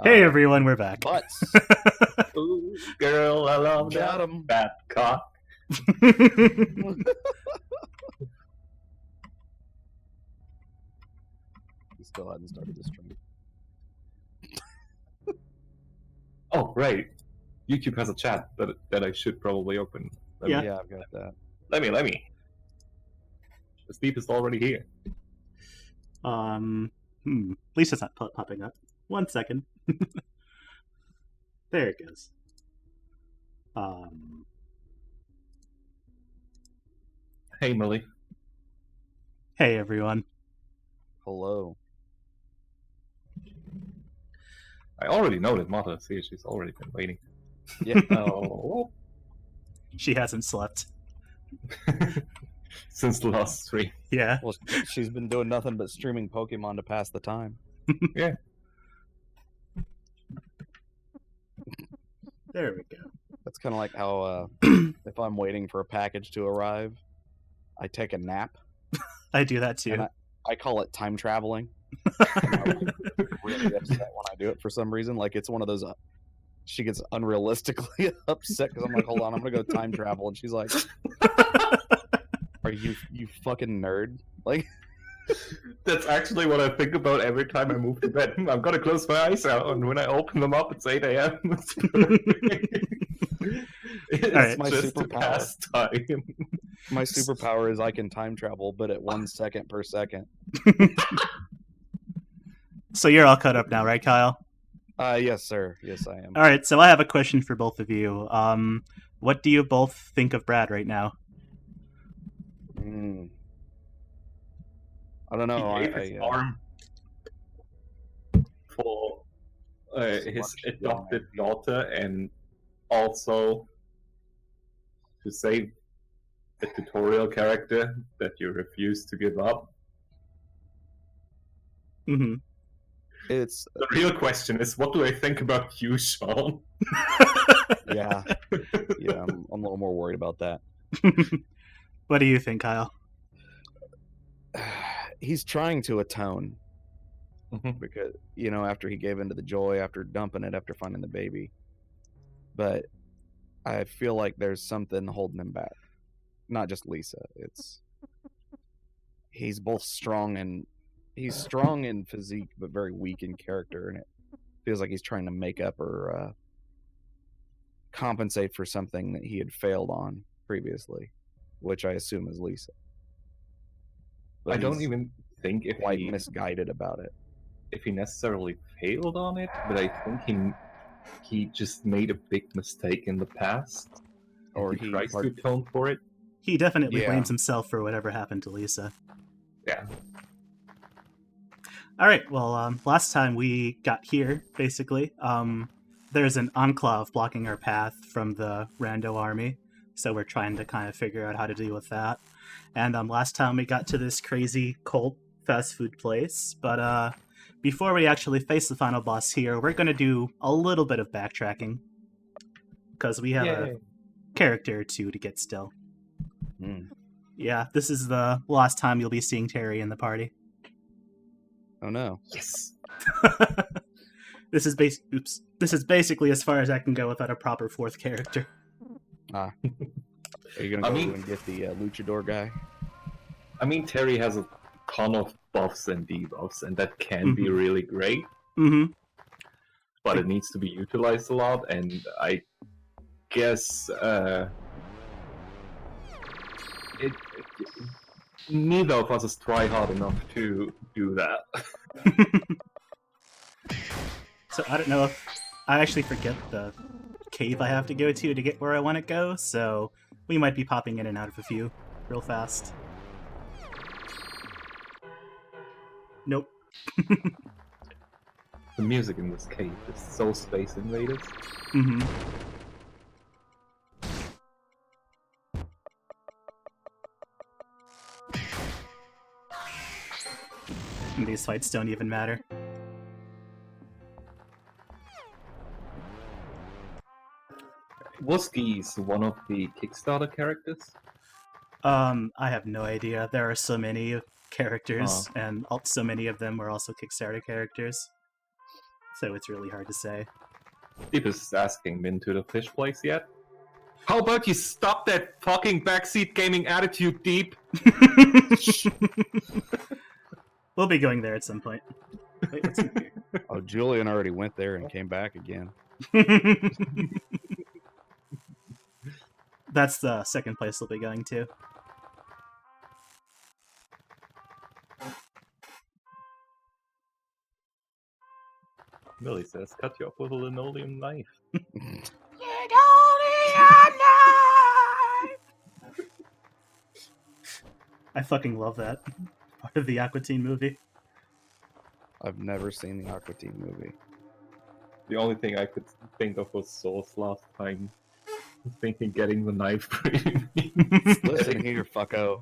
Hey everyone, we're back. Butts. Ooh, girl, I love Got that 'em. fat cock. He still hadn't started this stream. Oh, right. YouTube has a chat that I should probably open. Yeah. Yeah, I've got that. Let me. The Steve is already here. Lisa's not popping up. 1 second. There it goes. Hey, Millie. Hey everyone. Hello. I already know that Martha is here. She's already been waiting. Yeah. Oh. She hasn't slept. Since the last stream. Yeah. Well, she's been doing nothing but streaming Pokemon to pass the time. Yeah. There we go. That's kind of like how if I'm waiting for a package to arrive, I take a nap. I do that too. And I call it time traveling. And I get really upset when I do it for some reason. Like it's one of those. She gets unrealistically upset because I'm like, hold on, I'm gonna go time travel, and she's like, "Are you fucking nerd?" Like, That's actually what I think about every time I move to bed. I'm gonna close my eyes out, and when I open them up, it's 8 a.m. It's Alright. My just to superpower. pass time. My superpower is I can time travel, but at 1 second per second. So you're all caught up now, right, Kyle? Yes, sir. Yes, I am. Alright, so I have a question for both of you. What do you both think of Brad right now? I don't know. He gave his arm for his adopted daughter, and also to save the tutorial character that you refuse to give up. Mm-hmm. It's The real question is, what do I think about you, Sean? yeah. I'm a little more worried about that. What do you think, Kyle? He's trying to atone Mhm. because after he gave into the joy, after dumping it, after finding the baby, but I feel like there's something holding him back. Not just Lisa. He's both strong in physique, but very weak in character, and it feels like he's trying to make up or compensate for something that he had failed on previously, which I assume is Lisa. But I don't he's even think if quite misguided about it. if he necessarily failed on it, but I think he just made a big mistake in the past, Or he he tries to atone for it. He definitely Yeah. blames himself for whatever happened to Lisa. Yeah. Alright, well, last time we got here, basically, there's an enclave blocking our path from the rando army, so we're trying to kind of figure out how to deal with that. And last time we got to this crazy cult fast food place, but before we actually face the final boss here, we're going to do a little bit of backtracking, because we have a character or two to get still. Yeah, this is the last time you'll be seeing Terry in the party. Oh no. Yes. This is basically as far as I can go without a proper fourth character. Are you gonna go and get the luchador guy? I mean, Terry has a ton of buffs and debuffs, and that can be really great. Mm-hmm. But it needs to be utilized a lot, and I guess neither of us is try hard enough to do that. So I don't know if I actually forget the cave I have to go to get where I want to go, so we might be popping in and out of a few real fast. Nope. The music in this cave is so Space Invaders. Mm-hmm. And these fights don't even matter. Was Geese one of the Kickstarter characters? I have no idea. There are so many characters, and so many of them were also Kickstarter characters. so it's really hard to say. Deep is asking, been to the fish place yet? How about you stop that fucking backseat gaming attitude, Deep? We'll be going there at some point. Wait, what's in here? Oh, Julian already went there and came back again. That's the second place we'll be going to. Millie says, cut you up with a linoleum knife. I fucking love that part of the Aqua Teen movie. I've never seen the Aqua Teen movie. The only thing I could think of was Sauce last time. I was thinking getting the knife pretty means Listen here, fucko.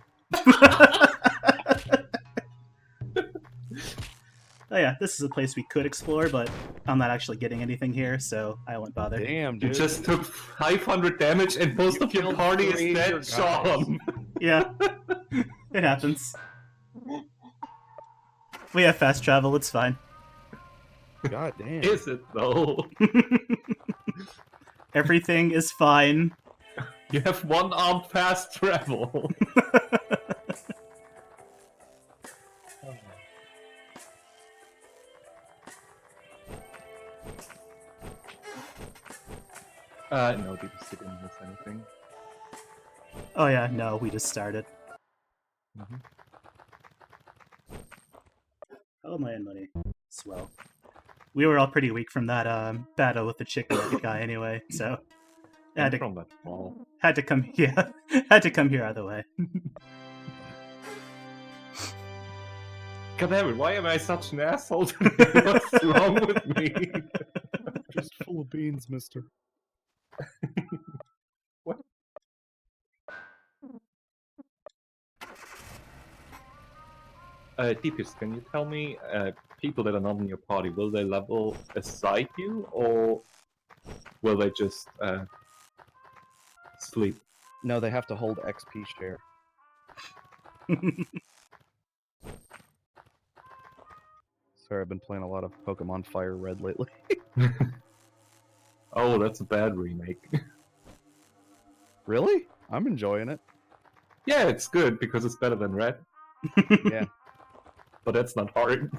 Oh yeah, this is a place we could explore, but I'm not actually getting anything here, so I won't bother. Damn, You dude. just took 500 damage and most You of your killed party 3 is of your dead, Sean! Yeah, it happens. We have fast travel, it's fine. God damn. Is it though? Everything is fine. You have one-armed fast travel. No, did you didn't miss anything? Oh yeah, no, we just started. Mhm. How am I in money? Swell. We were all pretty weak from that battle with the chicken guy anyway, so And from that wall. had to come yeah, had to come here either way. God damn it, why am I such an asshole today? What's wrong with me? Just full of beans, mister. What? Deepest, can you tell me, people that are not in your party, will they level aside you, or will they just sleep? No, they have to hold XP share. Sorry, I've been playing a lot of Pokemon Fire Red lately. Oh, that's a bad remake. Really? I'm enjoying it. Yeah, it's good because it's better than Red, Yeah. but that's not hard.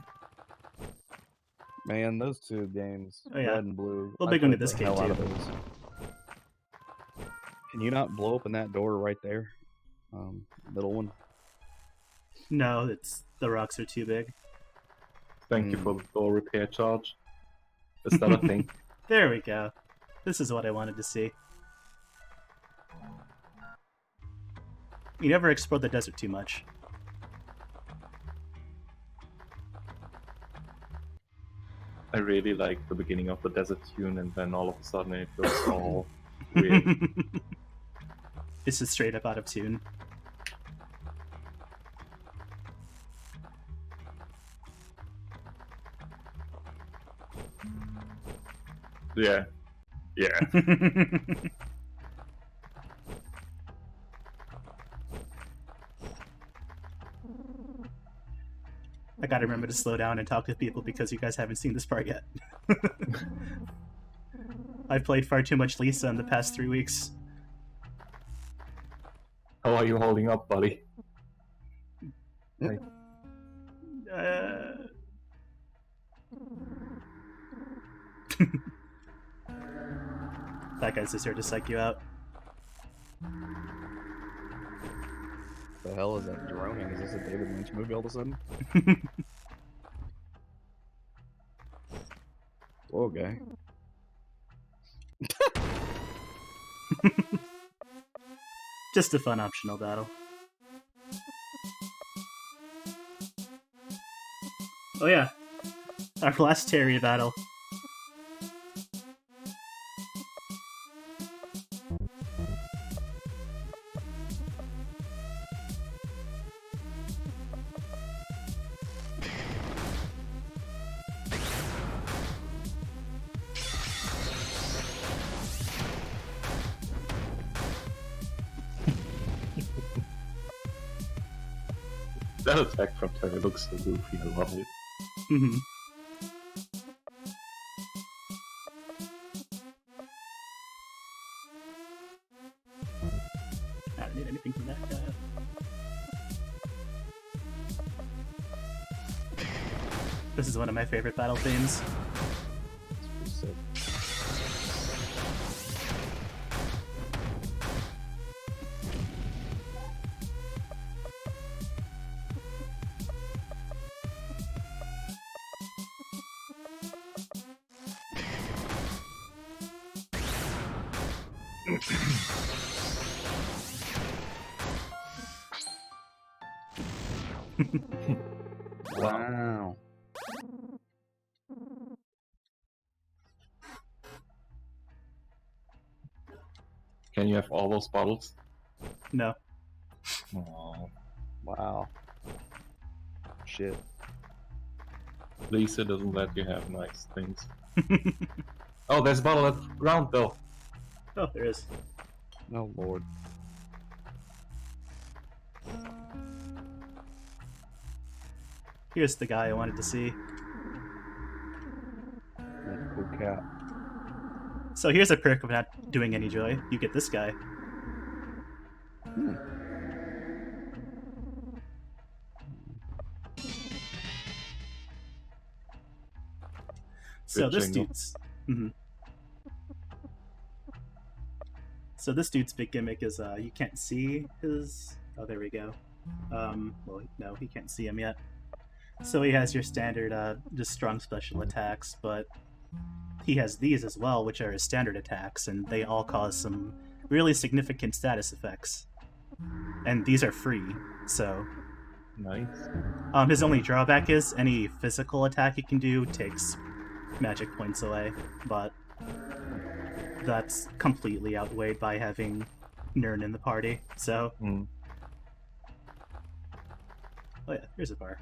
Man, those two games, Oh, yeah. Red and Blue. We'll I be going to played this the game, hell out too. of those. Can you not blow open that door right there? Middle one. No, the rocks are too big. Thank you for the door repair charge. Is that a thing? There we go. This is what I wanted to see. You never explored the desert too much. I really like the beginning of the desert tune, and then all of a sudden it goes all weird. This is straight up out of tune. Yeah. Yeah. I gotta remember to slow down and talk to people because you guys haven't seen this part yet. I've played far too much Lisa in the past 3 weeks. How are you holding up, buddy? That guy's just here to psych you out. The hell is that droning? Is this a David Lynch movie all of a sudden? Whoa, guy. Just a fun optional battle. Oh yeah, our last Terry battle. That attack from Terry looks so goofy, I love it. Mhm. This is one of my favorite battle themes. It's pretty sick. Wow. Can you have all those bottles? No. Oh, Wow. Shit. Lisa doesn't let you have nice things. Oh, there's a bottle at the ground though. Oh, there is. Oh lord. Here's the guy I wanted to see. That cool cat. So here's a perk of not doing any joy. You get this guy. Hmm. So Good this jingle. dude's. Mhm. So this dude's big gimmick is you can't see his. Oh, there we go. Well, no, he can't see him yet. So he has your standard, just strong special attacks, but he has these as well, which are his standard attacks, and they all cause some really significant status effects. And these are free, so Nice. his only drawback is any physical attack he can do takes magic points away, but that's completely outweighed by having Nern in the party. So, Mm. oh yeah, here's a bar.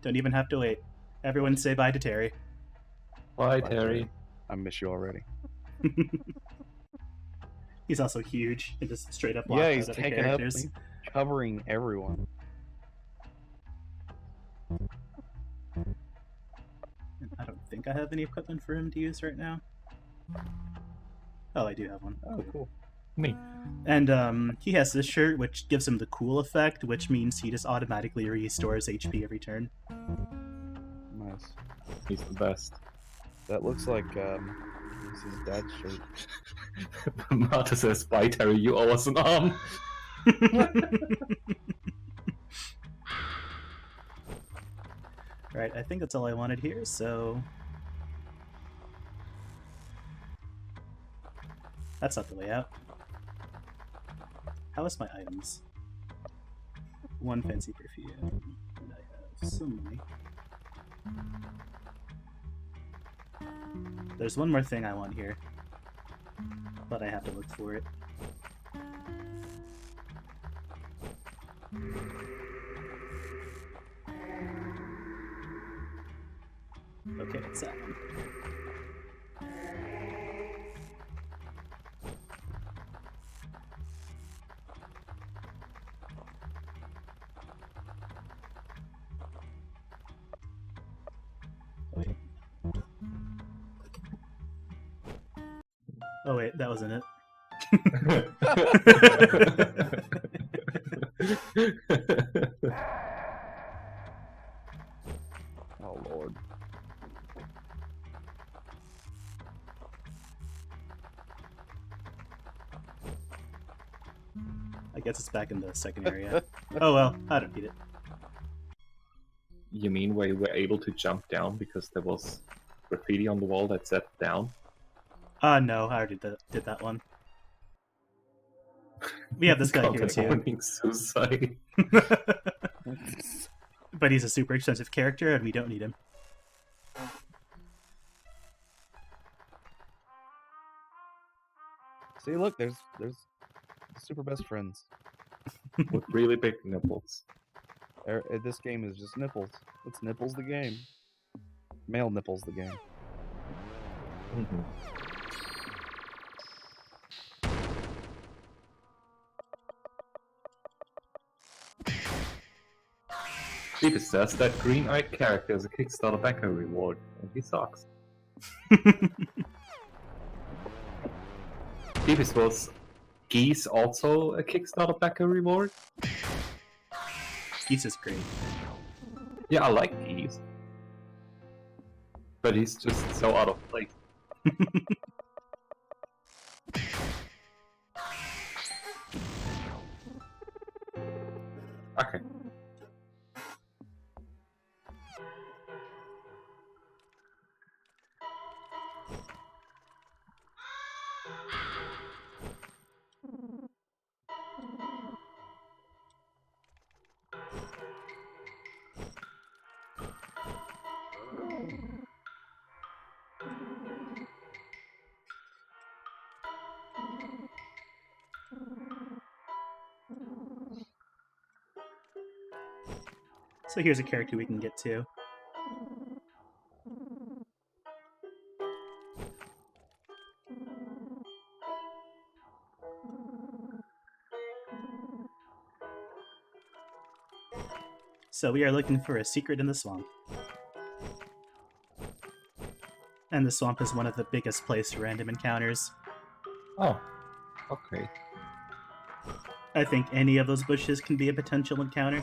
Don't even have to wait. Everyone say bye to Terry. Bye, Bye, Terry. I miss you already. He's also huge and just straight up Yeah, locked he's out other taking up, characters. he's covering everyone. I don't think I have any equipment for him to use right now. Oh, I do have one. Oh, cool. Me. And he has this shirt, which gives him the cool effect, which means he just automatically restores HP every turn. Nice. He's the best. That looks like this is dad's shirt. Marta says, bye, Terry, you owe us an arm. Right, I think that's all I wanted here, so... That's not the way out. How is my items? One fancy perfume, and I have some money. There's one more thing I want here, but I have to look for it. Okay, it's that one. Wait. Oh wait, that wasn't it. Oh lord. I guess it's back in the second area. Oh well, I don't need it. You mean where you were able to jump down because there was graffiti on the wall that said down? No, I already did that one. We have this guy here Content too. warning, suicide. But he's a super expensive character and we don't need him. See, look, there's super best friends. With really big nipples. This game is just nipples. It's nipples the game. Male nipples the game. Mhm. Steve says that green-eyed character is a Kickstarter backer reward, and he sucks. Steve was Geese also a Kickstarter backer reward? Geese is great. Yeah, I like Geese. But he's just so out of place. Okay. So here's a character we can get to. So we are looking for a secret in the swamp. And the swamp is one of the biggest places for random encounters. Oh. Okay. I think any of those bushes can be a potential encounter.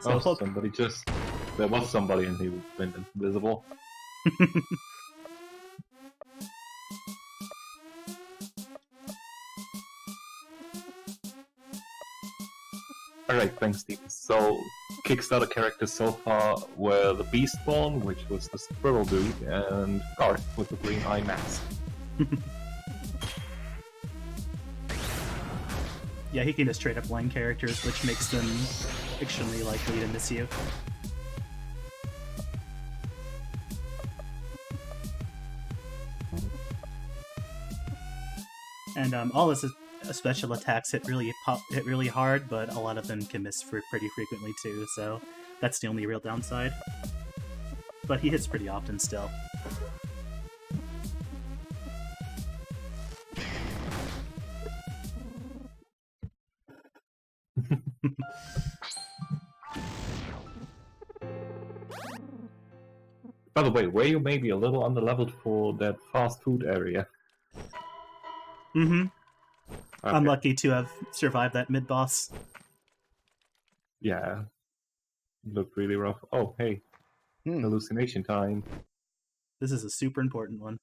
So Oh, somebody just... There was somebody and he went invisible. Alright, thanks, Steve. So, Kickstarter characters so far were the Beastborn, which was the squirrel dude, and Garth with the green eye mask. Yeah, he can just straight up line characters, which makes them extremely likely to miss you. And all his special attacks hit really hard, but a lot of them can miss pretty frequently too. So that's the only real downside. But he hits pretty often still. By the way, were you maybe a little underleveled for that fast food area? Mm-hmm. Okay. I'm lucky to have survived that mid-boss. Yeah. Looked really rough. Oh, hey. Hallucination time. This is a super important one.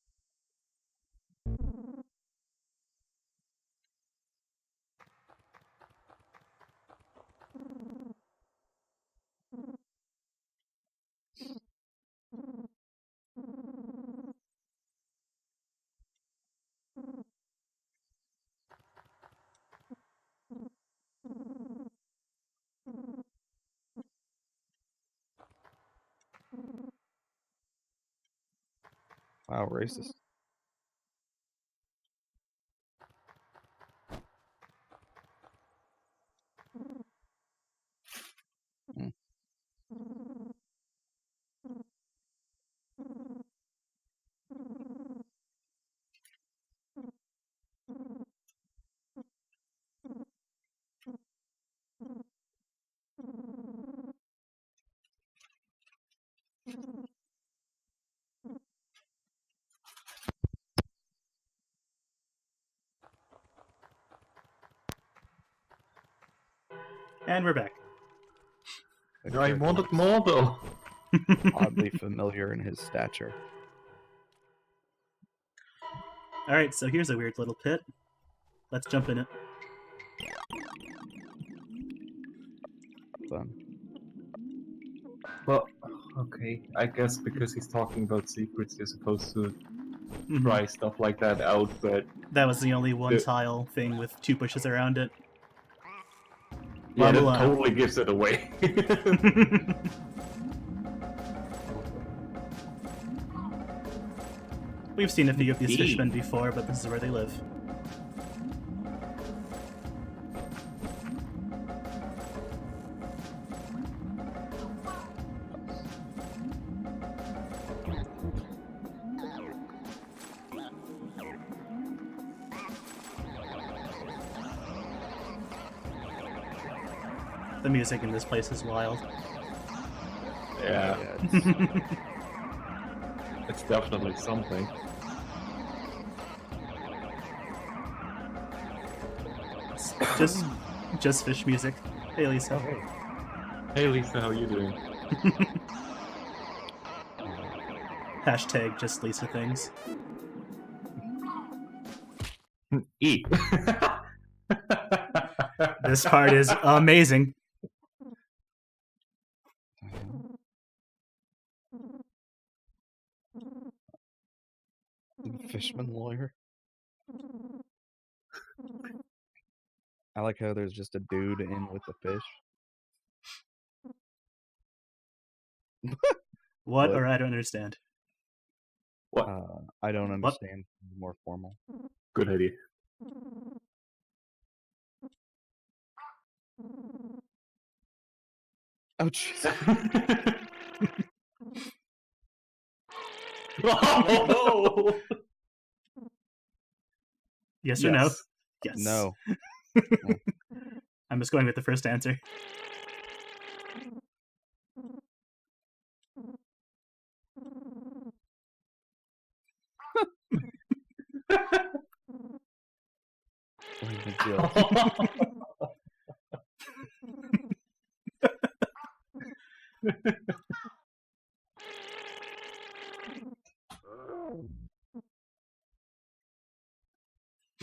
Wow, racist. And we're back. I wanted more though. Oddly familiar in his stature. Alright, so here's a weird little pit. Let's jump in it. Fun. Well, okay. I guess because he's talking about secrets, you're supposed to Mhm. try stuff like that out, but That was the only one Yeah. tile thing with 2 bushes around it. yeah, that Blah, blah. totally gives it away. We've seen a few of these Indeed. fishmen before, but this is where they live. The music in this place is wild. yeah, it's- it's definitely something. Just fish music. Hey, Lisa. oh, hey. Hey Lisa, how you doing? Hashtag just Lisa things. Eat. This part is amazing. Fishman lawyer. I like how there's just a dude in with the fish. What? What? Or I don't understand. What? I don't understand. More formal. Good idea. Oh, jeez. Oh! Yes or no? Yes. Yes. No. I'm just going with the first answer. Plead the guilt.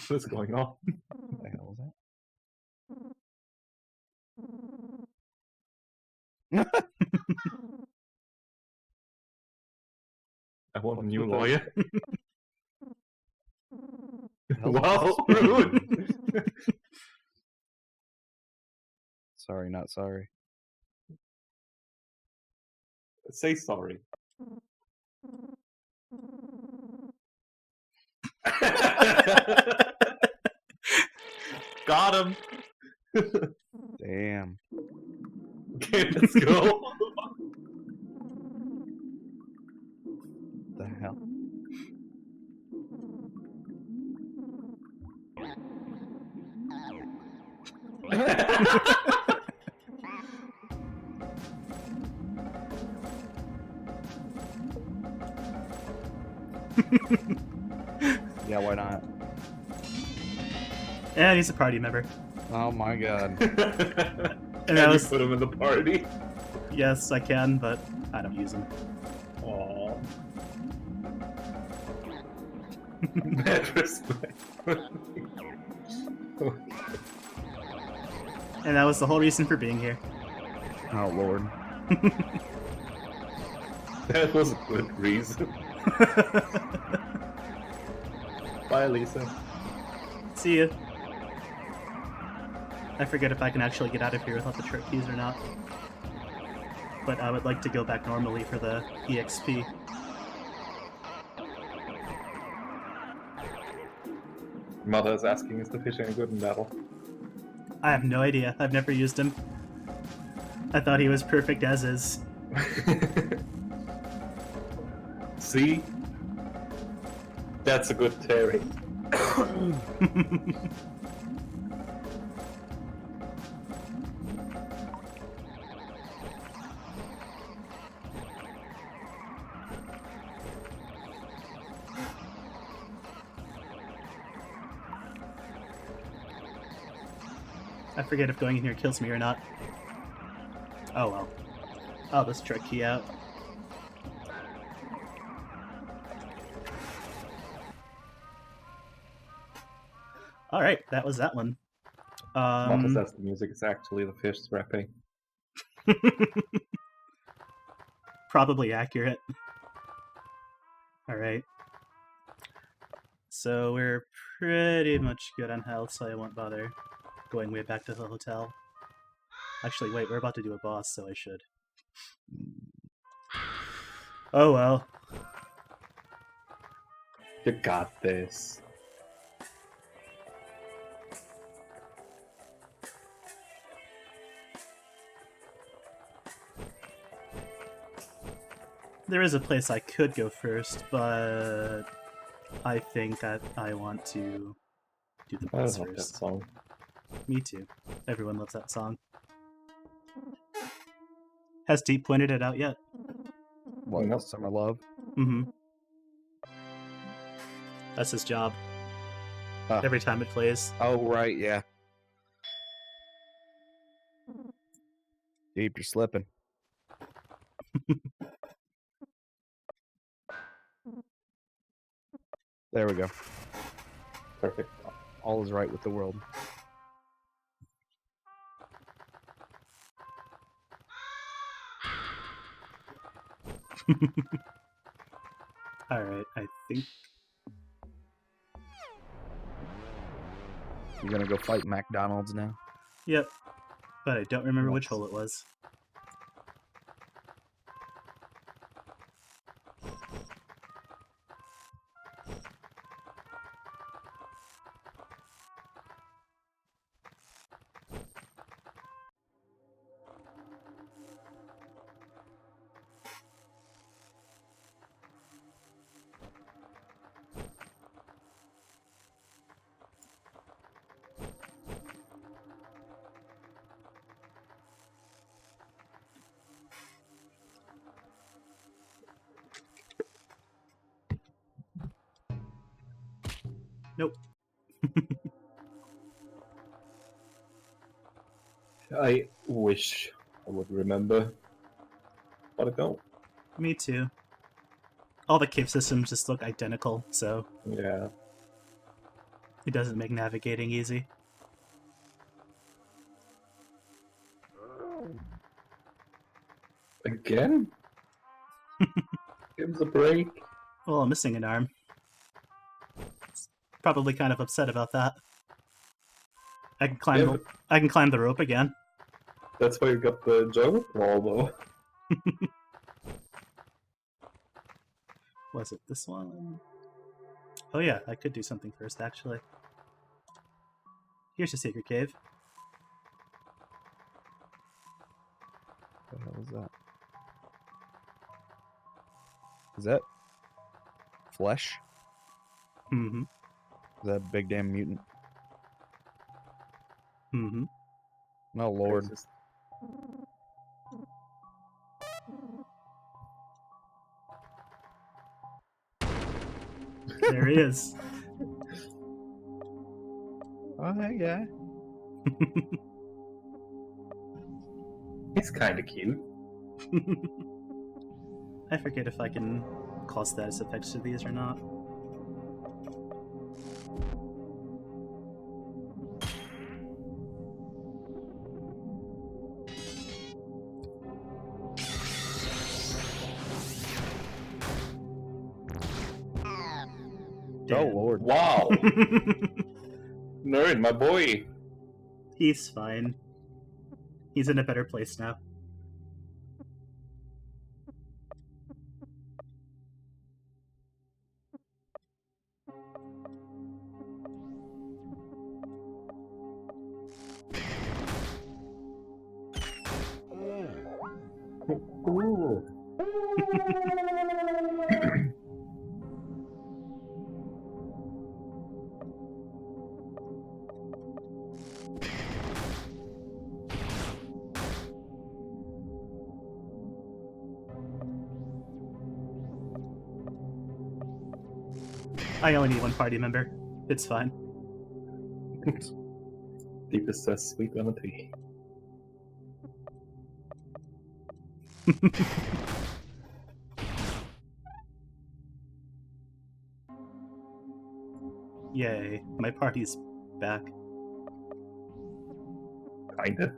What's going on? What the hell was that? I want a What's new with the- lawyer. hell's Wow, this? rude. Sorry, not sorry. Say sorry. Got him. Damn. Okay, let's go. What the hell? Yeah, why not? And he's a party member. Oh my god. Can that you was- put him in the party? Yes, I can, but I don't use him. Aww. Bad respect. And that was the whole reason for being here. Oh lord. That was a good reason. Bye, Lisa. See you. I forget if I can actually get out of here without the trick keys or not. But I would like to go back normally for the EXP. Mother is asking, is the fish any good in battle? I have no idea. I've never used him. I thought he was perfect as is. See? That's a good Terry. I forget if going in here kills me or not. Oh well. Oh, this trick key out. Alright, that was that one. Mother says the music is actually the fish rapping. Probably accurate. Alright. So we're pretty much good on health, so I won't bother going way back to the hotel. Actually, wait, we're about to do a boss, so I should. Oh well. You got this. There is a place I could go first, but I think that I want to do the I boss love that first. song. Me too. Everyone loves that song. Has Deep pointed it out yet? What? Nope. Summer Love? Mm-hmm. That's his job. Ah. Every time it plays. Oh right, yeah. Deep, you're slipping. There we go. Perfect. All is right with the world. Alright, I think... You're gonna go fight McDonald's now? Yep. But I don't remember which Nice. hole it was. Nope. I wish I would remember. But I don't. Me too. All the cave systems just look identical, so Yeah. it doesn't make navigating easy. Again? Give us a break. Well, I'm missing an arm. Probably kind of upset about that. I can climb. Yeah, the, but I can climb the rope again. that's why you got the jungle wall, though. Was it this one? Oh yeah, I could do something first, actually. Here's a secret cave. What the hell is that? Is that flesh? Mm-hmm. Is that a big damn mutant? Mm-hmm. Oh lord. It's just- There he is. Oh hey guy. He's kind of cute. I forget if I can call status effects to these or not. Oh Damn. lord. Wow. Nerd, my boy. He's fine. He's in a better place now. Ooh. I only need one party member. It's fine. Deepest says sweet vanity. Yay, my party's back. Kinda.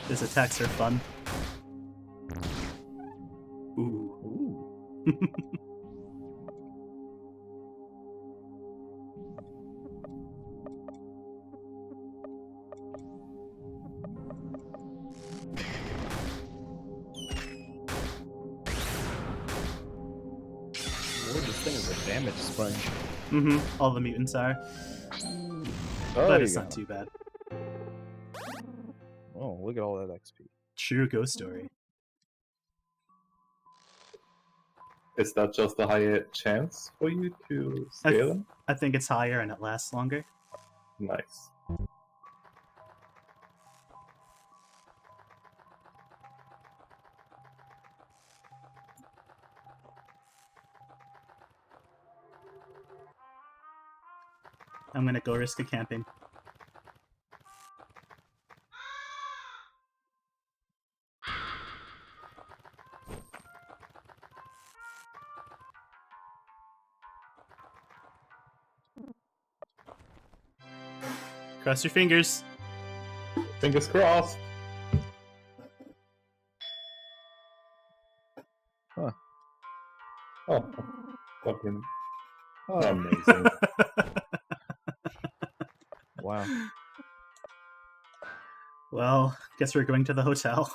His attacks are fun. Ooh. Lord, this thing is a damage sponge. Mm-hmm. All the mutants are. Oh, But there it's you not go. too bad. Oh, look at all that XP. True ghost story. Is that just a higher chance for you to scale them? I think it's higher and it lasts longer. Nice. I'm gonna go risk a camping. Cross your fingers. Fingers crossed. Huh. Oh, fucking Oh, amazing. wow. Well, guess we're going to the hotel.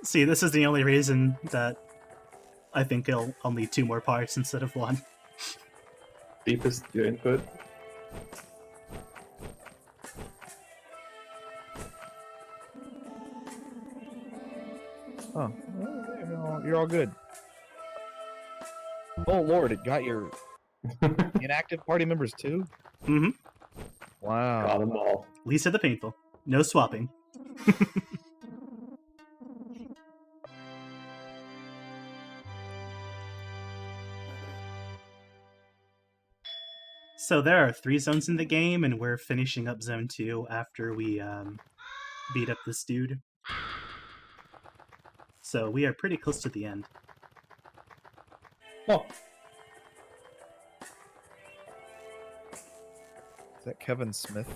See, this is the only reason that I think I'll need 2 more parts instead of 1. Deepest your input. Huh. Well, you're all good. Oh Lord, it got your inactive party members too? Mm-hmm. Wow. Got them all. Least of the painful. No swapping. So there are 3 zones in the game, and we're finishing up zone 2 after we beat up this dude. So we are pretty close to the end. Oh, Is that Kevin Smith?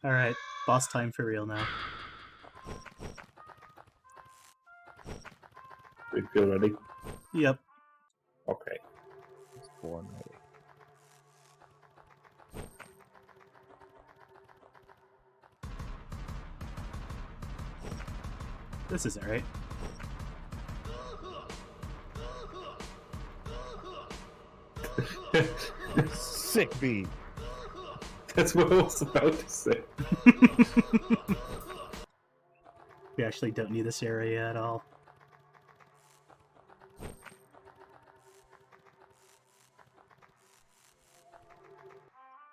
Alright, boss time for real now. we feel ready. Yep. Okay. It's born ready. This isn't right. Sick beat. That's what I was about to say. We actually don't need this area at all.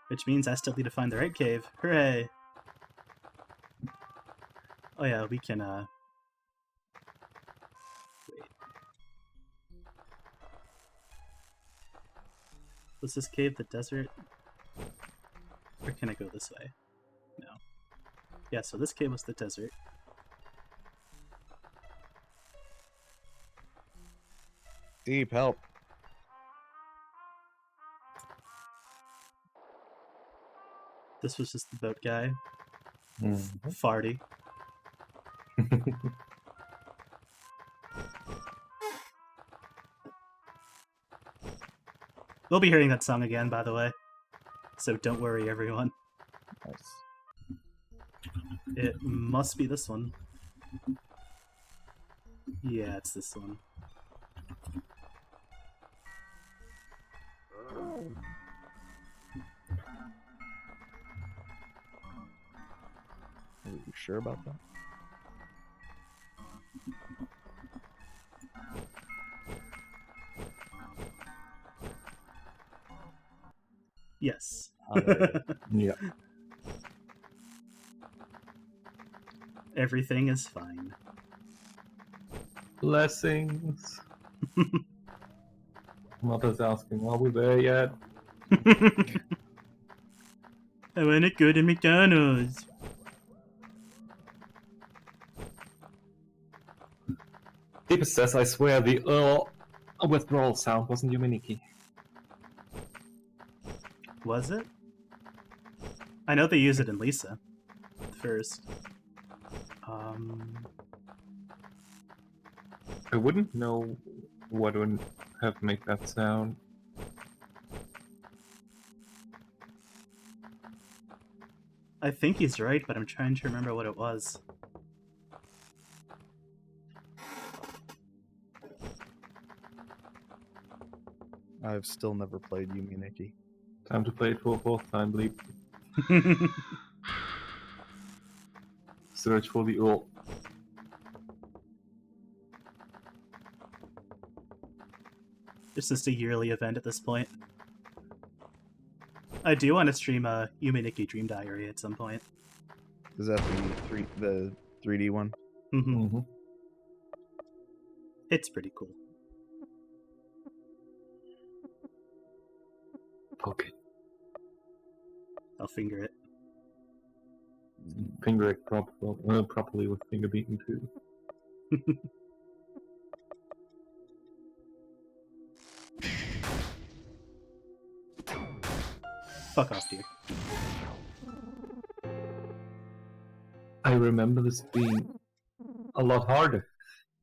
Which means I still need to find the right cave. Hooray! Oh yeah, we can, wait. Was this cave the desert? Or can I go this way? No. Yeah, so this cave was the desert. Deep help. This was just the boat guy. Mhm. Farty. We'll be hearing that song again, by the way. So don't worry, everyone. Nice. It must be this one. Yeah, it's this one. Are you sure about that? Yes. Oh, there it is. Yeah. Everything is fine. Blessings. Mother's asking, are we there yet? I wanna go to McDonald's. Deepest says, I swear the withdrawal sound wasn't you, Miniki. Was it? I know they use it in Lisa first. I wouldn't know what would have made that sound. I think he's right, but I'm trying to remember what it was. I've still never played Yumi Nikki. Time to play it for a fourth time, bleep. Search for the ult. It's just a yearly event at this point. I do want to stream a Yumi Nikki Dream Diary at some point. Is that the 3D one? Mm-hmm. It's pretty cool. Okay. I'll finger it. Finger it properly with finger beating too. Fuck off, dear. I remember this being a lot harder.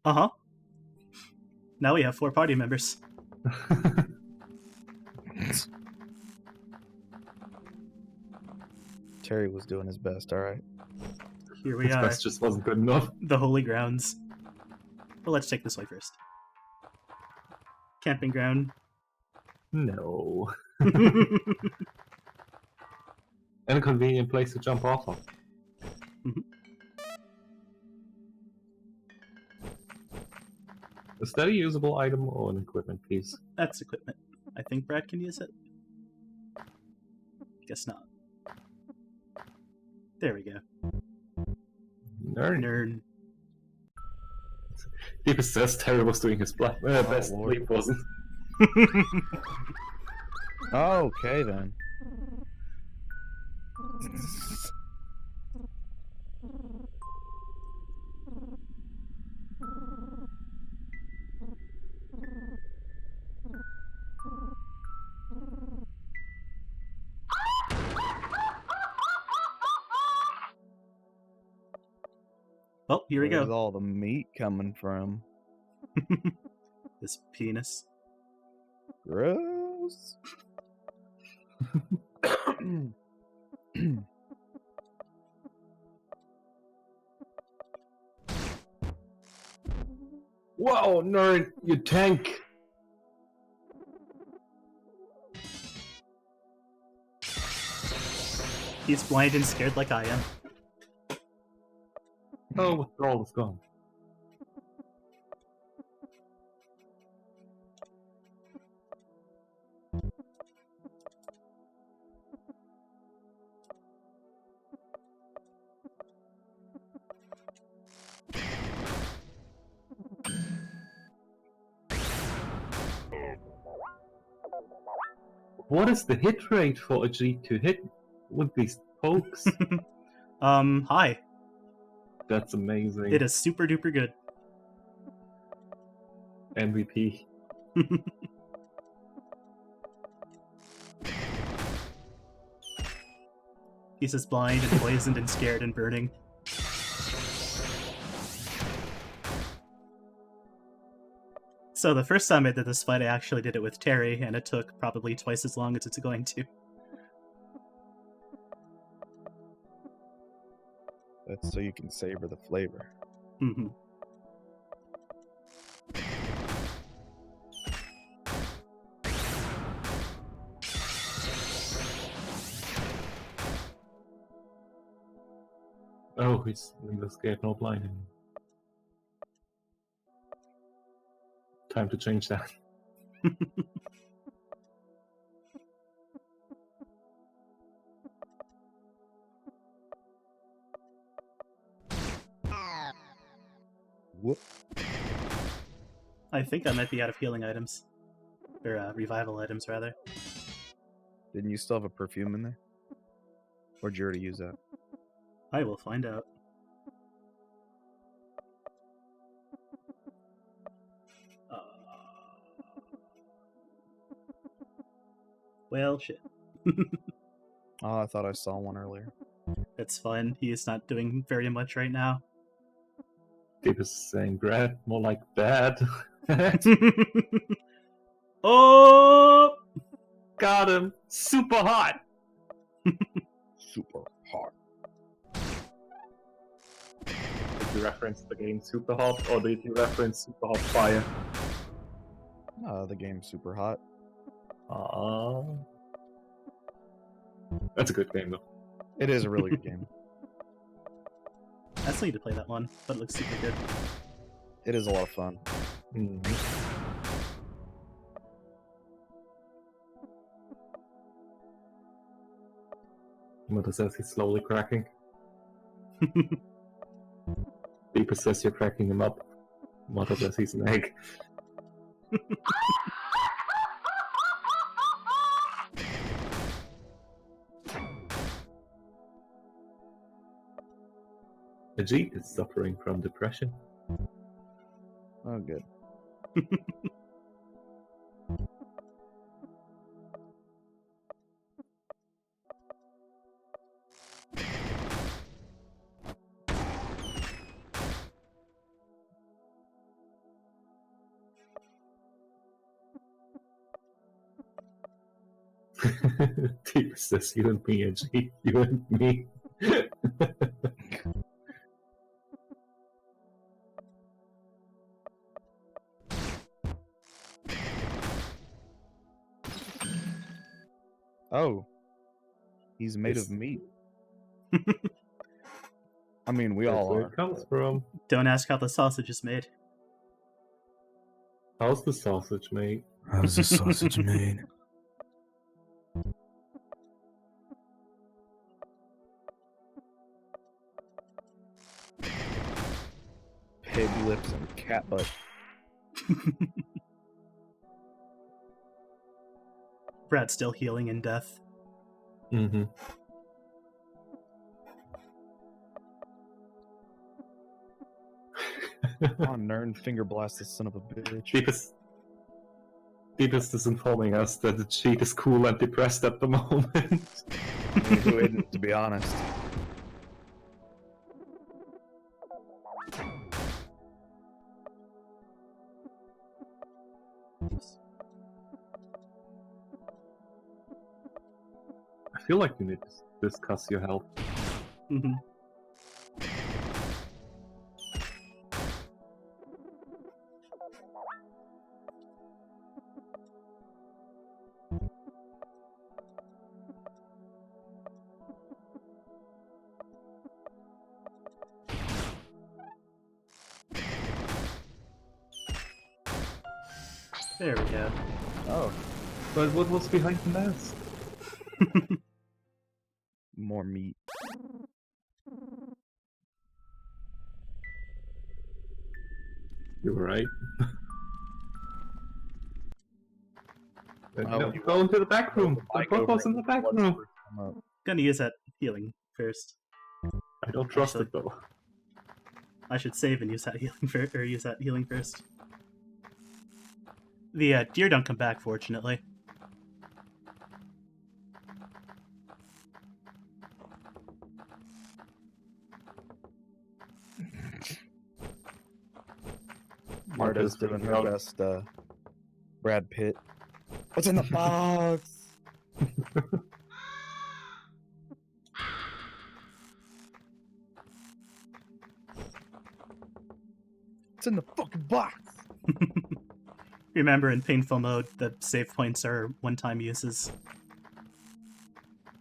Uh-huh. Now we have 4 party members. Terry was doing his best, alright. Here we His are. best just wasn't good enough. The holy grounds. But let's check this way first. Camping ground. No. And a convenient place to jump off of. Is that a usable item or an equipment piece? That's equipment. I think Brad can use it. Guess not. There we go. Nerd. Nerd. He says Terry was doing his best Lord. sleep, wasn't. Okay then. Well, here we Where's go. all the meat coming from? This penis. Gross. Whoa, nerd, you tank! He's blind and scared like I am. Oh, withdrawal is gone. What is the hit rate for a G to hit with these pokes? Hi. That's amazing. It is super duper good. MVP. He's just blind and poisoned and scared and burning. So the first time I did this fight, I actually did it with Terry, and it took probably twice as long as it's going to. That's so you can savor the flavor. Mm-hmm. Oh, he's neither scared nor blind anymore. Time to change that. Whoop. I think I might be out of healing items. Or revival items, rather. Didn't you still have a perfume in there? Or did you already use that? I will find out. Well, shit. Oh, I thought I saw one earlier. That's fine. He is not doing very much right now. Deep is saying bread, more like bad. Oh! Got him! Super hot! Super hard. Did you reference the game Super Hot, or did you reference Super Hot Fire? The game's super hot. That's a good game, though. It is a really good game. I still need to play that one, but it looks super good. It is a lot of fun. Mother says he's slowly cracking. Deeper says you're cracking him up. Mother says he's an egg. Ajit is suffering from depression. Oh, good. Deeper says you and me, Ajit. You and me. Oh. He's made Yes. of meat. I mean, we That's all where are. it comes from. Don't ask how the sausage is made. How's the sausage made? How's the sausage made? Pig lips and cat butt. Brad's still healing in death. Mm-hmm. Come on, Nern, finger blast this son of a bitch. Deepest is informing us that the cheat is cool and depressed at the moment. I mean, who isn't, to be honest? I feel like we need to discuss your health. Mm-hmm. There we go. Oh, But what was behind the mask? more meat. You were right. Oh, No, you go into the back room. The Mic book over was in it, the back blood room. sugar come up. Gonna use that healing first. I don't trust Actually- it though. I should save and use that healing first. The deer don't come back, fortunately. Marta's doing her best, Brad Pitt. What's in the box? It's in the fucking box. Remember, in painful mode, the save points are one-time uses.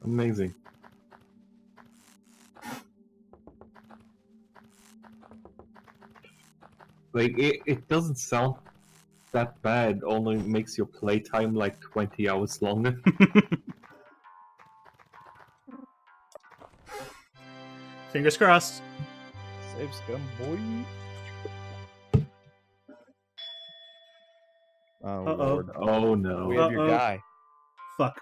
Amazing. Like, it doesn't sound that bad, only makes your playtime like 20 hours longer. Fingers crossed. Save scum, boy. Oh, Uh-oh. Lord. Oh no. We have your Uh-oh. guy. Fuck.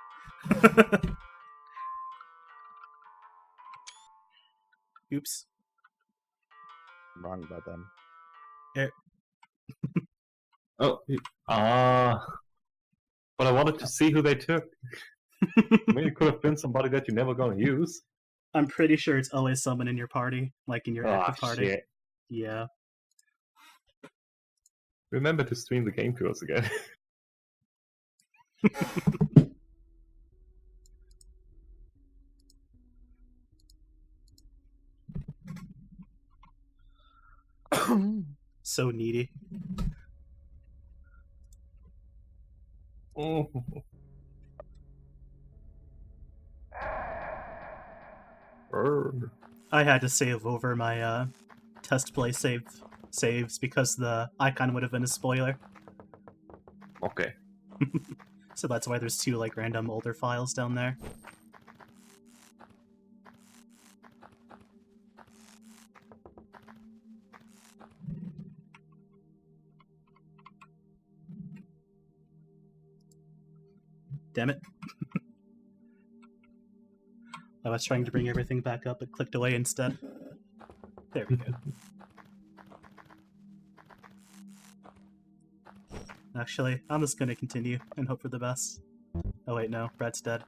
Oops. I'm wrong about them. Oh, but I wanted to see who they took. I mean, it could have been somebody that you're never gonna use. I'm pretty sure it's always someone in your party, like in your Ah, active party. shit. Yeah. Remember to stream the game to us again. So needy. I had to save over my test play saves because the icon would have been a spoiler. Okay. So that's why there's two like random older files down there. Damn it. I was trying to bring everything back up, but clicked away instead. There we go. Actually, I'm just gonna continue and hope for the best. Oh wait, no, Brad's dead.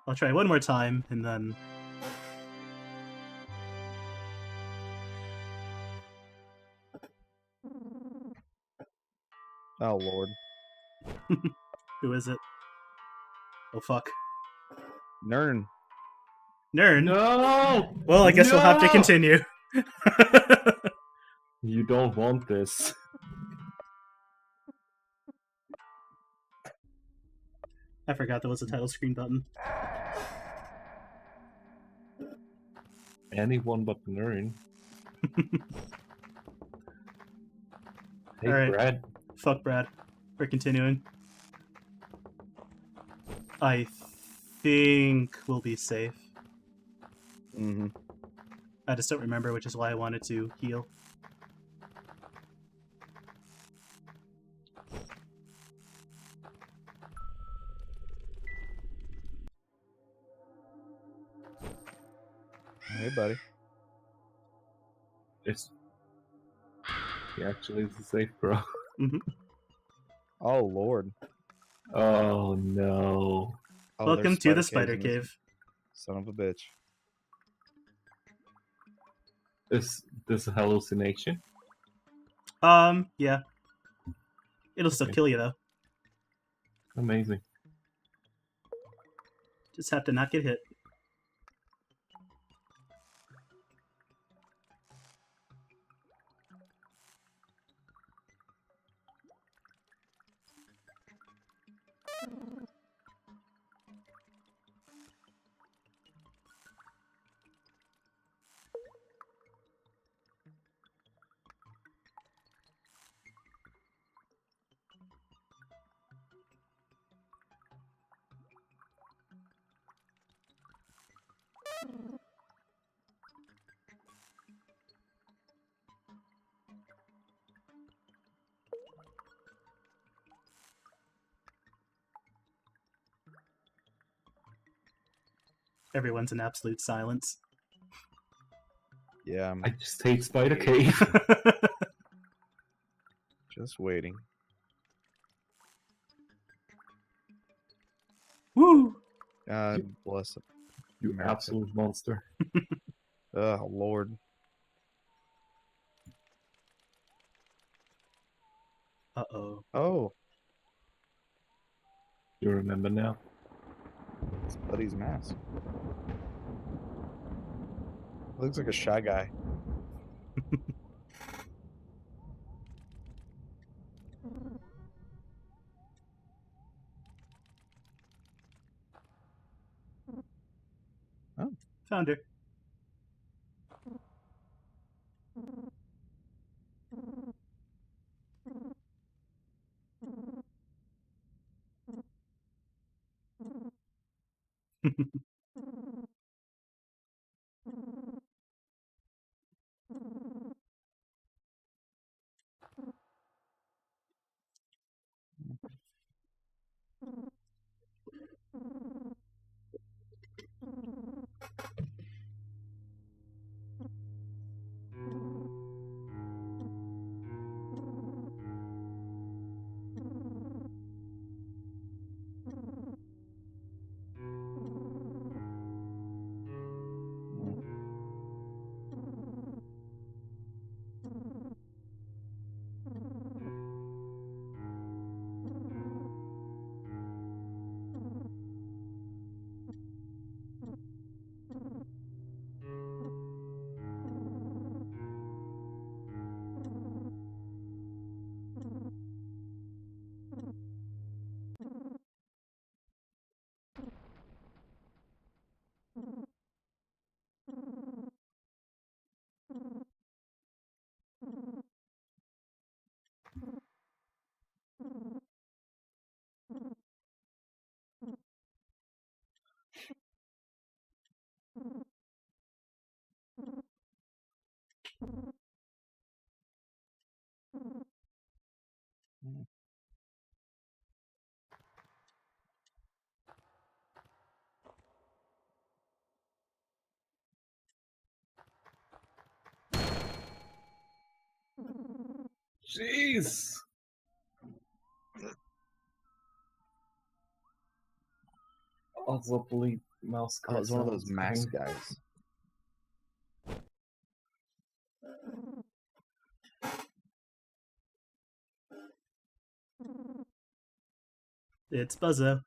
I'll try one more time, and then... Oh, Lord. Who is it? Oh fuck. Nern. Nern! No! Well, I guess we'll have to No! continue. You don't want this. I forgot there was a title screen button. Anyone but Nern. Hey, Alright. Brad. Fuck Brad. We're continuing. I think we'll be safe. Mm-hmm. I just don't remember, which is why I wanted to heal. Hey, buddy. It's... He actually is a safe, bro. Oh, Lord. Oh, no. Oh, Welcome there's to the spider spider caves in this cave. Son of a bitch. Is this a hallucination? Yeah. It'll still Okay. kill you, though. Amazing. Just have to not get hit. Everyone's in absolute silence. Yeah, I'm I just hate Spider Cave. just waiting. Woo! God bless it. You America. absolute monster. Oh, Lord. Uh-oh. Oh, You remember now? it's Buddy's mask. Looks like a shy guy. Found her. Jeez. Also, bleep mouse Oh, it's one of those sounds. mask guys. It's Buzzo.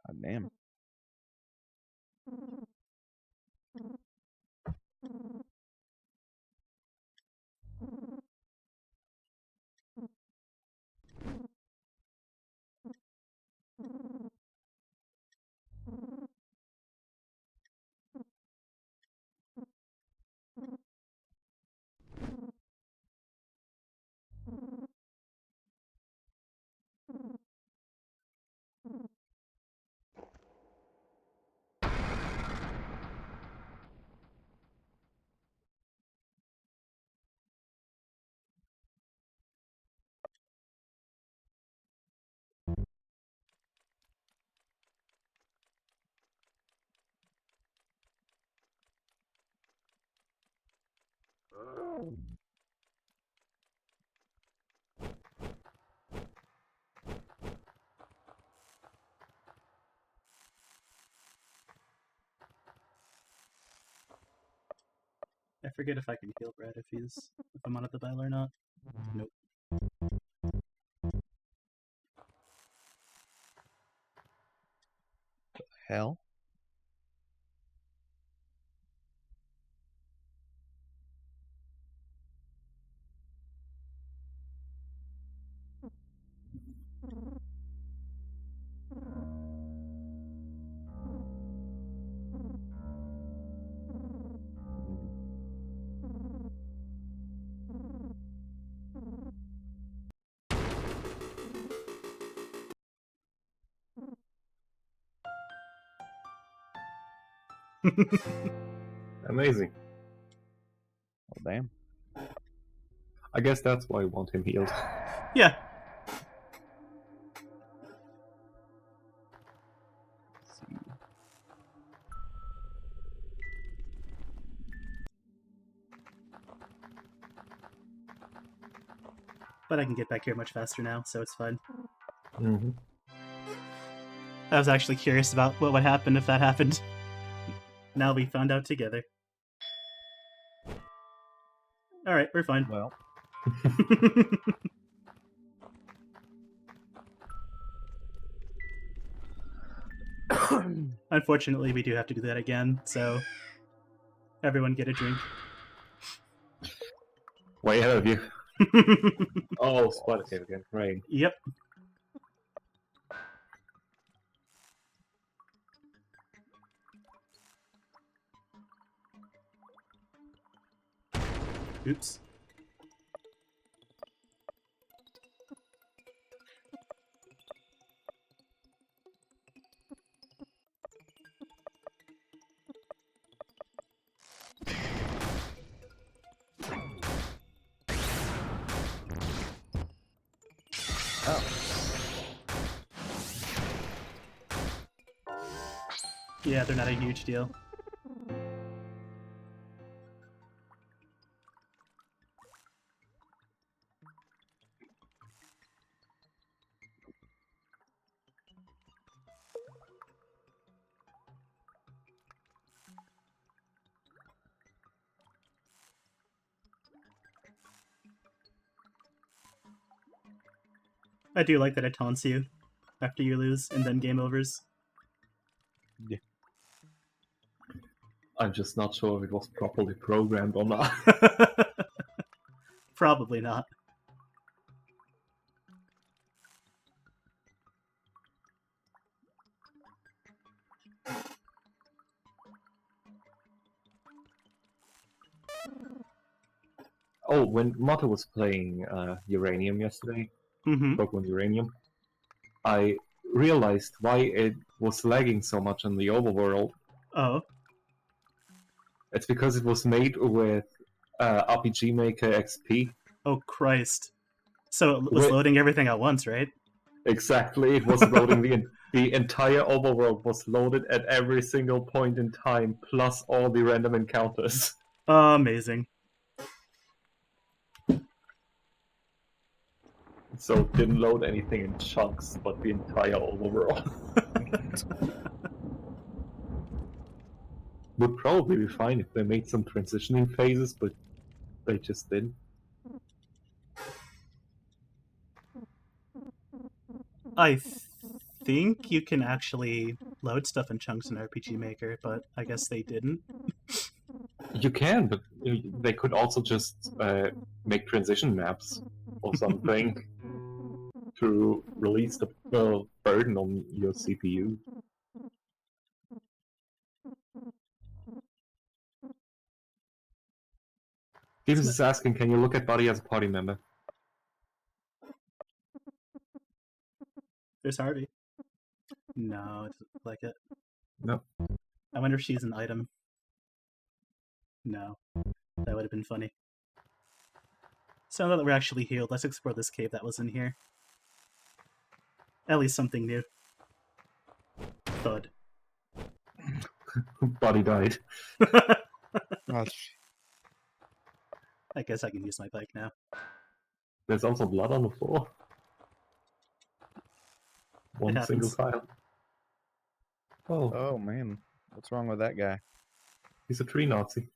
God damn. I forget if I can heal Brad if I'm on at the battle or not. Nope. Hell? Amazing. Well, damn. I guess that's why I want him healed. Yeah. Let's see. But I can get back here much faster now, so it's fine. Mm-hmm. I was actually curious about what would happen if that happened. Now we found out together. Alright, we're fine. Well, Unfortunately, we do have to do that again, so everyone get a drink. Way ahead of you. Oh, spider cave again. Right. Yep. Oops. oh. Yeah, they're not a huge deal. I do like that it taunts you after you lose and then game overs. I'm just not sure if it was properly programmed or not. Probably not. Oh, when Mata was playing Uranium yesterday, Mm-hmm. Pokemon Uranium, I realized why it was lagging so much in the overworld. Oh. It's because it was made with RPG Maker XP. Oh, Christ. So it was loading everything at once, right? Exactly, it was loading the entire overworld was loaded at every single point in time, plus all the random encounters. Amazing. So it didn't load anything in chunks, but the entire overworld. Would probably be fine if they made some transitioning phases, but they just didn't. I think you can actually load stuff in chunks in RPG Maker, but I guess they didn't. You can, but they could also just make transition maps or something to release the burden on your CPU. Stevens is asking, can you look at Buddy as a party member? There's Harvey. No, it doesn't look like it. No. I wonder if she's an item. No. That would have been funny. So now that we're actually healed, let's explore this cave that was in here. At least something new. Thud. Buddy died. I guess I can use my bike now. There's also blood on the floor. One single tile. Oh, Oh man, what's wrong with that guy? he's a tree Nazi.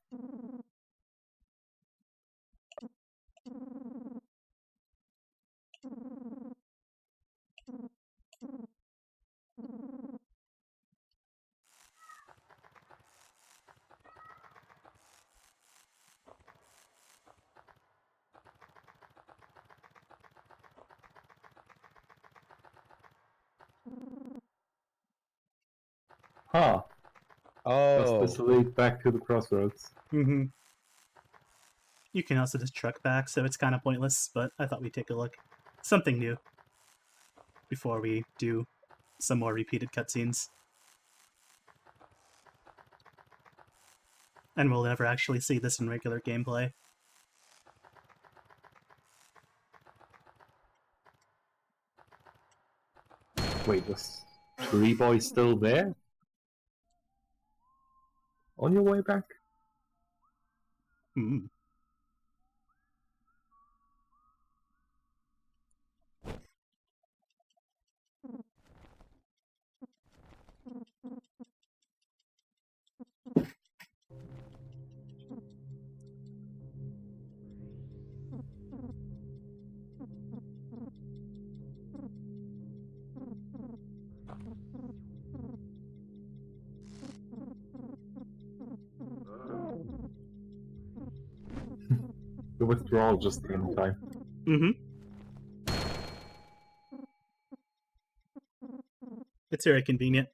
Huh. Does Oh, this lead back to the crossroads? Mm-hmm. You can also just truck back, so it's kind of pointless, but I thought we'd take a look. Something new. Before we do some more repeated cutscenes. And we'll never actually see this in regular gameplay. Wait, was Tree Boy still there? On your way back? Hmm. The withdrawal just came in time. Mm-hmm. It's very convenient.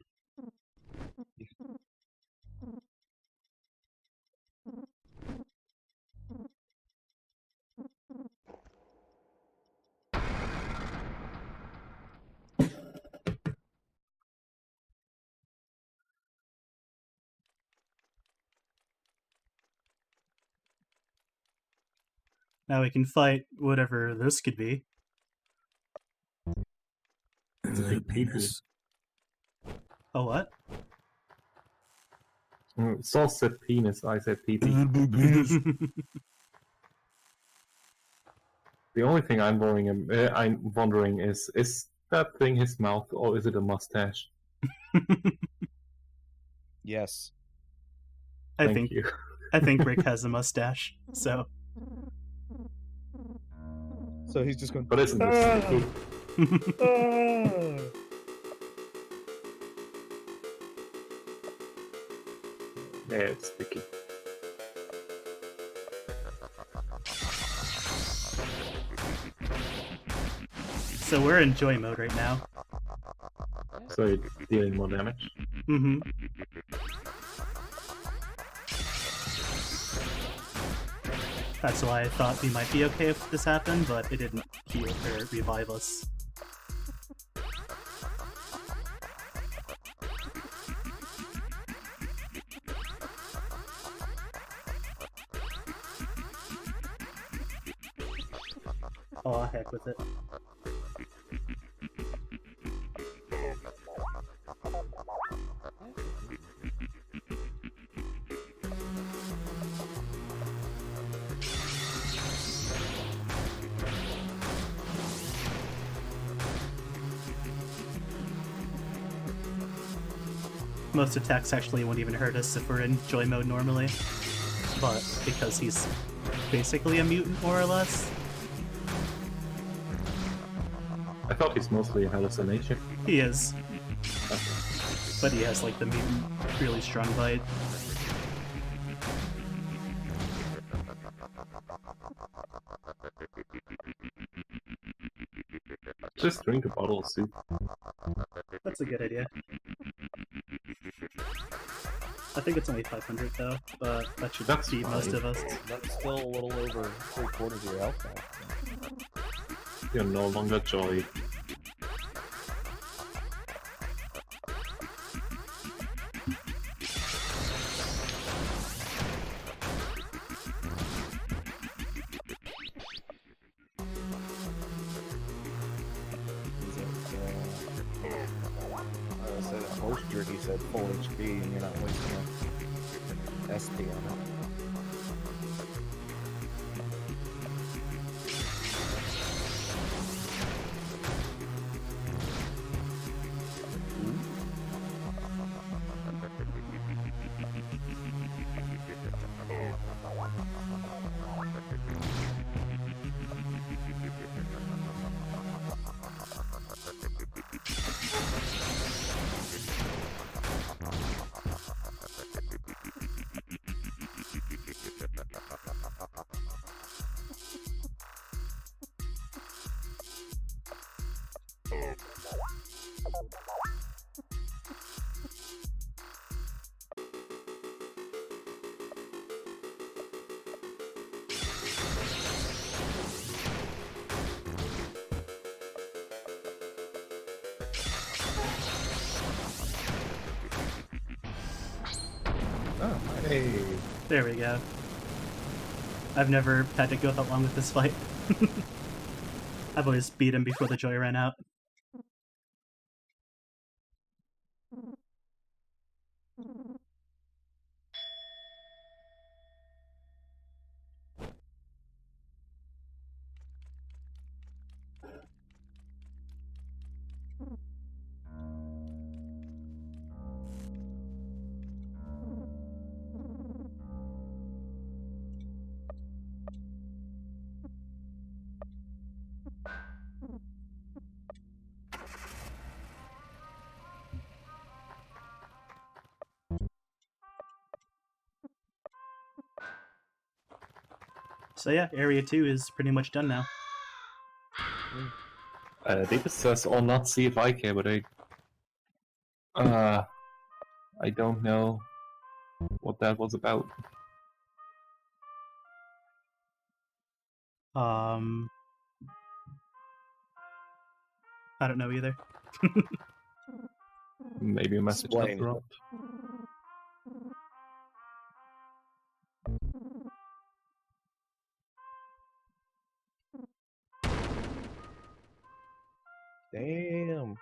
Now we can fight whatever this could be. It's a big penis. Oh, what? Saul said penis, I said pee. Mm-hmm. The only thing I'm wondering is that thing his mouth or is it a mustache? yes. Thank you. I think Rick has a mustache, so So he's just going. But isn't this sticky? Yeah, it's sticky. So we're in joy mode right now. So you're dealing more damage. Mm-hmm. That's why I thought we might be okay if this happened, but it didn't heal or revive us. Oh, heck with it. Most attacks actually won't even hurt us if we're in joy mode normally. But because he's basically a mutant, more or less, I thought he's mostly a hallucination. he is. But he has like the mutant, really strong bite. Just drink a bottle of soup. That's a good idea. I think it's only 500 though, but that should That's feed most fine. of us. That's still a little over 3/4 of your health now. You're no longer joy. Said a horse jerky said full HP and you're not wasting a SP on it. Oh, hey. There we go. I've never had to go that long with this fight. I've always beat him before the joy ran out. So yeah, Area 2 is pretty much done now. Davis says, "I'll not see if I care," but I don't know what that was about. I don't know either. Maybe a message got Explain. dropped. Damn.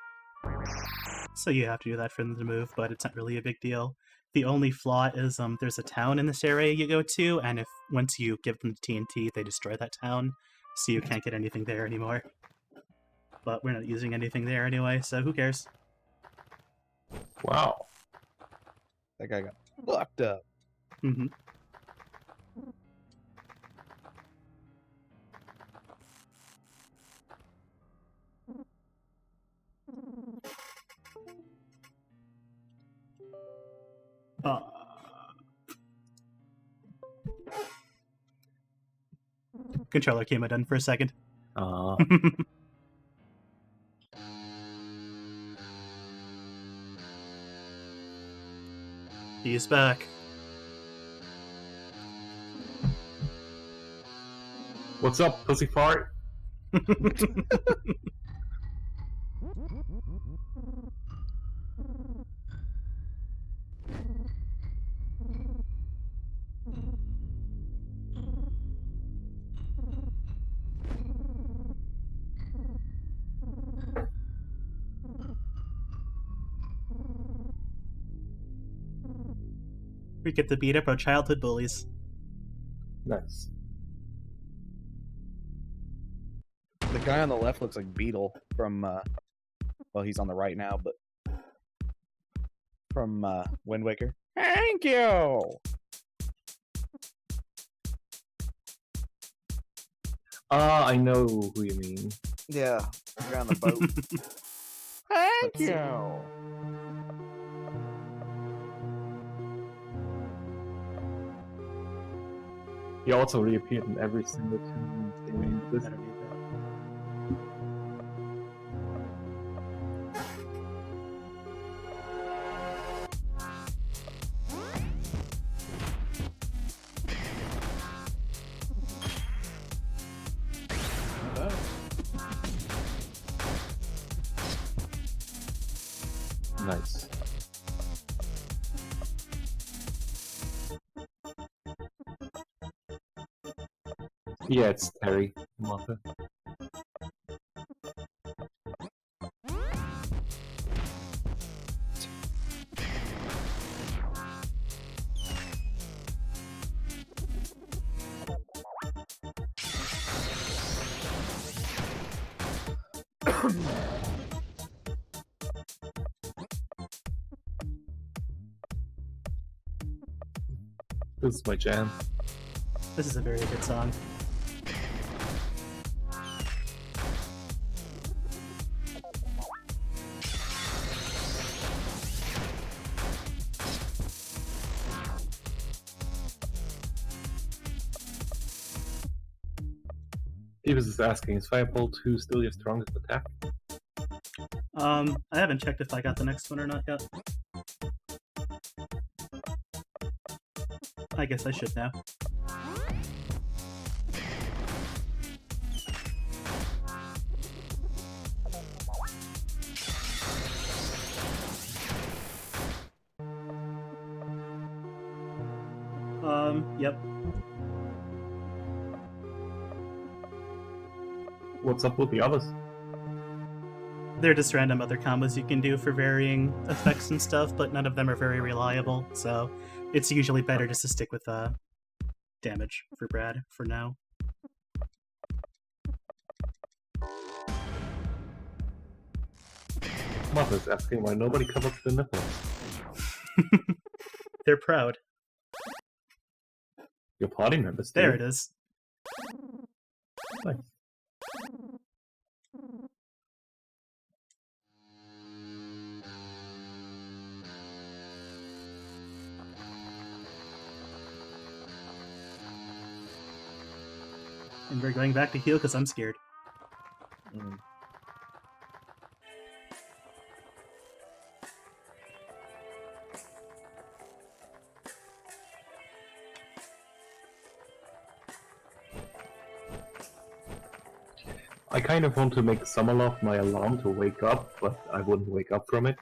So you have to do that for them to move, but it's not really a big deal. The only flaw is there's a town in this area you go to, and if once you give them TNT, they destroy that town, so you can't get anything there anymore. But we're not using anything there anyway, so who cares? Wow. That guy got fucked up. Mm-hmm. Uh, controller came undone for a second. He's back. What's up, pussy fart? We get to beat up our childhood bullies. Nice. The guy on the left looks like Beetle from, well, he's on the right now, but from Wind Waker. Thank you! I know who you mean. Yeah, the guy on the boat. Thank you! He also reappeared in every single toon game. I This don't need that. nice. Yeah, it's Terry. Mother. This is my jam. This is a very good song. He was just asking, is Firebolt 2 still your strongest attack? I haven't checked if I got the next one or not yet. I guess I should now. Yep. What's up with the others? They're just random other combos you can do for varying effects and stuff, but none of them are very reliable, so it's usually better just to stick with damage for Brad for now. Mother's asking why nobody covers the nipples. They're proud. Your party members do. There it is. Nice. And we're going back to heal because I'm scared. Mm. I kind of want to make Summerlove my alarm to wake up, but I wouldn't wake up from it.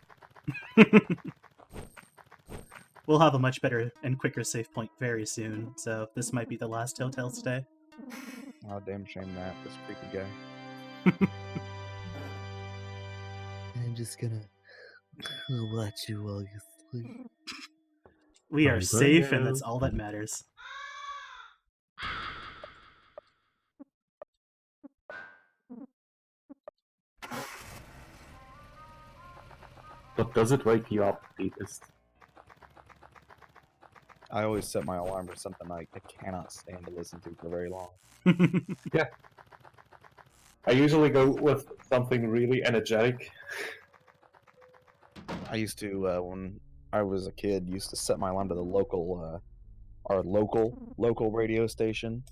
We'll have a much better and quicker save point very soon, so this might be the last hotel stay. Oh, damn shame that. This creepy guy. I'm just gonna watch you while you sleep. We are Bye-bye safe, and now. that's all that matters. But does it wake you up, deepest? I always set my alarm for something I cannot stand to listen to for very long. I usually go with something really energetic. I used to, when I was a kid, used to set my alarm to the local, our local radio station,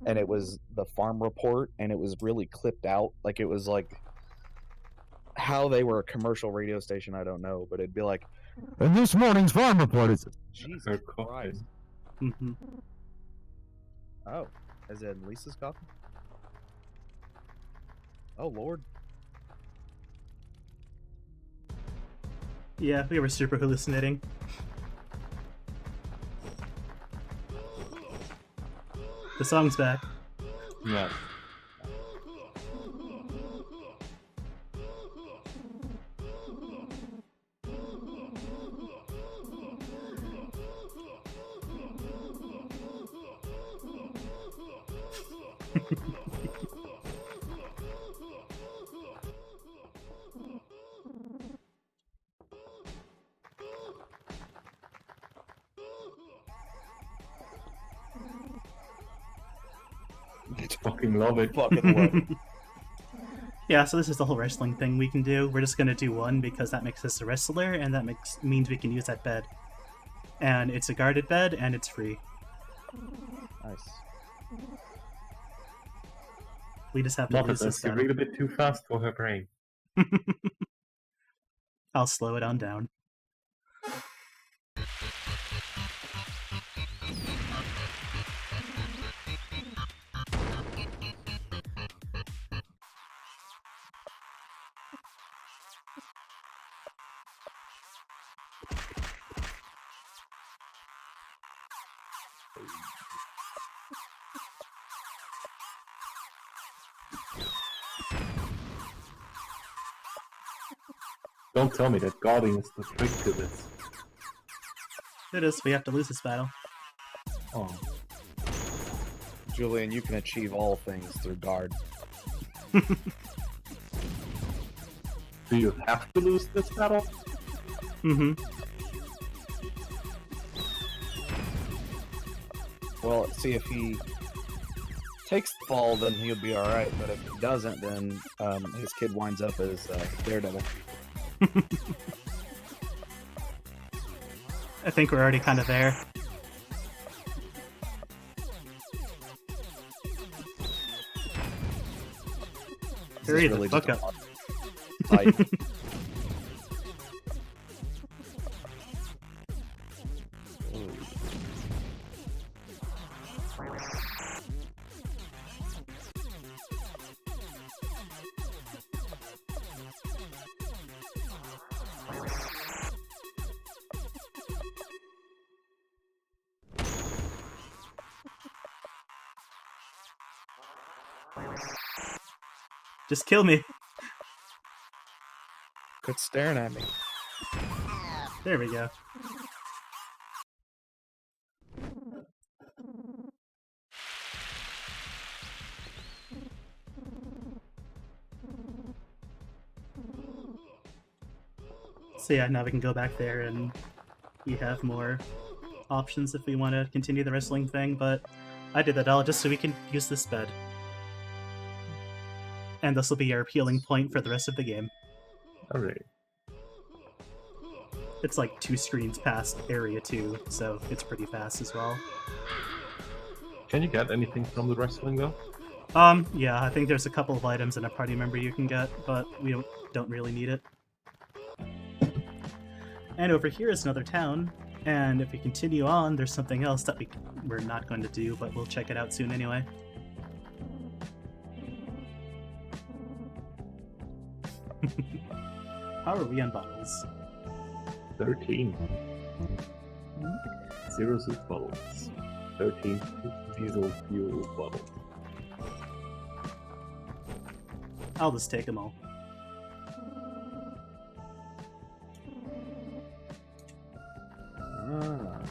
and it was the farm report, and it was really clipped out. Like it was like how they were a commercial radio station, I don't know, but it'd be like, and this morning's farm report is Jesus Her coffin. Christ. Hmm. Oh, is it Lisa's coffin? Oh Lord. Yeah, we were super hallucinating. The song's back. Yeah. Fucking love it. Fucking love it. Yeah, so this is the whole wrestling thing we can do. We're just gonna do one because that makes us a wrestler, and that means we can use that bed. And it's a guarded bed, and it's free. Nice. We just have to Love it. lose this That's a battle. little bit too fast for her brain. I'll slow it on down. Don't tell me that guarding is the trick to this. It is. We have to lose this battle. Oh. Julian, you can achieve all things through guard. Do you have to lose this battle? Mm-hmm. Well, see, if he takes the fall, then he'll be alright, but if he doesn't, then his kid winds up as Daredevil. I think we're already kind of there. This Hurry is the really fuck just a up. fight. Just kill me. Quit staring at me. There we go. So yeah, now we can go back there and we have more options if we want to continue the wrestling thing, but I did that all just so we can use this bed. And this will be our healing point for the rest of the game. Alright. It's like 2 screens past area 2, so it's pretty fast as well. Can you get anything from the wrestling though? Yeah, I think there's a couple of items and a party member you can get, but we don't really need it. And over here is another town, and if we continue on, there's something else that we're not going to do, but we'll check it out soon anyway. How are we on bottles? 13. 0 soup bottles. 13 diesel fuel bottles. I'll just take them all. Ah.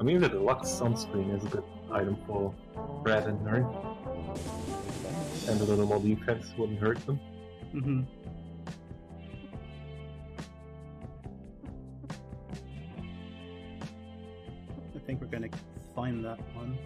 mean, the deluxe sunscreen is a good item for Brad and Nerd. And a little more defense wouldn't hurt them. Mm-hmm. I think we're gonna find that one.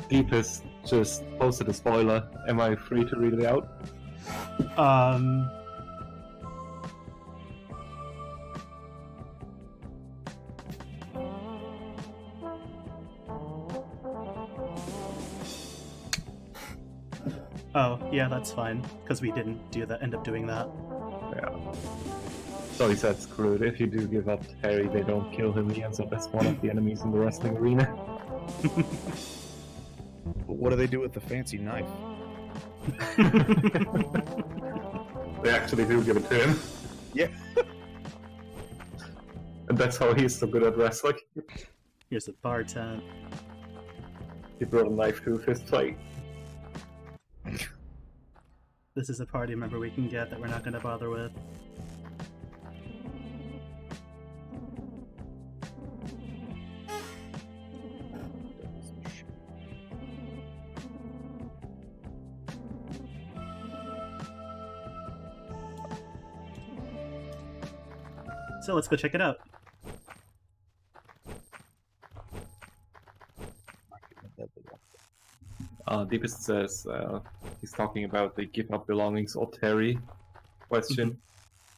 Deepest just posted a spoiler. Am I free to read it out? Oh, yeah, that's fine, because we didn't end up doing that. Yeah. So he said, screw it. If you do give up Harry, they don't kill him. He ends up as one of the enemies in the wrestling arena. But what do they do with the fancy knife? They actually do give it to him. Yeah. And that's how he's so good at wrestling. Here's a bar tent. He brought a knife to a fist fight. This is a party member we can get that we're not going to bother with. So let's go check it out. Deepest says he's talking about the give up belongings or Terry question,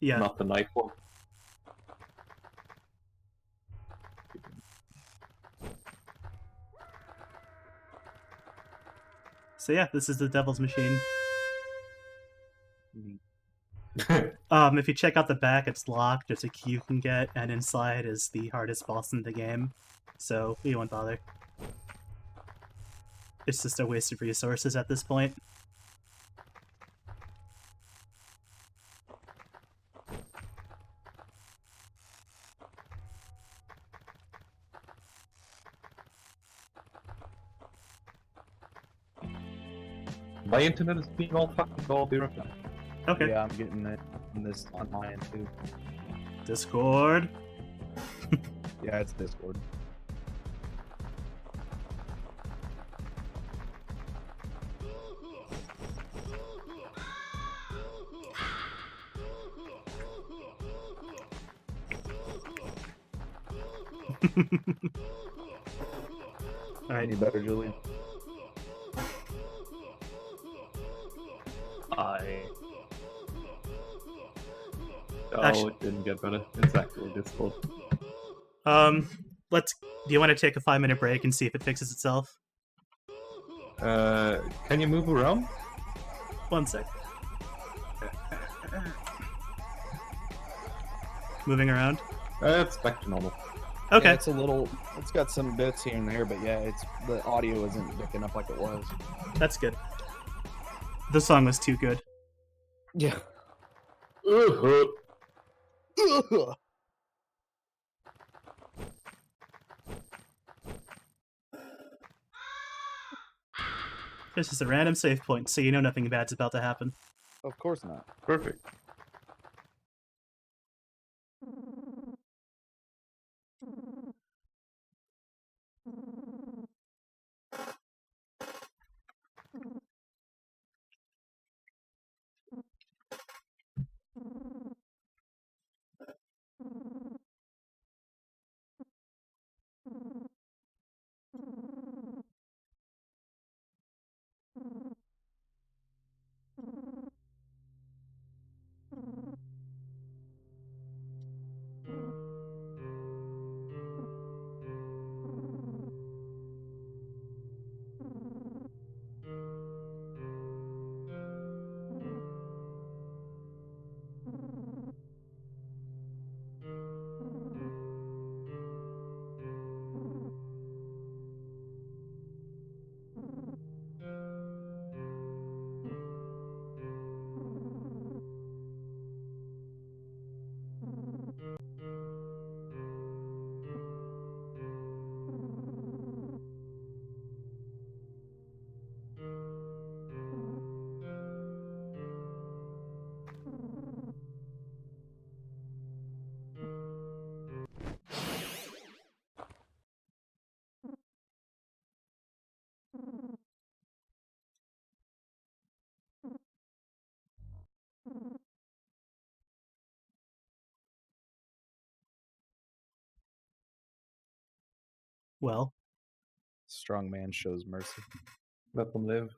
Yeah. not the knife one. So yeah, this is the Devil's Machine. Mm-hmm. If you check out the back, it's locked. There's a key you can get, and inside is the hardest boss in the game. So we won't bother. It's just a waste of resources at this point. My internet is being all fucking so I'll be right back. Okay. Yeah, I'm getting it on this on my end too. Discord. Yeah, it's Discord. Alright. Any better, Julian? Oh, it didn't get better. It's actually Discord. Let's. Do you want to take a 5-minute break and see if it fixes itself? Can you move around? 1 sec. Moving around. It's back to normal. Okay. Yeah, it's a little. It's got some bits here and there, but yeah, it's the audio isn't picking up like it was. That's good. The song was too good. Yeah. This is a random save point, so you know nothing bad's about to happen. Of course not. Perfect. Well, Strong man shows mercy. Let them live.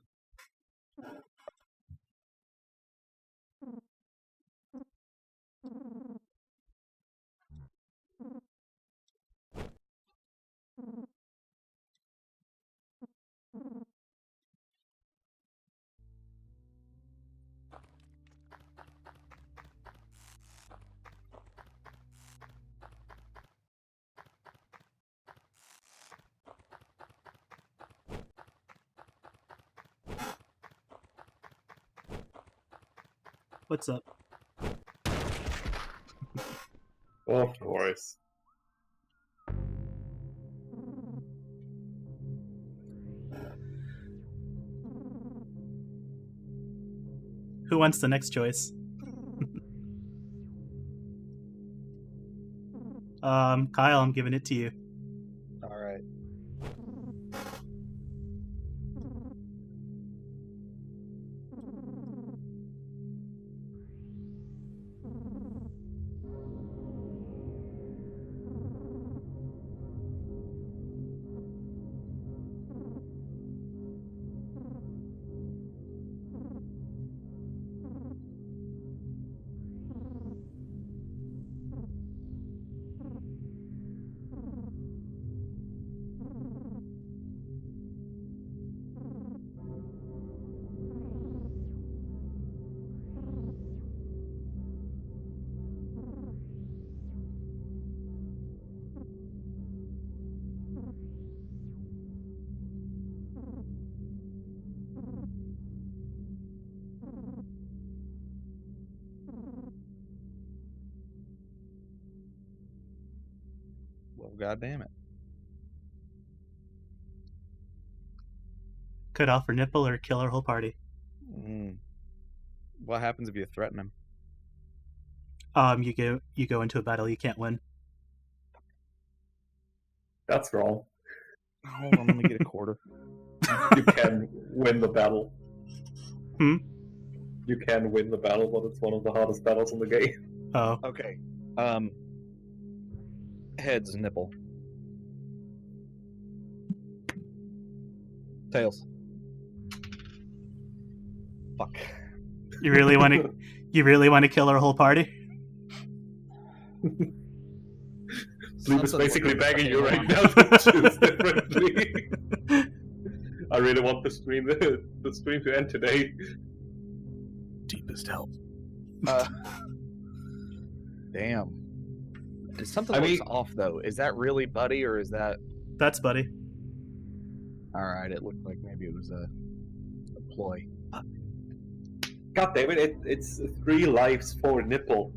what's up? Of course. Who wants the next choice? Kyle, I'm giving it to you. All right. Well, goddamn it. Cut off her nipple or kill her whole party. What happens if you threaten him? You go into a battle you can't win. That's wrong. Hold on, let me get a quarter. You can win the battle. Hmm? You can win the battle, but it's one of the hardest battles in the game. Oh, Okay. Heads, nipple. Tails. Fuck. you really want to? You really want to kill her whole party? Bleep is Something basically like begging you fucking right now to choose differently. I really want the stream to end today. Deepest help. Damn. Something I looks mean- off though. Is that really Buddy or is that? That's Buddy. All right. It looked like maybe it was a ploy. God damn it! It's 3 lives for nipple.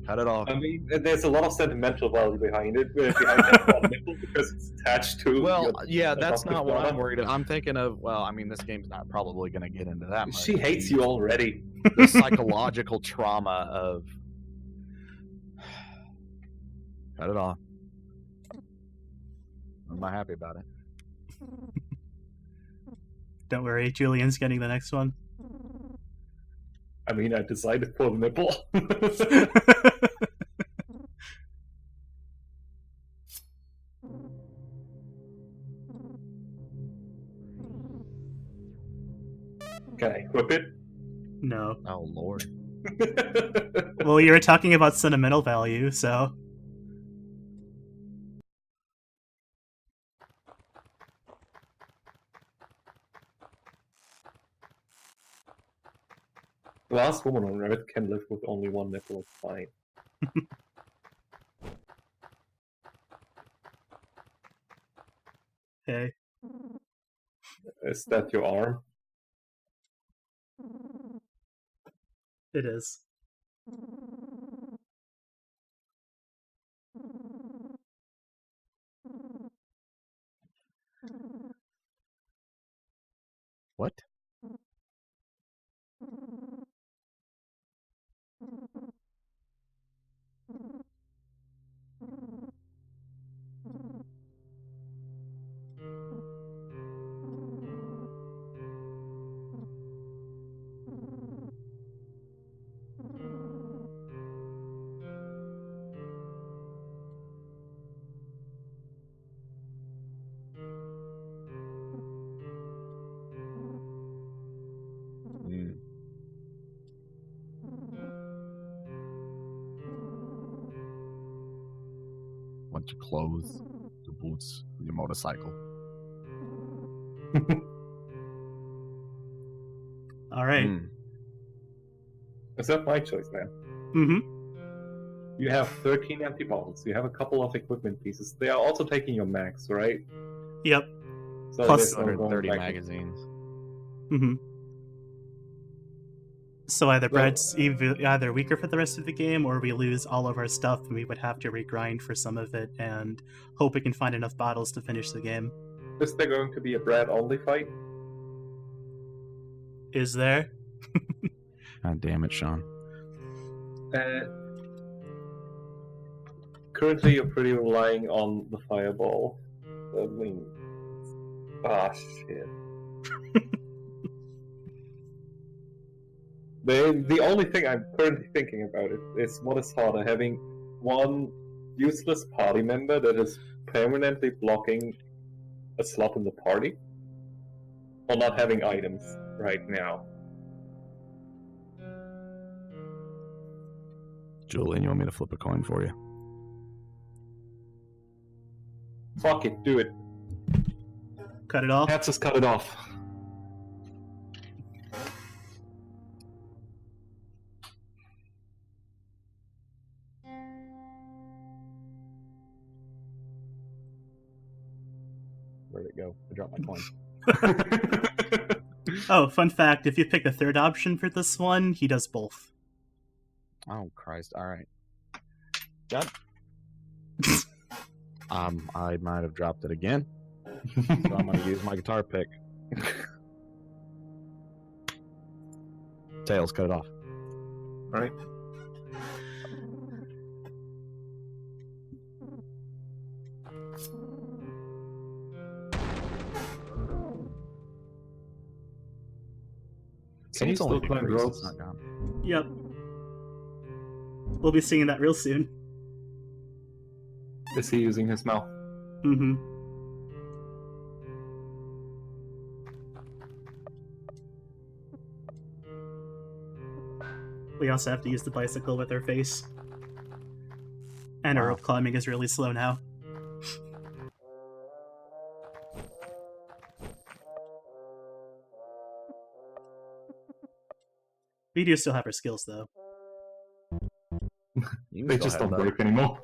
Cut it off. I mean, there's a lot of sentimental value behind it, behind that one nipple, because it's attached to. Well, your yeah, that's adoptive not what I'm daughter. worried about. I'm thinking of. Well, I mean, this game's not probably going to get into that much. She hates you already. The psychological trauma of. Cut it off. I'm not happy about it. Don't worry, Julian's getting the next one. I mean, I decided for the nipple. Can I equip it? No. Oh lord. Well, you were talking about sentimental value, so The last woman on Earth can live with only one nipple. It's fine. hey. Is that your arm? It is. What? bunch of clothes, your boots, your motorcycle. All right. Is that my choice now? Mm-hmm. You have 13 empty bottles. You have a couple of equipment pieces. They are also taking your mags, right? Yep. So Plus there's no going 230 back. magazines. Mm-hmm. So either So- Brett's either weaker for the rest of the game, or we lose all of our stuff and we would have to regrind for some of it and hope we can find enough bottles to finish the game. Is there going to be a Brad-only fight? Is there? God damn it, Sean. Currently, you're pretty relying on the fireball. I mean, shit. The only thing I'm currently thinking about is what is harder, having one useless party member that is permanently blocking a slot in the party, or not having items right now. Julian, you want me to flip a coin for you? Fuck it, do it. Cut it off? Let's just cut it off. Where'd it go? I dropped my coin. Oh, fun fact, if you pick the third option for this one, he does both. Oh, Christ. All right. Got I might have dropped it again. So I'm going to use my guitar pick. Tails, cut it off. Alright. Can you It's only still climb decreased, ropes? it's not gone. Yep. We'll be seeing that real soon. Is he using his mouth? Mm-hmm. We also have to use the bicycle with our face. And our Wow. rope climbing is really slow now. We do still have our skills, though. You can They still just have don't that. break anymore.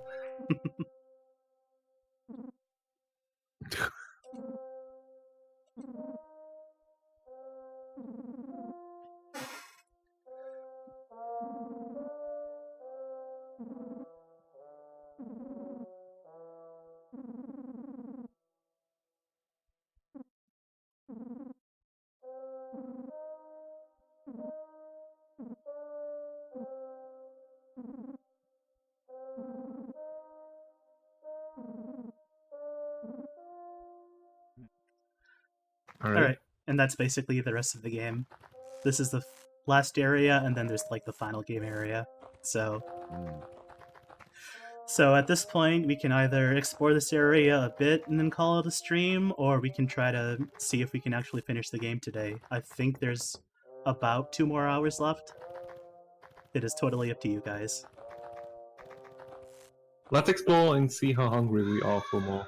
Alright, and that's basically the rest of the game. This is the last area, and then there's like the final game area. So at this point, we can either explore this area a bit and then call it a stream, or we can try to see if we can actually finish the game today. I think there's about 2 more hours left. It is totally up to you guys. Let's explore and see how hungry we are for more.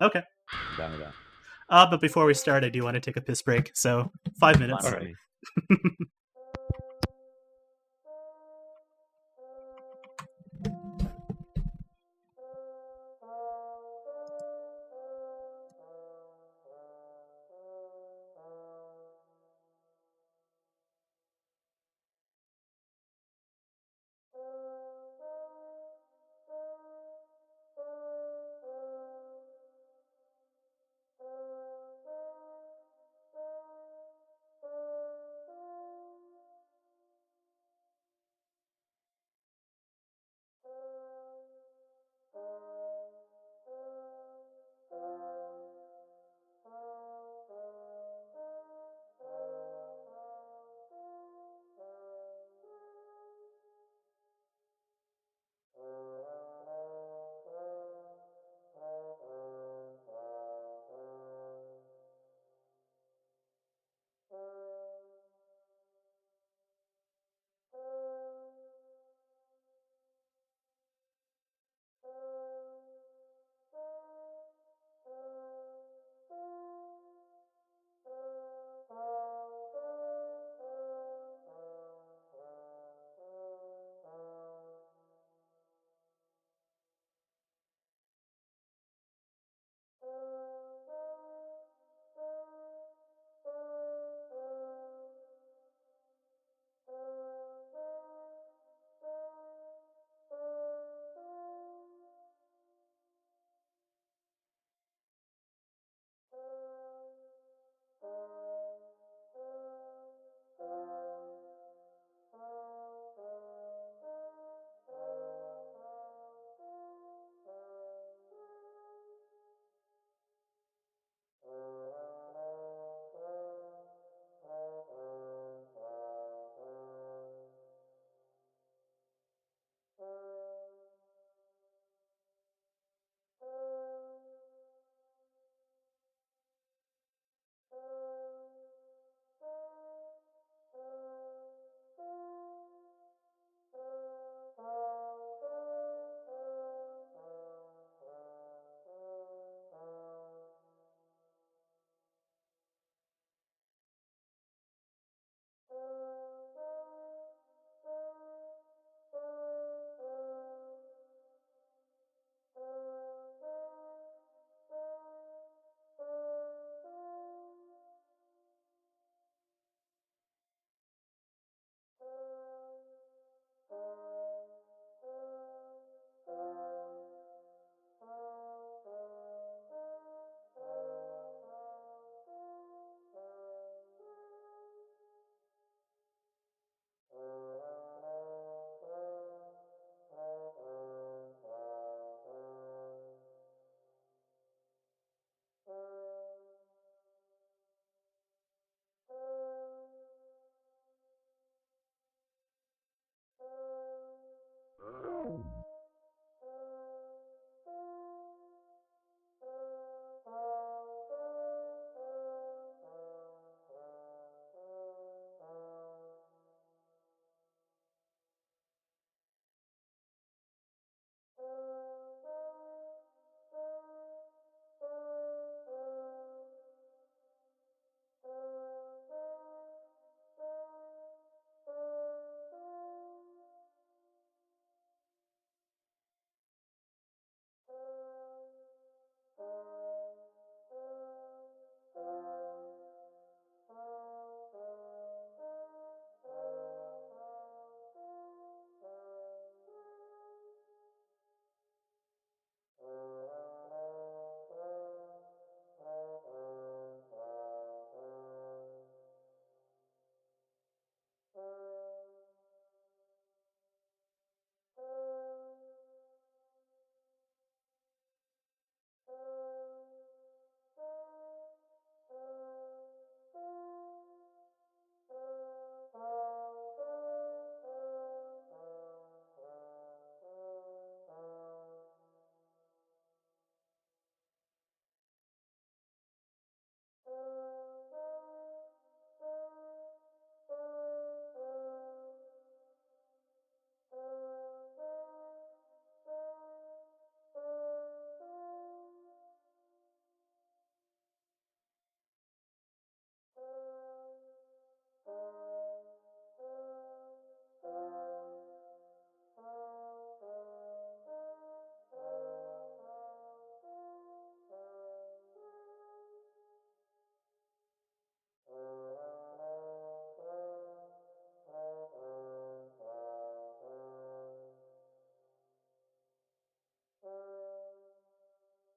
Okay. I'm down with that. But before we start, I do want to take a piss break, so 5 minutes. Fine with Alright. me.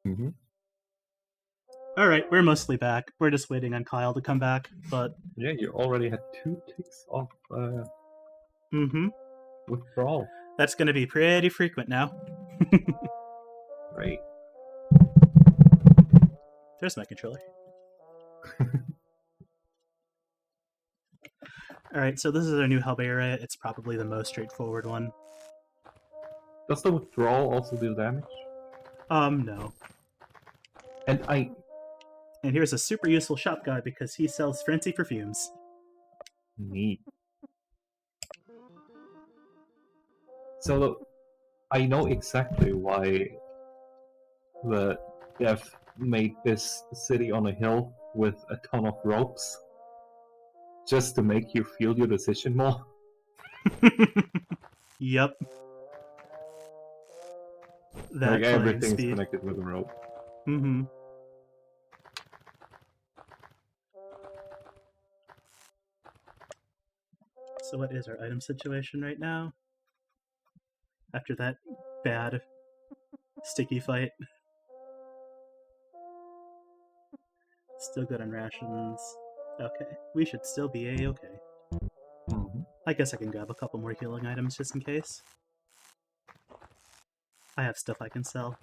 Mm-hmm. Alright, we're mostly back. We're just waiting on Kyle to come back, but... Yeah, you already had 2 ticks of Mm-hmm. withdrawal. That's gonna be pretty frequent now. Right. There's my controller. Alright, so this is our new hub area. It's probably the most straightforward one. Does the withdrawal also deal damage? No. And And here's a super useful shop guy because he sells fancy perfumes. Neat. So look, I know exactly why the dev made this city on a hill with a ton of ropes. Just to make you feel your decision more. Yep. That Like climbing everything is speed. connected with a rope. Mm-hmm. So what is our item situation right now? After that bad sticky fight. Still good on rations. Okay. We should still be a-okay. Mm-hmm. I guess I can grab a couple more healing items just in case. I have stuff I can sell.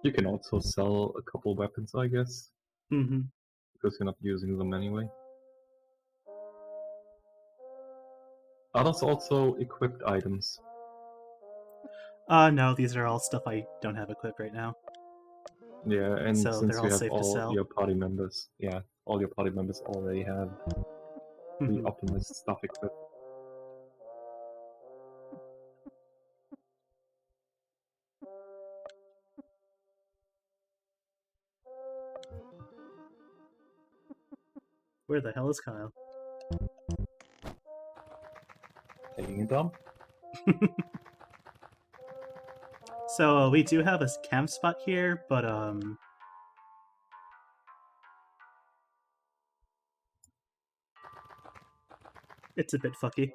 You can also sell a couple weapons, I guess, Mm-hmm. because you're not using them anyway. Are those also equipped items? No, these are all stuff I don't have equipped right now. Yeah, and So since they're you all have safe to all sell. your party members, all your party members already have the Mhm. optimist stuff equipped. Where the hell is Kyle? Taking a dump? So we do have a camp spot here, but it's a bit fucky.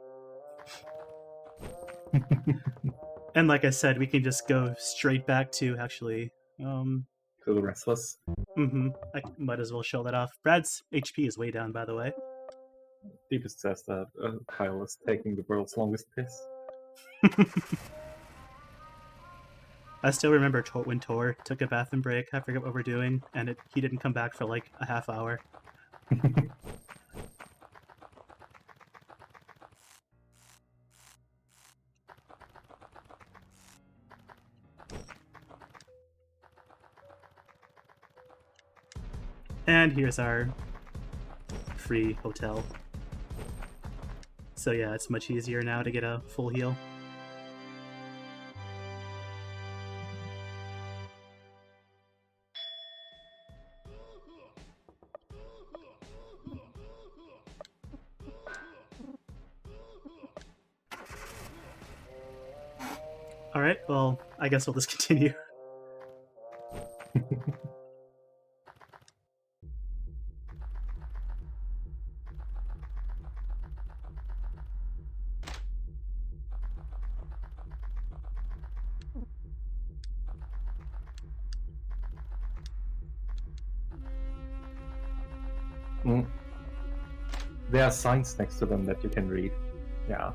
And like I said, we can just go straight back to actually. To the restless. I might as well show that off. Brad's HP is way down, by the way. Deepest says that Kyle is taking the world's longest piss. I still remember when Tor took a bathroom break. I forget what we're doing, and he didn't come back for like a half hour. And here's our free hotel. So yeah, it's much easier now to get a full heal. Alright, well, I guess we'll just continue. There are signs next to them that you can read. Yeah.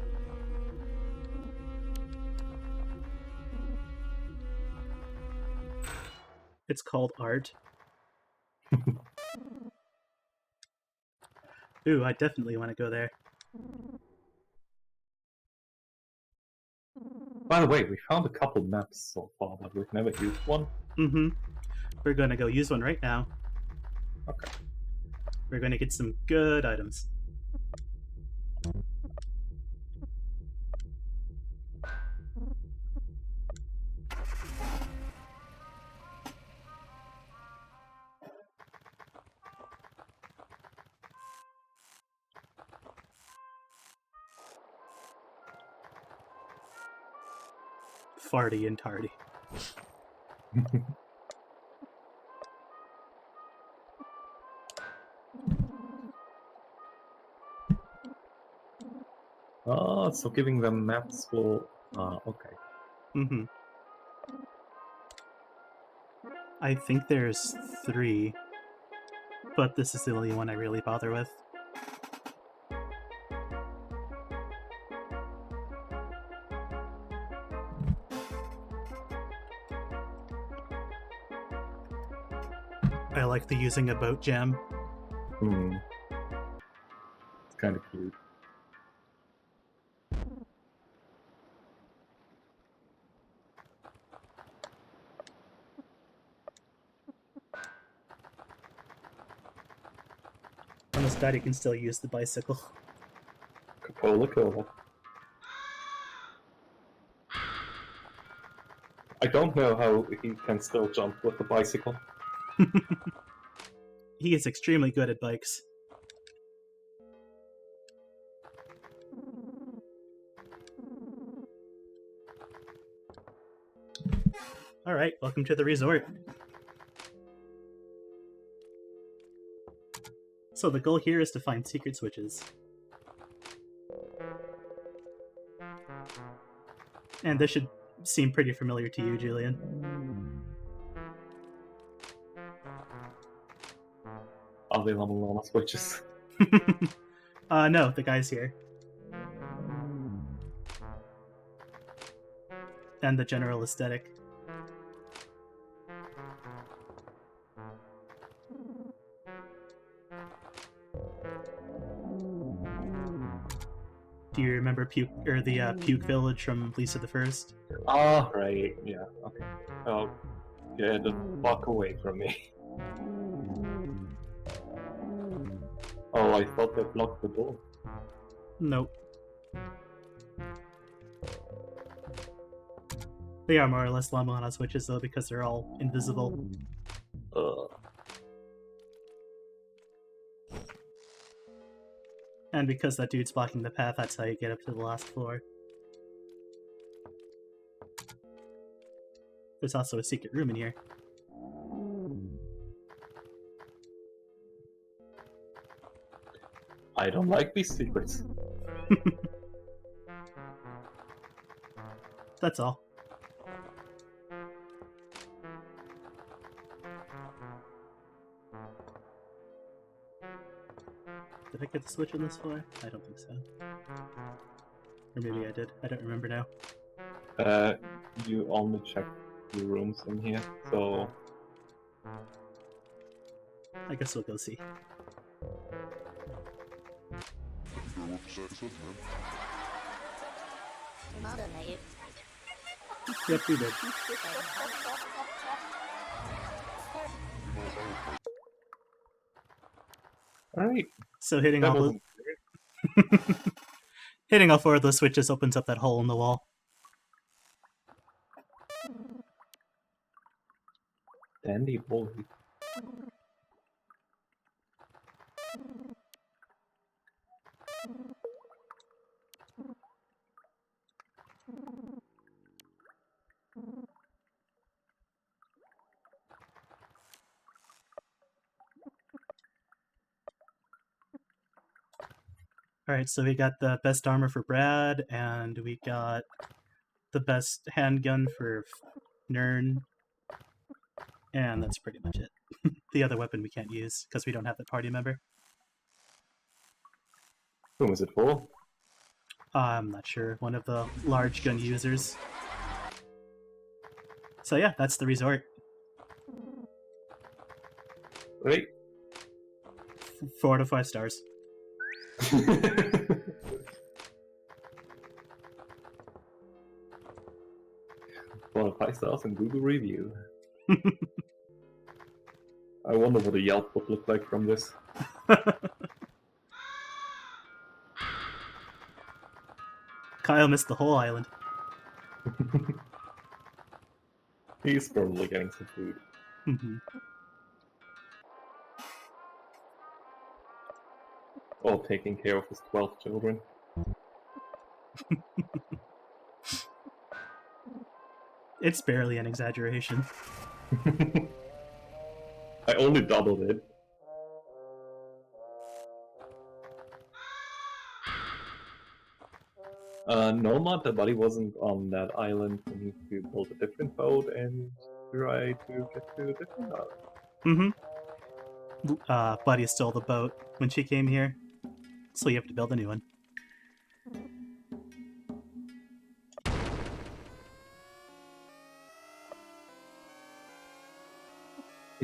It's called art. Ooh, I definitely want to go there. By the way, we found a couple maps so far, but we've never used one. We're gonna go use one right now. Okay. We're gonna get some good items. Farty and tardy. Oh, so giving them maps will... okay. Mm-hmm. I think there's 3, but this is the only one I really bother with. I like the using a boat jam. Hmm. It's kind of cute. On this bad, you can still use the bicycle. Cola Cola. I don't know how he can still jump with the bicycle. He is extremely good at bikes. Alright, welcome to the resort. So the goal here is to find secret switches. And this should seem pretty familiar to you, Julian. Are they Lama switches? No, the guy's here. And the general aesthetic. Do you remember the Puke Village from Lisa the First? Ah, right, yeah, okay. Oh, yeah, just walk away from me. Oh, I thought they blocked the door. Nope. They are more or less Lamana switches though, because they're all invisible. And because that dude's blocking the path, that's how you get up to the last floor. There's also a secret room in here. I don't like these secrets. That's all. Did I get the switch on this floor? I don't think so. Or maybe I did. I don't remember now. You only check the rooms in here, so... I guess we'll go see. Yep, we did. Alright, So hitting that all wasn't hitting all 4 of those switches opens up that hole in the wall. dandy boy. Alright, so we got the best armor for Brad, and we got the best handgun for Nern. And that's pretty much it. The other weapon we can't use, because we don't have the party member. Who was it for? I'm not sure. One of the large gun users. So yeah, that's the resort. Right? 4 out of 5 stars. One of 5 stars in Google review. I wonder what a Yelp would look like from this. Kyle missed the whole island. He's probably getting some food. Or taking care of his 12 children. It's barely an exaggeration. I only doubled it. Noma, the body wasn't on that island. We need to build a different boat and try to get to a different island. Mm-hmm. Buddy stole the boat when she came here, so you have to build a new one.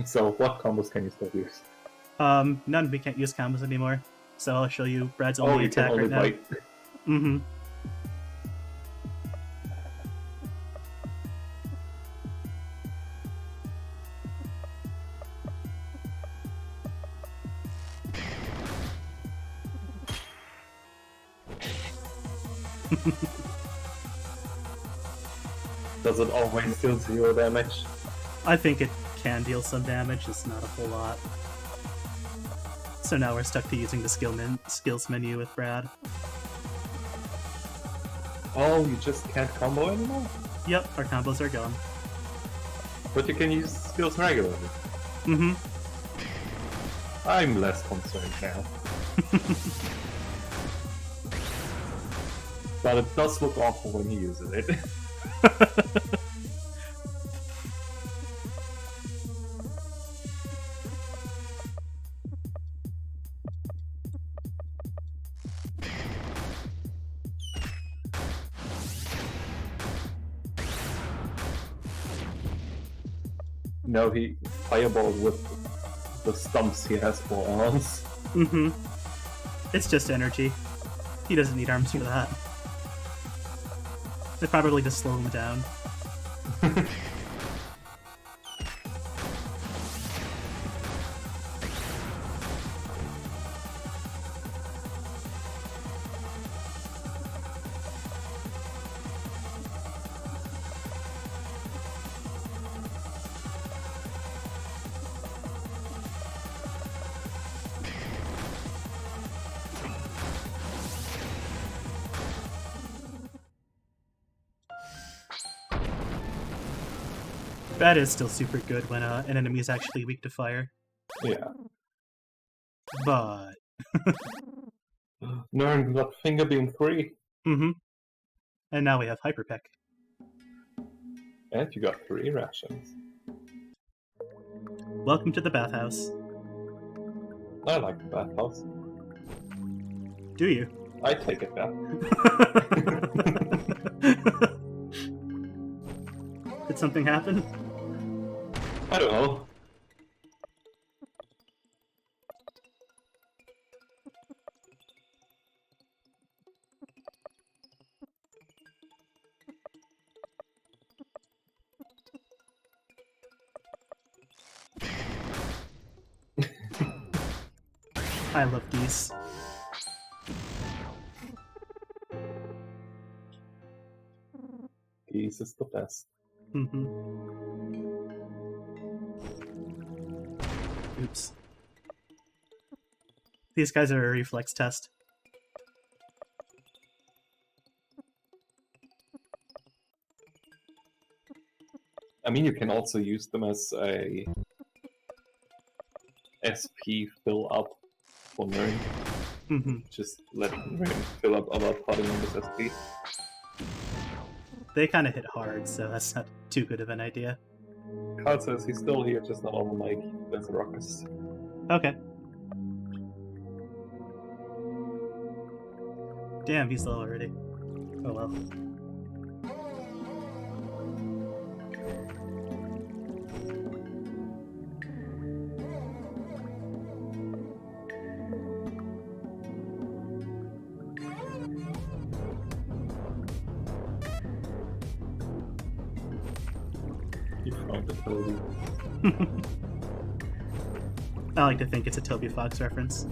So, what combos can you still use? None. We can't use combos anymore. So I'll show you Brad's Oh, only you can attack only right now. bite. Mm-hmm. Does it always deal 0 damage? I think it can deal some damage, just not a whole lot. So now we're stuck to using the skills menu with Brad. Oh, you just can't combo anymore? Yep, our combos are gone. But you can use skills regularly. Mm-hmm. I'm less concerned now. But it does look awful when he uses it. No, he fireballed with the stumps he has for arms. Mm-hmm. It's just energy. He doesn't need arms for that. They probably just slow him down. That is still super good when an enemy is actually weak to fire. Yeah. But... Nern got finger beam 3. Mm-hmm. And now we have Hyper Peck. And you got 3 rations. Welcome to the bathhouse. I like the bathhouse. Do you? I take it back. Did something happen? I don't know. I love geese. Geese is the best. Mm-hmm. Oops. These guys are a reflex test. I mean, you can also use them as a SP fill up for Nern. Mm-hmm. Just let Nern fill up other party members' SP. They kind of hit hard, so that's not too good of an idea. Carl says he's still here, just not on the mic. There's a ruckus. Okay. Damn, he's low already. Oh well. You found the Toby. I like to think it's a Toby Fox reference.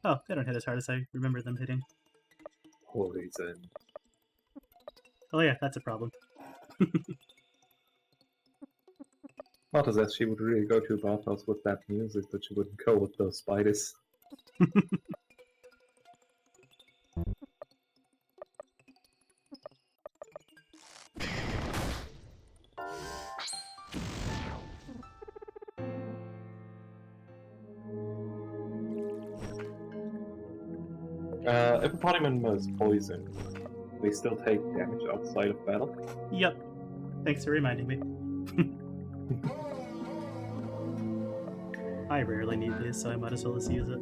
Oh, they don't hit as hard as I remember them hitting. Poison. Oh yeah, that's a problem. Marta says she would really go to a bathhouse with that music, but she wouldn't go with those spiders. If a party member is poisoned, they still take damage outside of battle. Yep. Thanks for reminding me. I rarely need these, so I might as well just use it.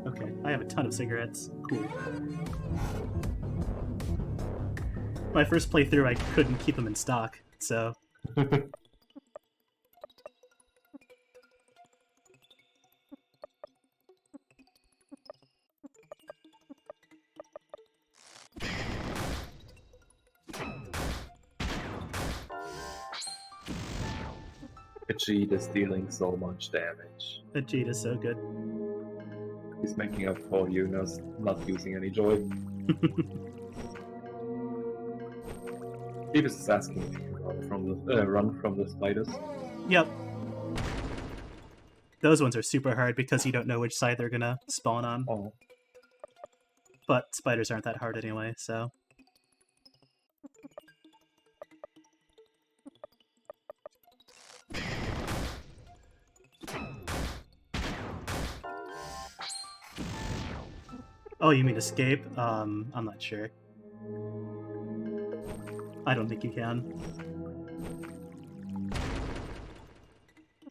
Okay, I have a ton of cigarettes. Cool. My first playthrough, I couldn't keep them in stock, so... Vegeta is dealing so much damage. Vegeta is so good. He's making up for Yunos not using any joy. He was just asking if you can run from the spiders. Yep. Those ones are super hard because you don't know which side they're gonna spawn on. Oh. But spiders aren't that hard anyway, so... Oh, you mean escape? I'm not sure. I don't think you can.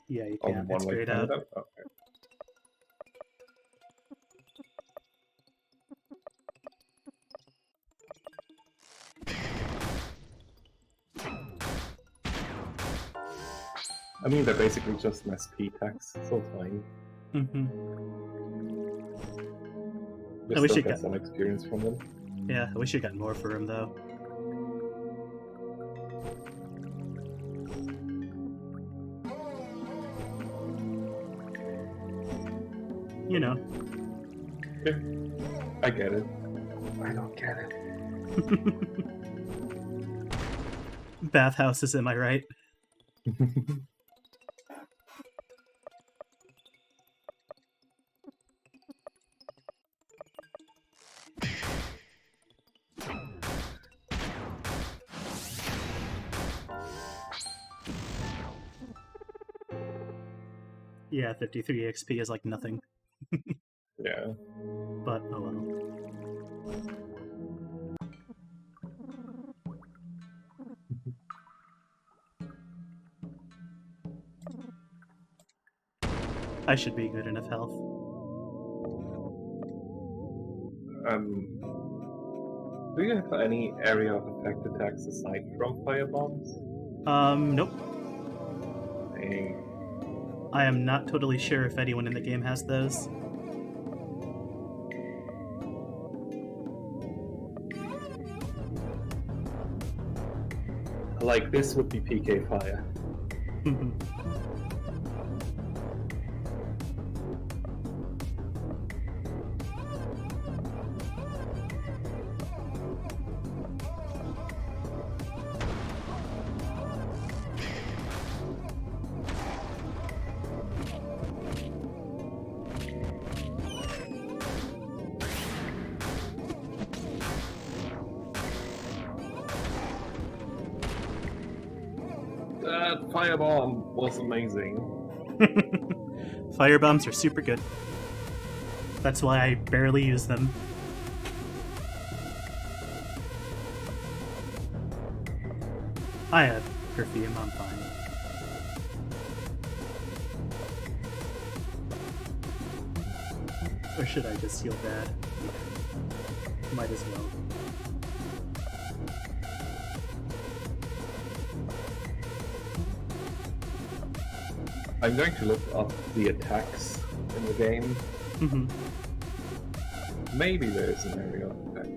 Yeah, you can. It's grayed out. Okay. I mean, they're basically just an SP tax, so tiny. Mm-hmm. We I wish still you get got some experience from them. Yeah, I wish you got more for him though. You know. Yeah, I get it. I don't get it. Bathhouses, am I right? Yeah, 53 XP is like nothing. Yeah. But, oh well. I should be good enough health. Do you have any area of effect attacks aside from firebombs? Nope. Dang. I am not totally sure if anyone in the game has those. Like, this would be PK fire. That firebomb was amazing. Firebombs are super good. That's why I barely use them. I have perfume, I'm fine. Or should I just heal bad? Yeah. Might as well. I'm going to look up the attacks in the game. Mm-hmm. Maybe there is an area of effect.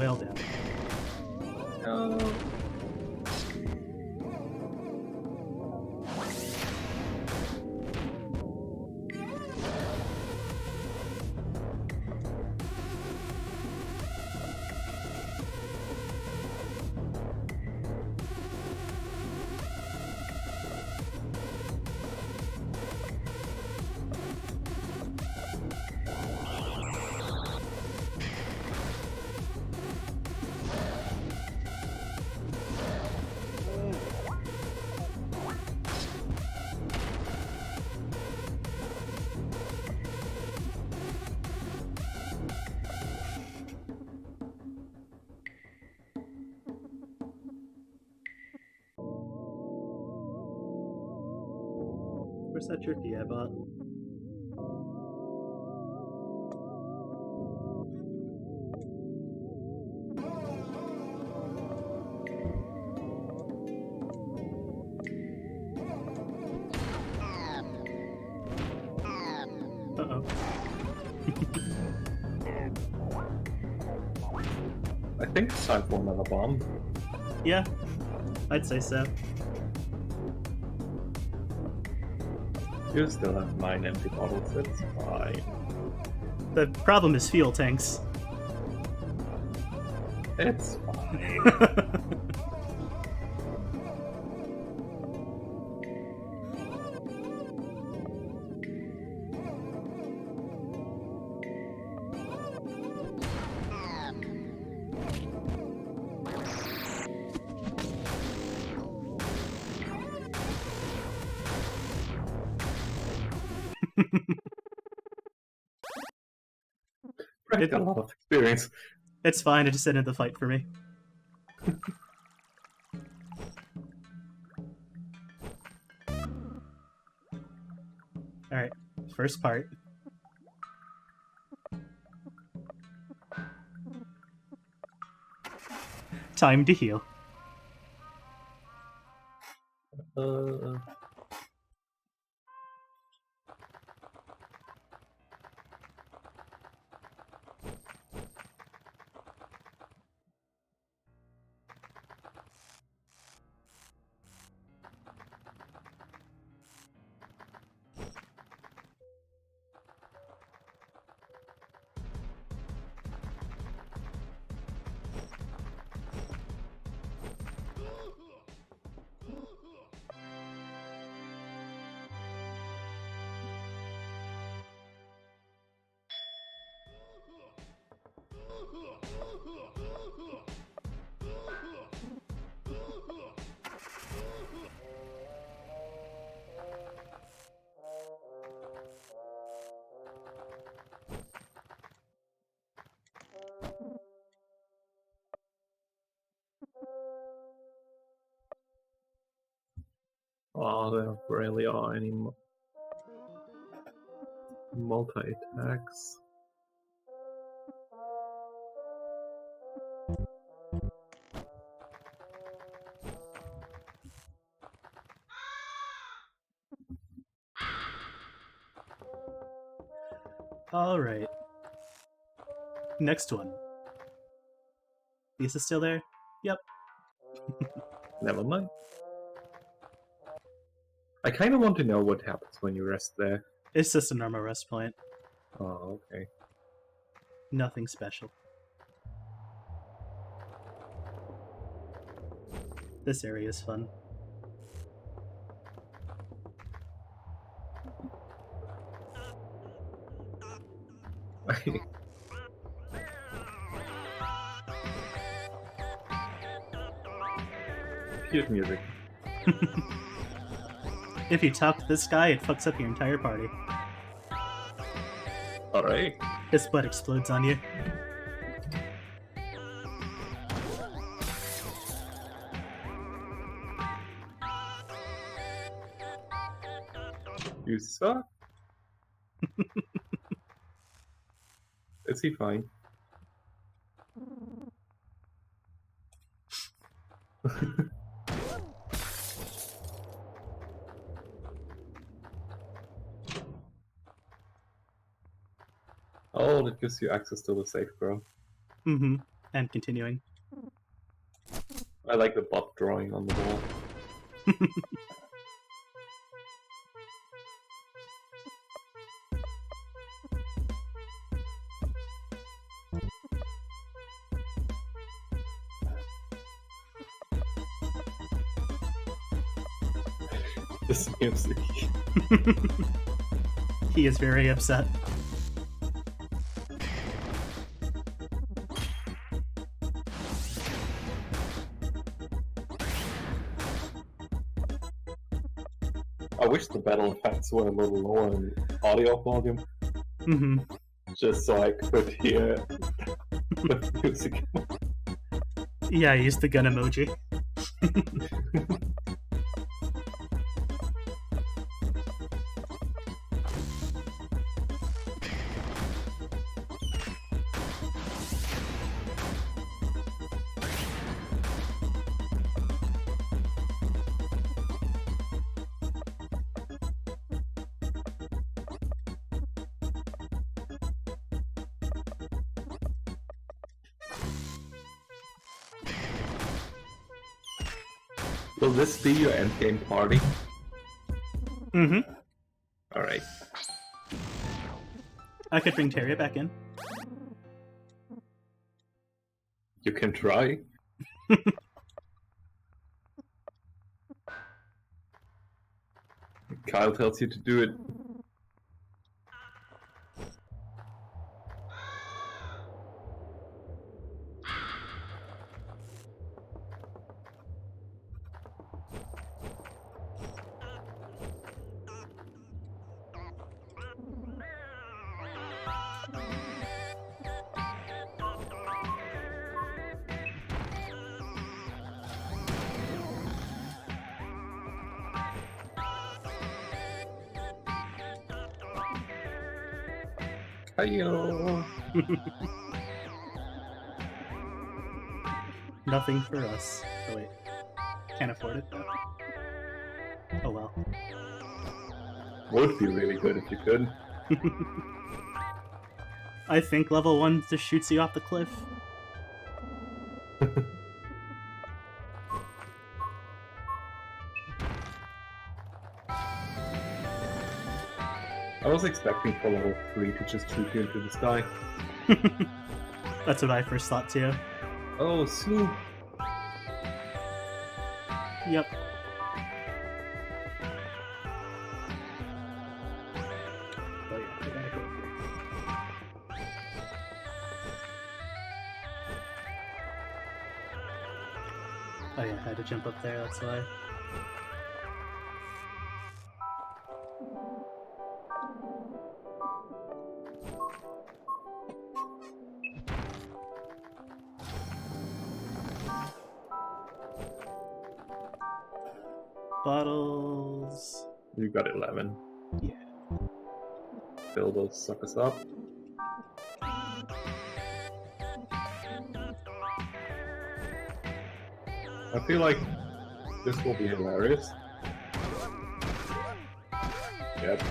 whale down. No. Where's that jerky I bought? Uh-oh. I think it's time for another bomb. Yeah, I'd say so. You still have 9 empty bottles, it's fine. The problem is fuel tanks. It's fine. Right, got a lot of experience. It's fine, it just ended the fight for me. Alright, first part. Time to heal. Oh, there really are any multi-attacks. Alright. Next one. Lisa still there? Yep. Never mind. I kind of want to know what happens when you rest there. It's just a normal rest point. Oh, okay. Nothing special. This area is fun. Cute music. If you top this guy, it fucks up your entire party. Alright. His butt explodes on you. You suck. Is he fine? Oh, that gives you access to the safe, bro. Mm-hmm. And continuing. I like the butt drawing on the wall. This music. He is very upset. I wish the battle effects were a little lower in audio volume, Mm-hmm. just so I could hear the music. Yeah, I used the gun emoji. Will this be your endgame party? Mm-hmm. Alright. I could bring Terry back in. You can try. Kyle tells you to do it. Hiyo. Nothing for us. Oh wait. Can't afford it though. Oh well. Would be really good if you could. I think level 1 just shoots you off the cliff. I was expecting for level 3 to just shoot you into the sky. That's what I first thought too. Oh, Snoop! Yep. Oh yeah, we gotta go here. Oh yeah, I had to jump up there, that's why. Bottles. You got 11. Yeah. Fill those suckers up. I feel like this will be hilarious. Yep.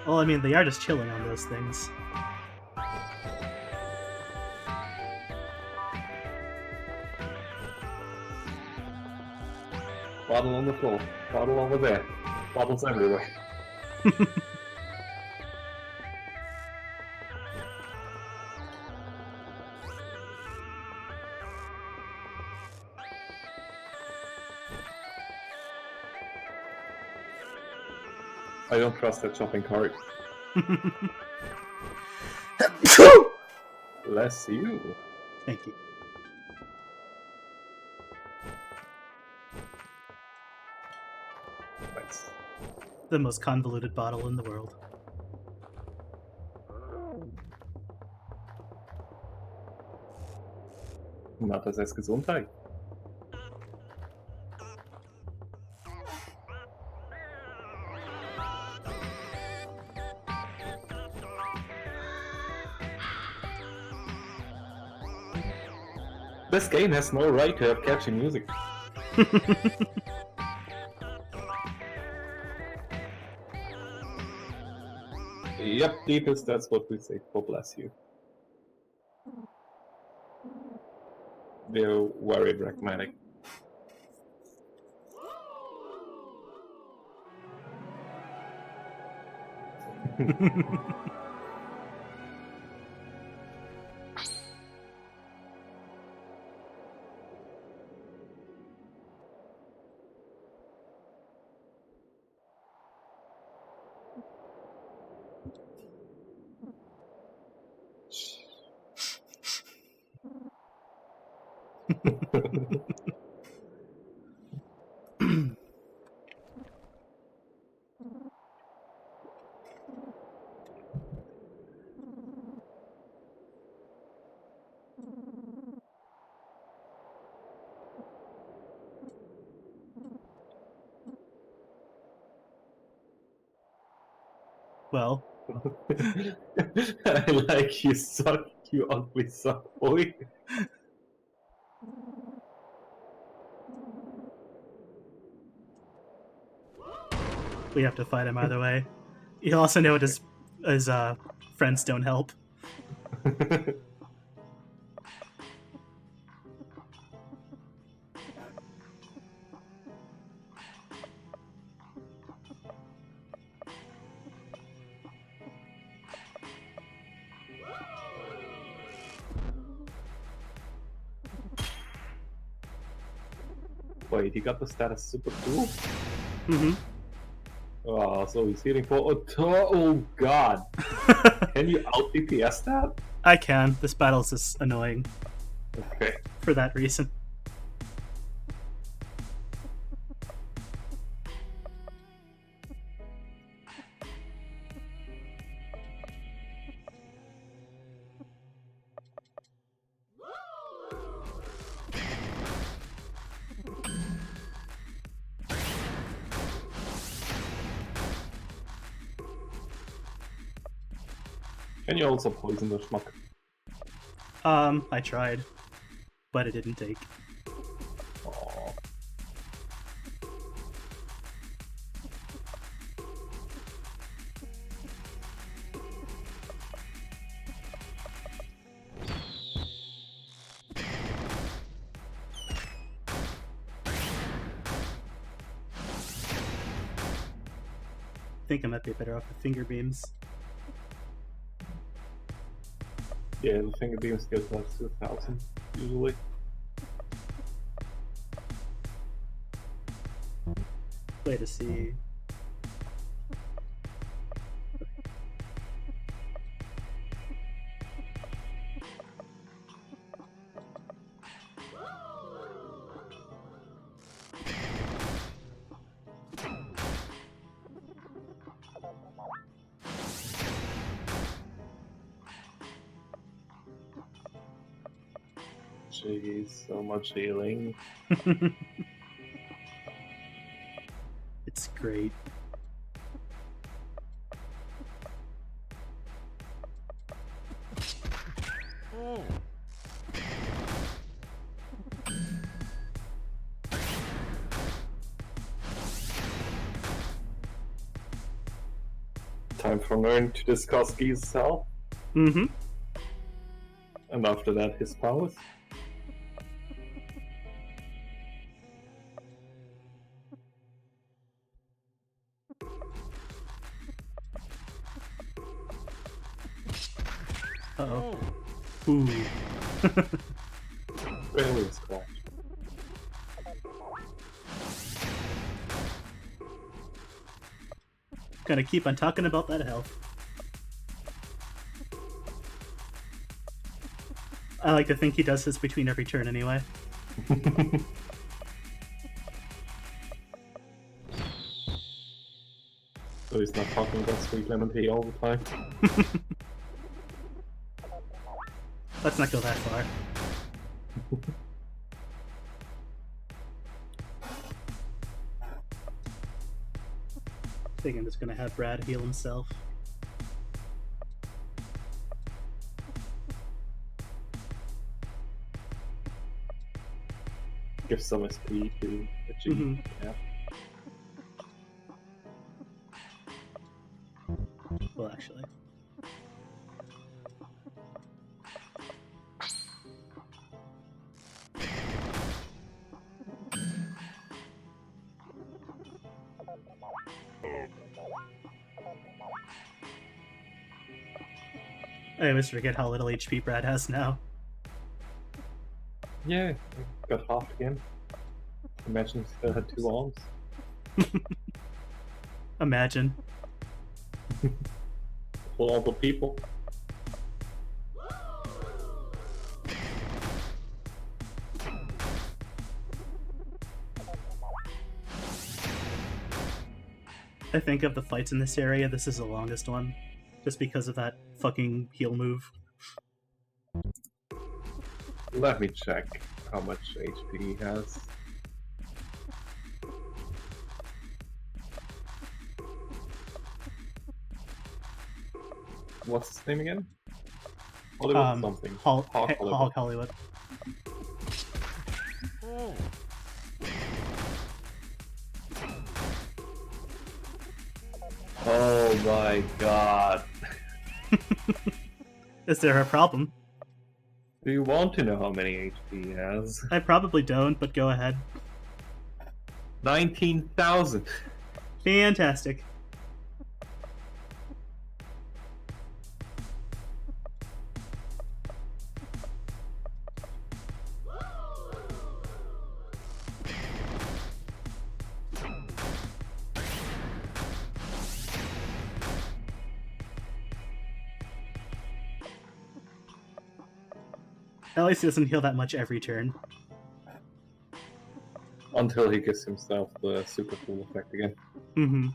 Well, I mean, they are just chilling on those things. Bottle on the floor. Bottle over there. Bottles everywhere. I don't trust that shopping cart. Bless you. Thank you. Thanks. The most convoluted bottle in the world. Matas es Gesundheit. This game has no right to have catchy music. Yep, deepest, that's what we say. God bless you. They're very pragmatic. Well, I like you suck, you ugly suck boy. we have to fight him either way. You also know his friends don't help. Wait, he got the status super cool? Mm-hmm. Oh, so he's hitting for oh god. Can you out DPS that? I can. This battle's just annoying Okay. for that reason. Can you also poison the schmuck? I tried, but it didn't take. Aw. I think I might be better off with finger beams. Yeah, the finger beams get like 2,000 usually. Way to see. Jeez, so much healing. It's great. Time for Nern to discuss Gee's self, Mm-hmm. and after that his powers. Uh-oh. Ooh. Really a scratch. Gotta keep on talking about that health. I like to think he does this between every turn anyway. So he's not talking about sweet lemon tea all the time. Let's not go that far. I think I'm just gonna have Brad heal himself. Give some SP to the G. Mhm. Yeah. Well, actually. I always forget how little HP Brad has now. Yeah, got half again. Imagine if he still had 2 arms. Imagine. For all the people. I think of the fights in this area, this is the longest one. Just because of that fucking heal move. Let me check how much HP he has. What's his name again? Hollywood something. Hulk Hollywood. Hulk Hollywood. Oh my god. Is there a problem? Do you want to know how many HP he has? I probably don't, but go ahead. 19,000. Fantastic. At least he doesn't heal that much every turn. Until he gives himself the super cool effect again. Mm-hmm.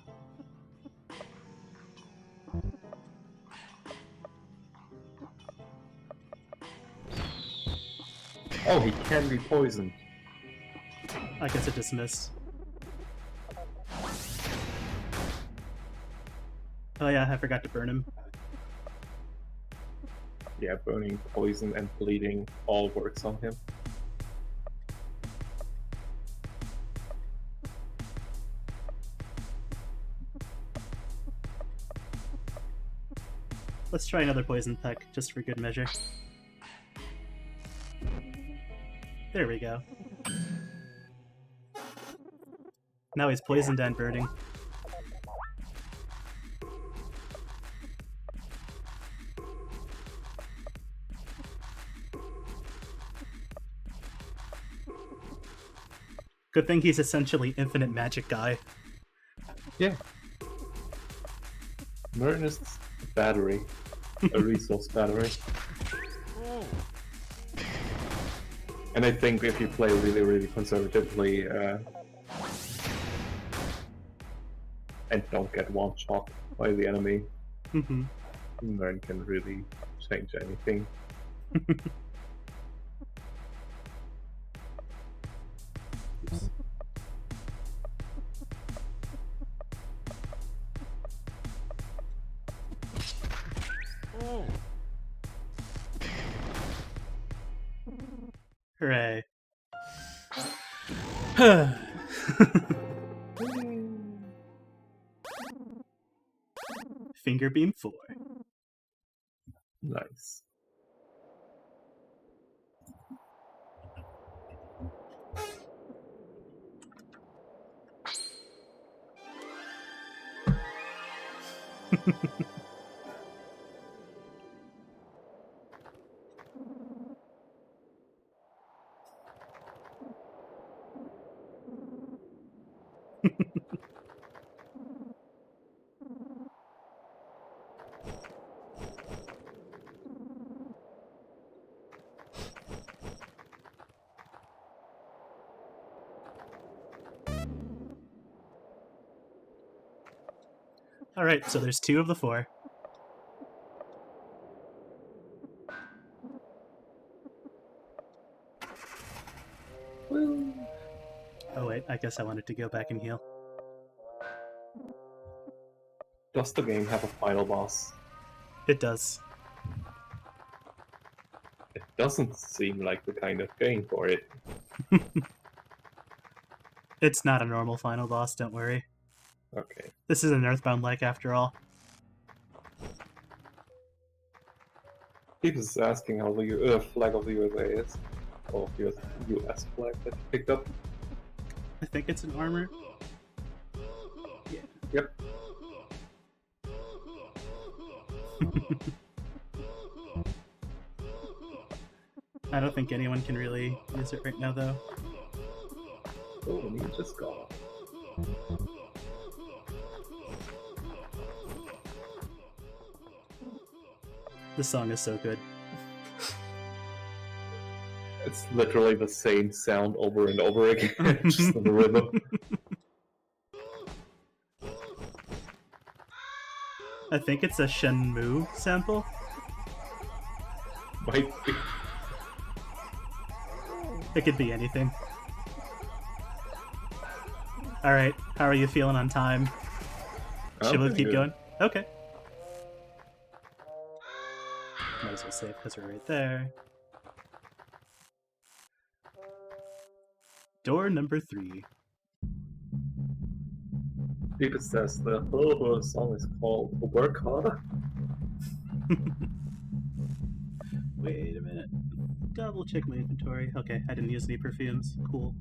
Oh, he can be poisoned. I guess a dismiss. Oh yeah, I forgot to burn him. Yeah, burning, poison, and bleeding all works on him. Let's try another poison peck, just for good measure. There we go. Now he's poisoned and burning. Good thing he's essentially infinite magic guy. Yeah. Merton is a battery. A resource battery. And I think if you play really, really conservatively, and don't get one-shot by the enemy, Mm-hmm. Merton can really change anything. Hooray. Finger beam 4. Nice. Alright, so there's 2 of the 4. Oh wait, I guess I wanted to go back and heal. Does the game have a final boss? It does. It doesn't seem like the kind of game for it. It's not a normal final boss, don't worry. Okay. This is an Earthbound-like after all. People's asking how the flag of the USA is. Or the US flag that you picked up. I think it's an armor. Yeah. Yep. I don't think anyone can really use it right now, though. Oh, and you just gone. This song is so good. It's literally the same sound over and over again, just the rhythm. I think it's a Shenmue sample. Might be. It could be anything. Alright, how are you feeling on time? Should we I'm keep good. going? Okay. Might as well save because we're right there. Door number 3. People says the whole song is called Work Harder. Wait a minute. Double check my inventory. Okay, I didn't use any perfumes. Cool.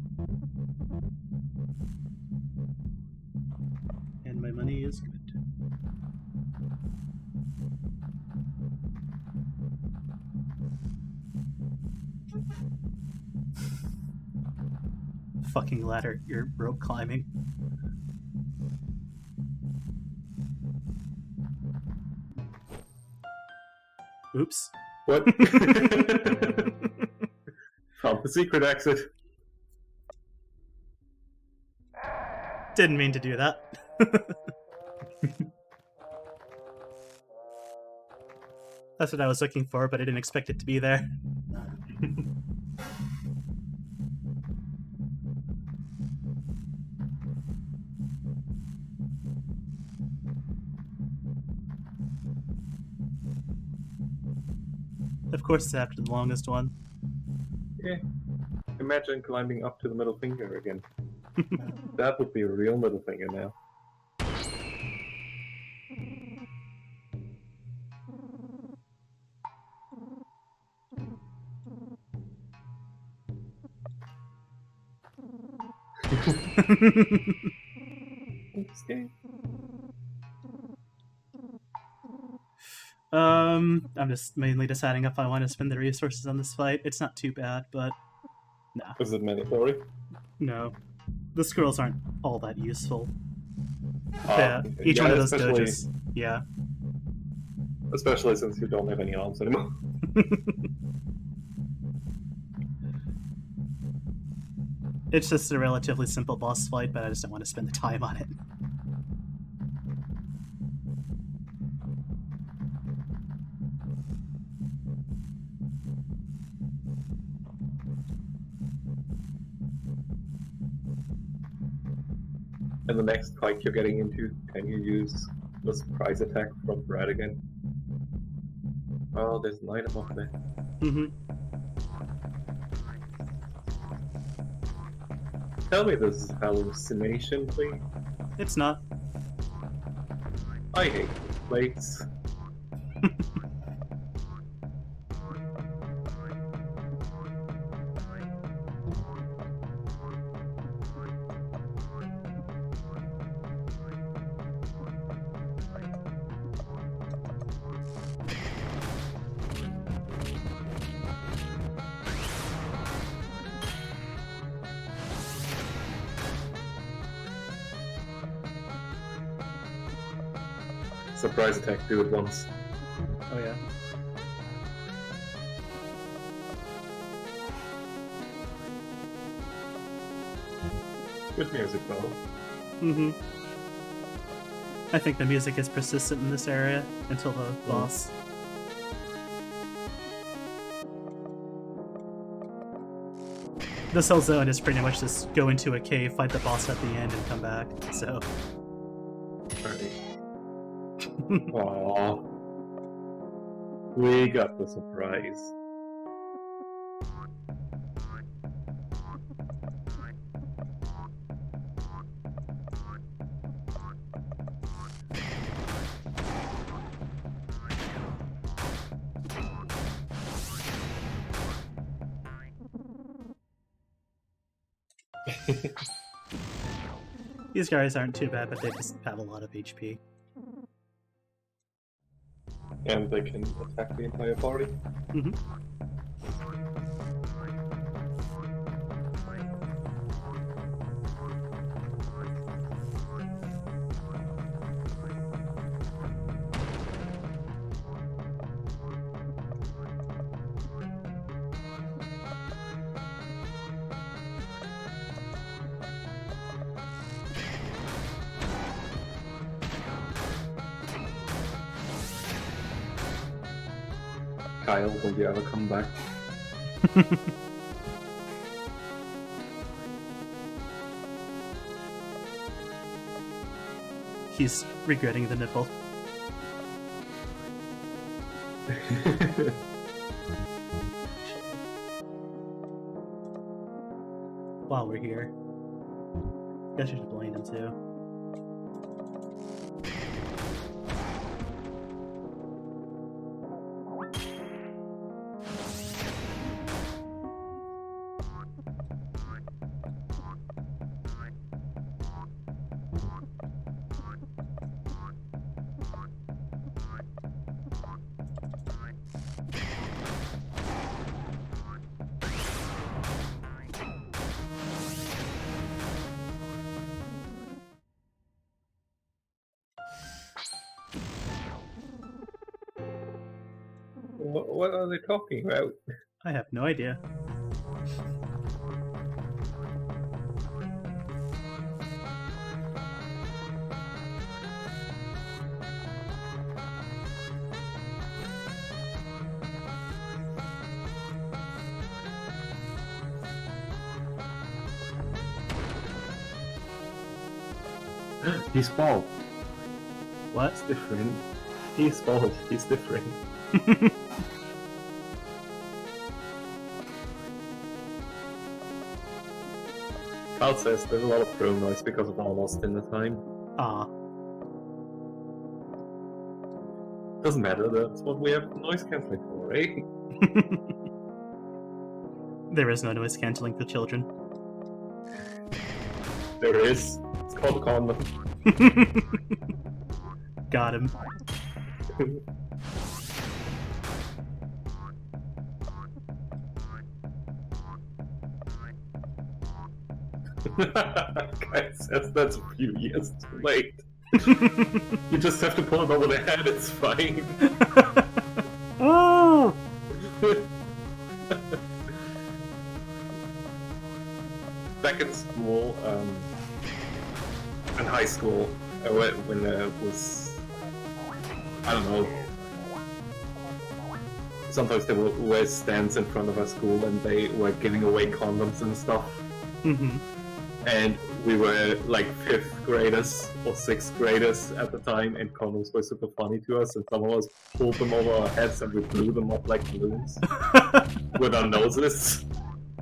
And my money is good. Fucking ladder. You're rope climbing. Oops. What? Found the secret exit. Didn't mean to do that. That's what I was looking for, but I didn't expect it to be there. Of course, it's after the longest one. Yeah. Imagine climbing up to the middle finger again. That would be a real middle finger now. Okay. I'm just mainly deciding if I want to spend the resources on this fight. It's not too bad, but nah, Is it mandatory? no. The scrolls aren't all that useful. Ah, Each yeah, one of those especially- dojos. Yeah. Especially since you don't have any arms anymore. It's just a relatively simple boss fight, but I just don't want to spend the time on it. And the next fight you're getting into, can you use the surprise attack from Brad again? Oh, there's an item up there. Mm-hmm. Tell me this is hallucination, please. It's not. I hate plates. Surprise attack, do it once. Oh yeah. Good music though. Mm-hmm. I think the music is persistent in this area until the boss. This whole zone is pretty much just go into a cave, fight the boss at the end, and come back. So, Alright. Aww. We got the surprise. These guys aren't too bad, but they just have a lot of HP. And they can attack the entire party. Mm-hmm. Kyle, will you ever come back? He's regretting the nipple. While we're here, guess you should blame him too. What are they talking about? I have no idea. He's bald. What? It's different. He's bald. He's different. Kyle says there's a lot of pro noise because of almost in the time. Aw. Doesn't matter, that's what we have noise cancelling for, eh? There is no noise cancelling for children. There is. It's called a condom. Got him. Guy says that's a few years too late. You just have to pull it over the head, it's fine. Oh! Back in school, in high school, when it was, I don't know, sometimes there were always stands in front of our school and they were giving away condoms and stuff. Mm-hmm. And we were like 5th graders or 6th graders at the time, and condoms were super funny to us, and some of us pulled them over our heads and we blew them up like balloons with our noses.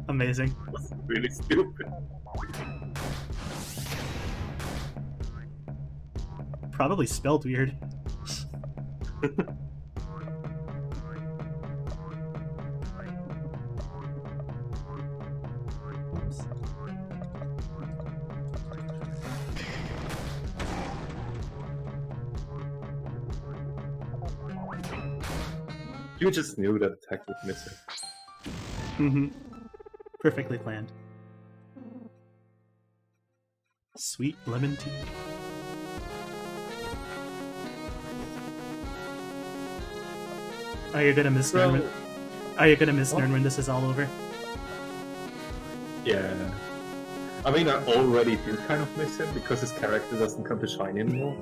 Amazing. It was really stupid. Probably spelled weird. You just knew that attack was missing. Mm-hmm. Perfectly planned. Sweet lemon tea. Are you gonna miss Nern when... Are you gonna miss Nern when this is all over? Yeah. I mean, I already do kind of miss him because his character doesn't come to shine anymore.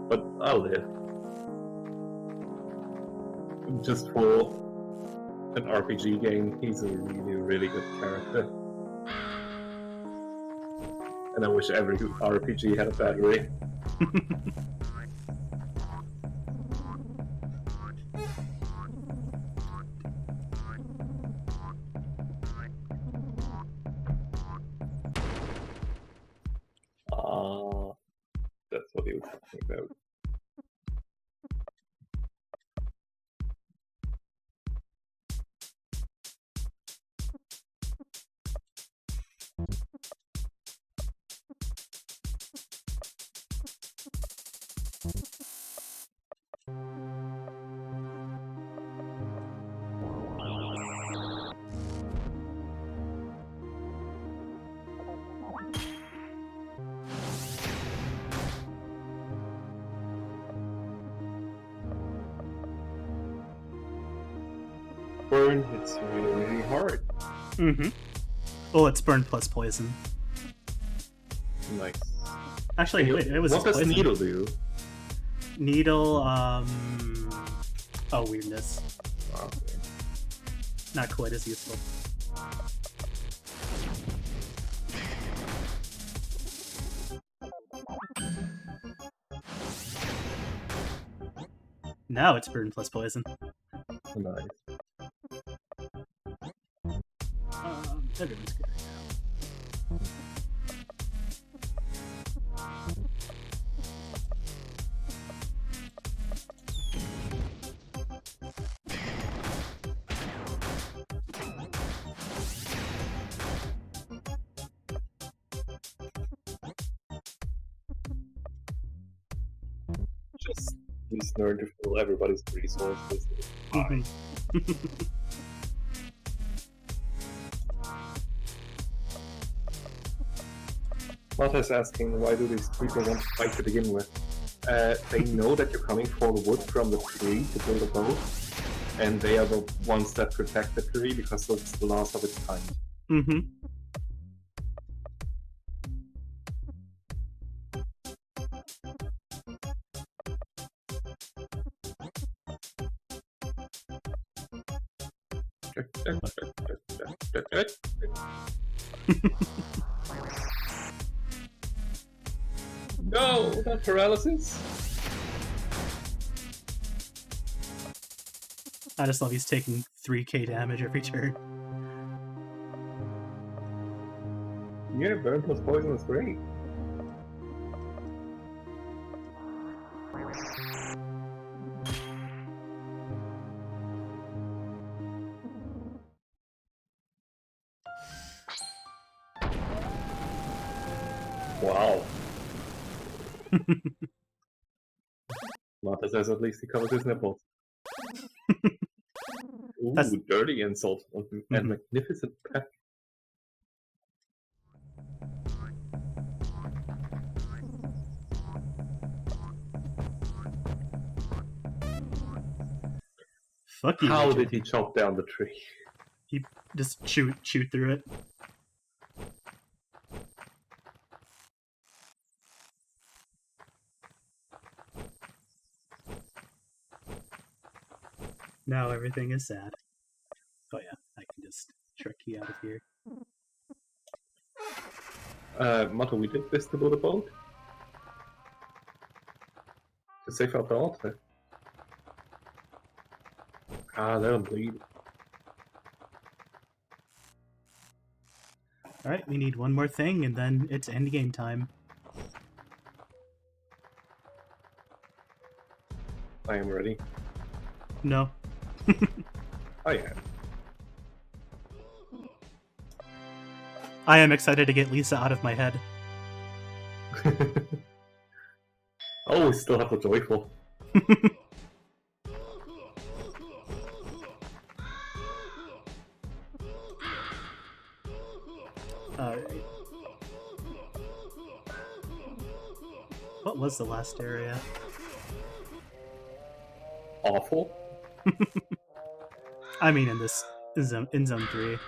But I'll live. Just for an RPG game, he's a really, really good character. And I wish every RPG had a battery. That's what he was talking about. burn, it's really, really hard. Mm-hmm. Oh, it's burn plus poison. Nice. Actually, wait, it was What does poison. needle do? Needle, oh, weirdness. Okay. Not quite as useful. Now it's burn plus poison. Nice. Everyone's good. Just use Nerd to fill everybody's resources. Mhm. Martha's asking, why do these people want to fight to begin with? They know that you're coming for wood from the tree to build a boat, and they are the ones that protect the tree because it's the last of its kind. Mm-hmm. No, not paralysis. I just love he's taking 3k damage every turn. Yeah, burn plus poison is great. Wow. Martha says at least he covered his nipples. Ooh, That's- dirty insult and Mhm. magnificent pet. Fuck you, How Major. did he chop down the tree? Just chew through it. Now everything is sad. Oh yeah, I can just trick you out of here. Motto, we did this to build a boat? To save our daughter. Ah, they'll bleed. Alright, we need one more thing and then it's endgame time. I am ready. No. Oh yeah. I am excited to get Lisa out of my head. Oh, we still have the joyful. Alright. What was the last area? Awful. I mean in this in zone 3.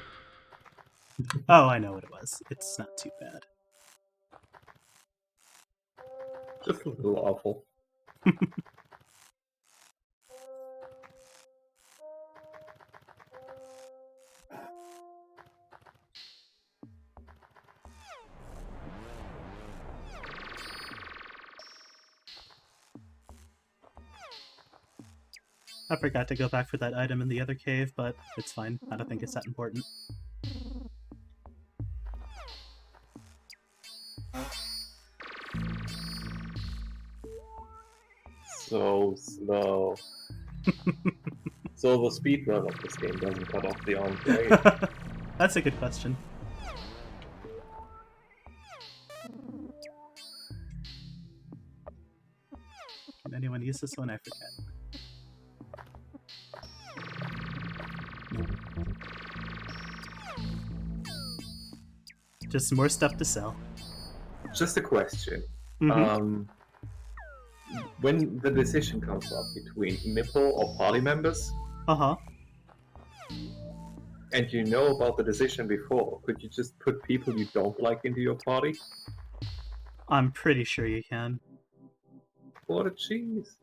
Oh, I know what it was. It's not too bad. Just a little awful. I forgot to go back for that item in the other cave, but it's fine. I don't think it's that important. So slow. So the speed run of this game doesn't cut off the arm blade. That's a good question. Can anyone use this one? I forget. Just more stuff to sell. Just a question. Mhm. When the decision comes up between nipple or party members, Uh-huh. and you know about the decision before, could you just put people you don't like into your party? I'm pretty sure you can, What a cheese.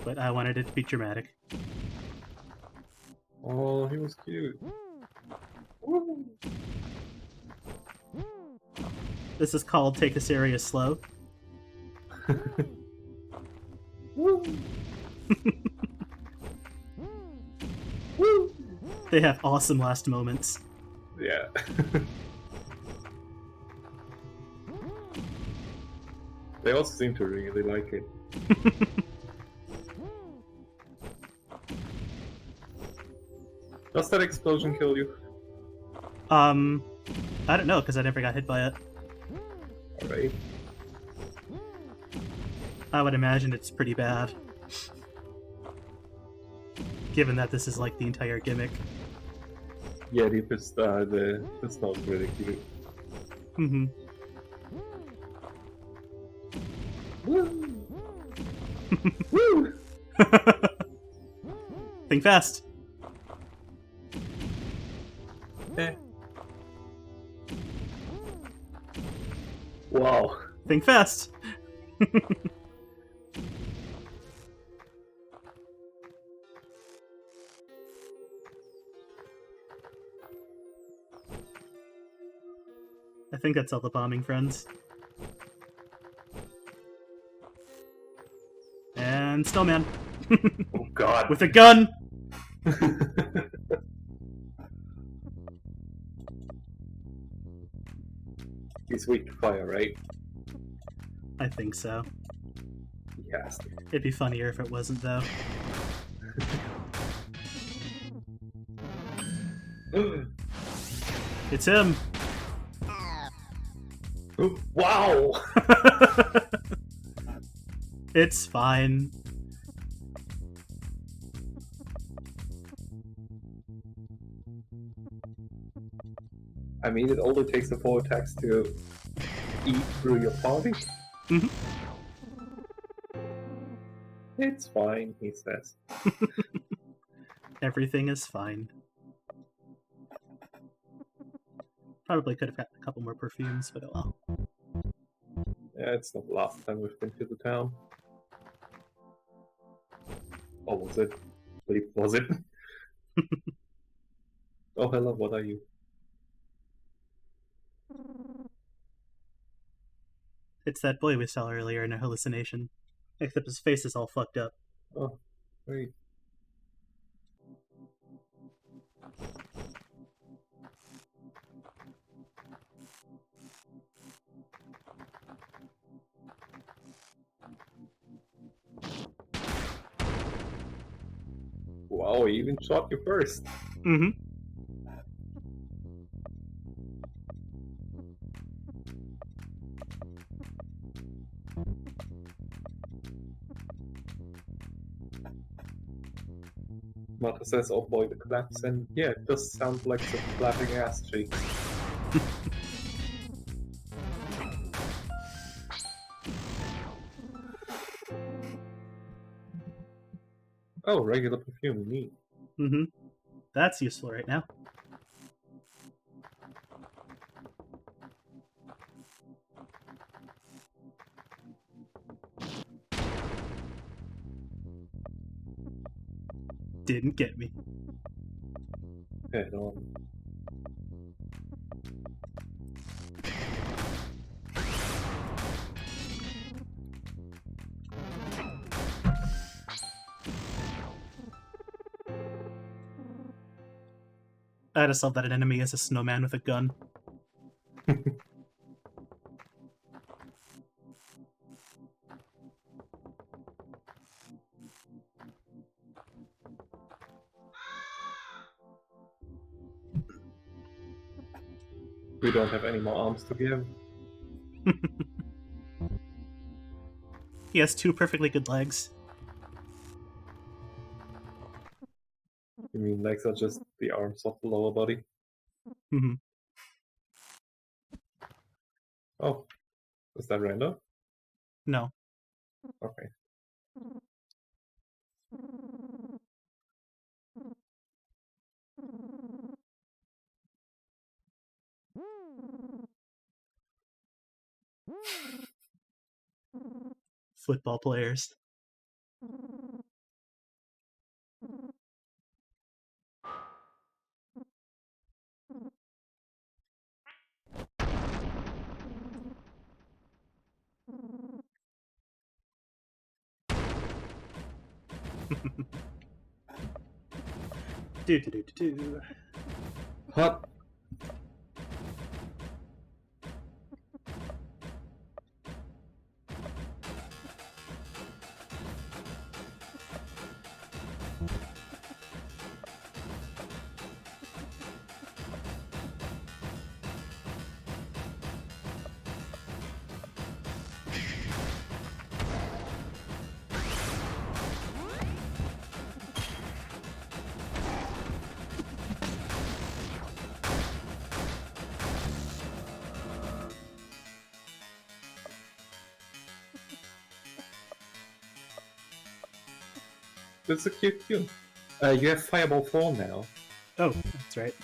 but I wanted it to be dramatic. Oh, he was cute. Woo. This is called Take This Area Slow. Woo. Woo. They have awesome last moments. Yeah. They also seem to really like it. Does that explosion kill you? I don't know, because I never got hit by it. Alright. I would imagine it's pretty bad. Given that this is like the entire gimmick. Yeah, the smells really cute. Mm-hmm. Woo! Woo! Think fast! Eh. Wow. Think fast! I think that's all the bombing friends. And Snowman. Oh god. With a gun! He's weak to fire, right? I think so. Yes. It'd be funnier if it wasn't, though. It's him! Wow! It's fine. I mean, it only takes the 4 attacks to eat through your party. Mhm. It's fine, he says. Everything is fine. Probably could have gotten a couple more perfumes, but oh well. Yeah, it's not the last time we've been to the town. Oh, was it? Bleep, was it? Oh, hello, what are you? It's that boy we saw earlier in a hallucination. Except his face is all fucked up. Oh, wait. Wow, he even shot you first. Mm-hmm. Martha says, oh boy, the collapse, and yeah, it does sound like some clapping ass cheeks. Oh, regular perfume, neat. Mm-hmm. That's useful right now. Didn't get me. Head on. I just love that an enemy is a snowman with a gun. We don't have any more arms to give. He has 2 perfectly good legs. You mean legs are just the arms of the lower body? Mm-hmm. Oh, is that random? No. Okay. Football players. Do. Hop. That's a cute tune. You have Fireball 4 now. Oh, that's right.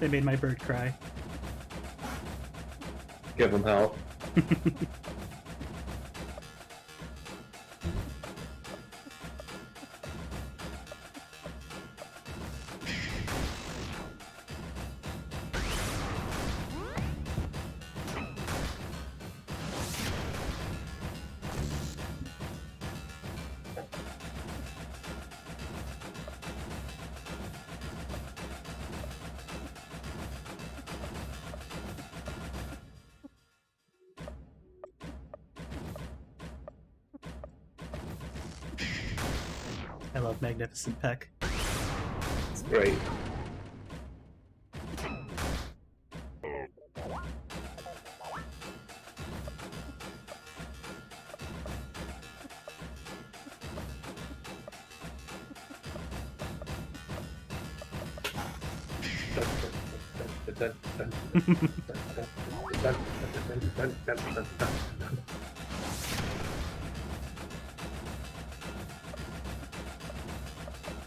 They made my bird cry. Give him hell. I love Magnificent Peck. It's great.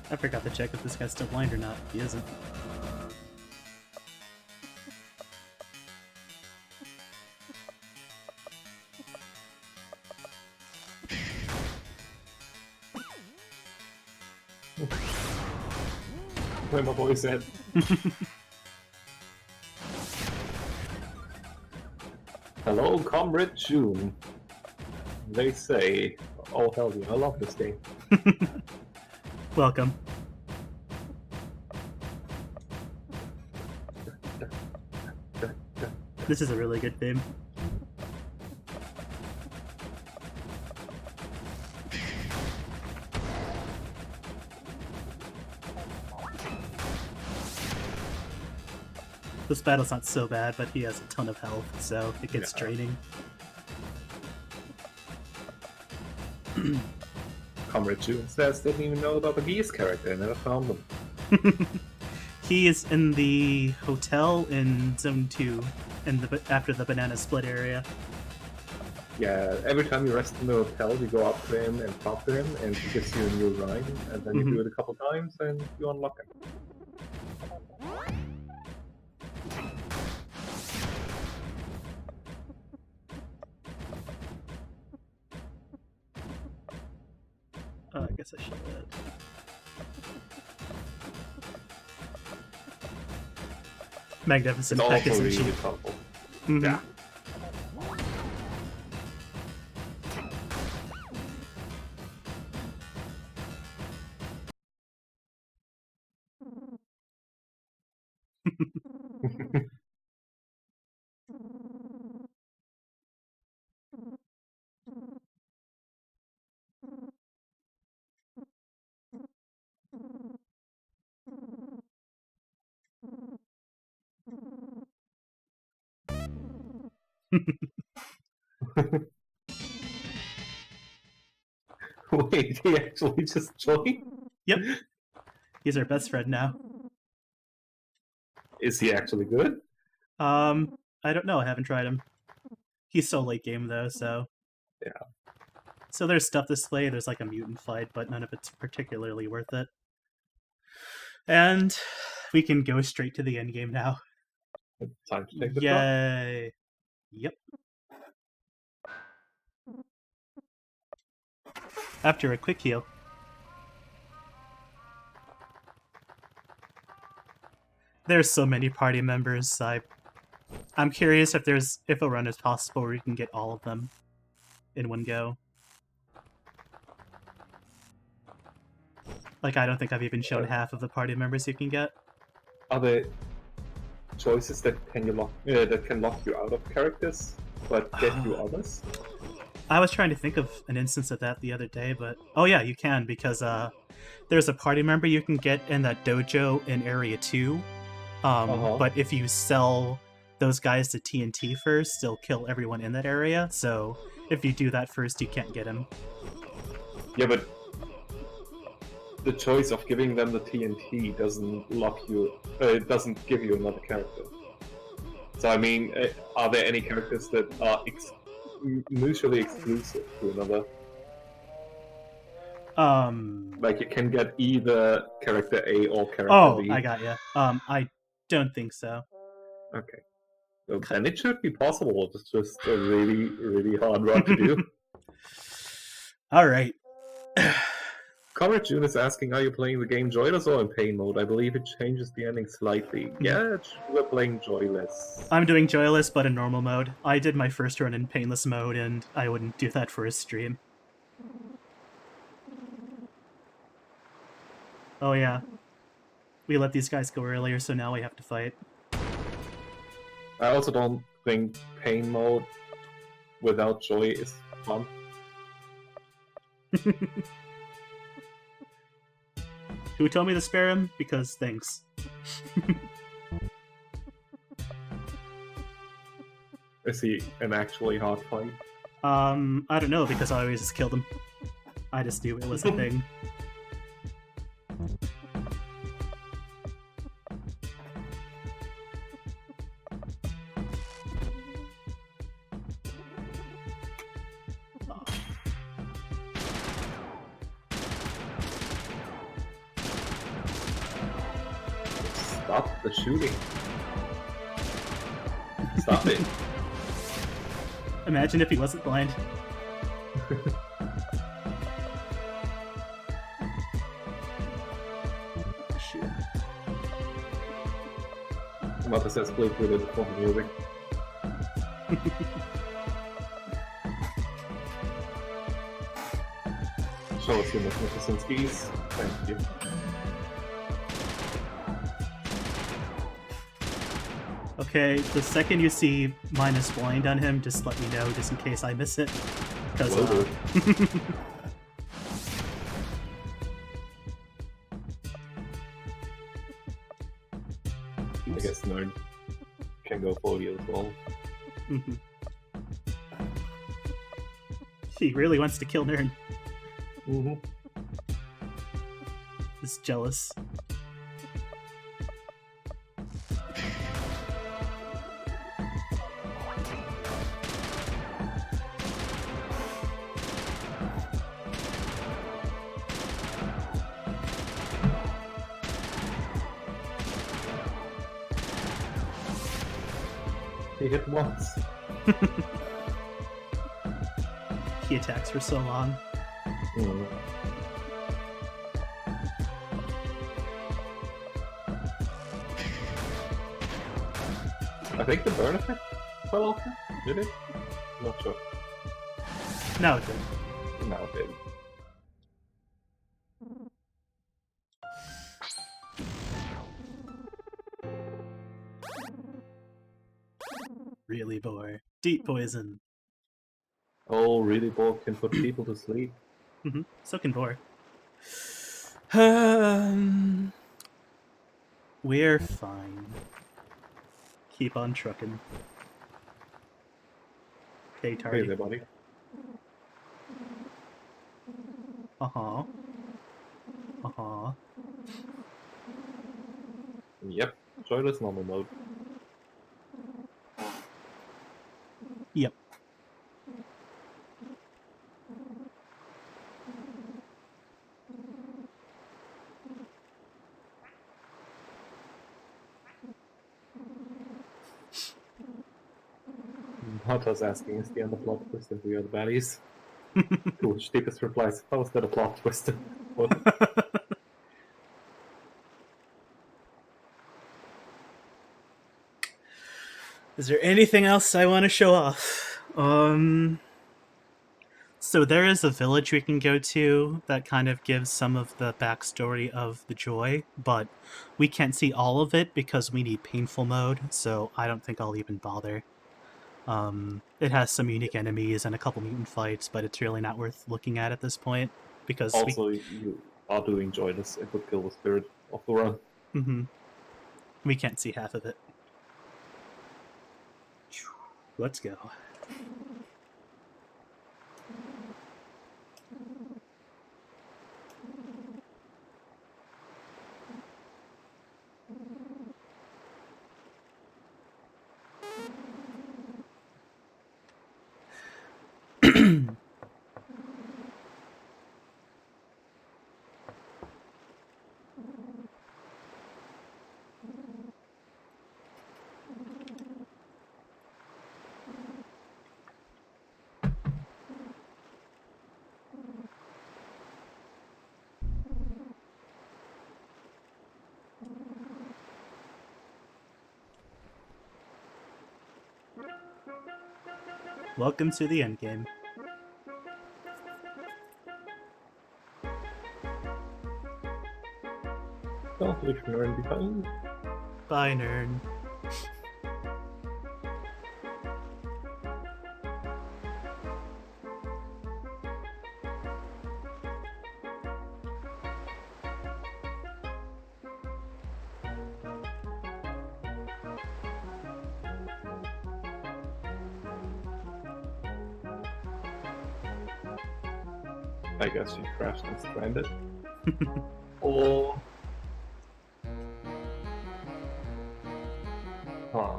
I forgot to check if this guy's still blind or not. He isn't. Where my voice at? Hello, Comrade June. They say, oh hell yeah, I love this game. Welcome. This is a really good theme. This battle's not so bad, but he has a ton of health, so it gets Yeah. draining. Comrade June says didn't even know about the geese character, never found them. He is in the hotel in Zone 2, after the banana split area. Yeah, every time you rest in the hotel, you go up to him and talk to him, and he gives you a new rhyme, and then you do it a couple times, and you unlock it. I guess I should have. Magnificent It's Peck also isn't really cheap. helpful. Mhm. Yeah. Wait, he actually just joined? Yep. He's our best friend now. Is he actually good? I don't know. I haven't tried him. He's so late game though, so Yeah. So there's stuff this way. There's like a mutant fight, but none of it's particularly worth it. And we can go straight to the end game now. Time to take the drop. Yay! Yep. After a quick heal. There's so many party members. I'm curious if a run is possible where you can get all of them in one go. Like, I don't think I've even shown half of the party members you can get. Are there choices that can lock you out of characters, but get you others? I was trying to think of an instance of that the other day, but oh yeah, you can, because there's a party member you can get in that dojo in Area 2. But if you sell those guys to TNT first, they'll kill everyone in that area. So if you do that first, you can't get him. Yeah, but the choice of giving them the TNT doesn't lock you. It doesn't give you another character. So I mean, are there any characters that are mutually exclusive to another? Like you can get either character A or character B. I got you. I don't think so. Okay. Well, then it should be possible. It's just a really, really hard run to do. Alright. Comrade June is asking, are you playing the game joyless or in pain mode? I believe it changes the ending slightly. Yeah, we're playing joyless. I'm doing joyless, but in normal mode. I did my first run in painless mode, and I wouldn't do that for a stream. Oh yeah. We let these guys go earlier, so now we have to fight. I also don't think pain mode without joy is fun. Who told me to spare him? Because thanks. Is he an actually hard fight? I don't know, because I always just killed him. I just knew it was a thing. Stop the shooting. Stop it. Imagine if he wasn't blind. Shoot. Mother says bleep with it for music. Show us your magnificent skis. Thank you. Okay, the second you see minus blind on him, just let me know, just in case I miss it. Because, I guess Nerd can go for you as well. He really wants to kill Nern. Mm-hmm. He's jealous. He hit once. He attacks for so long. Mm. I think the burn effect fell off him. Did it? Not sure. No, it didn't. No, it didn't. Really, boy. Deep poison. Oh, really, Borg can put people to sleep. So can Vor. We're fine. Keep on trucking. Okay, Hey Tardy. there, buddy. Uh-huh. Uh-huh. Yep, joyless normal mode. Yep. Hot asking, is the end a plot twist and we are the baddies? To which deepest replies, how is that a plot twist? What? Is there anything else I want to show off? So there is a village we can go to that kind of gives some of the backstory of the joy, but we can't see all of it because we need painful mode, so I don't think I'll even bother. It has some unique enemies and a couple mutant fights, but it's really not worth looking at this point because Also, you are doing joyless. It would kill the spirit of the run. we can't see half of it. Let's go. Welcome to the endgame. Don't leave Nern behind. Bye, Nern. I guess she crashed and stranded. Oh. Huh.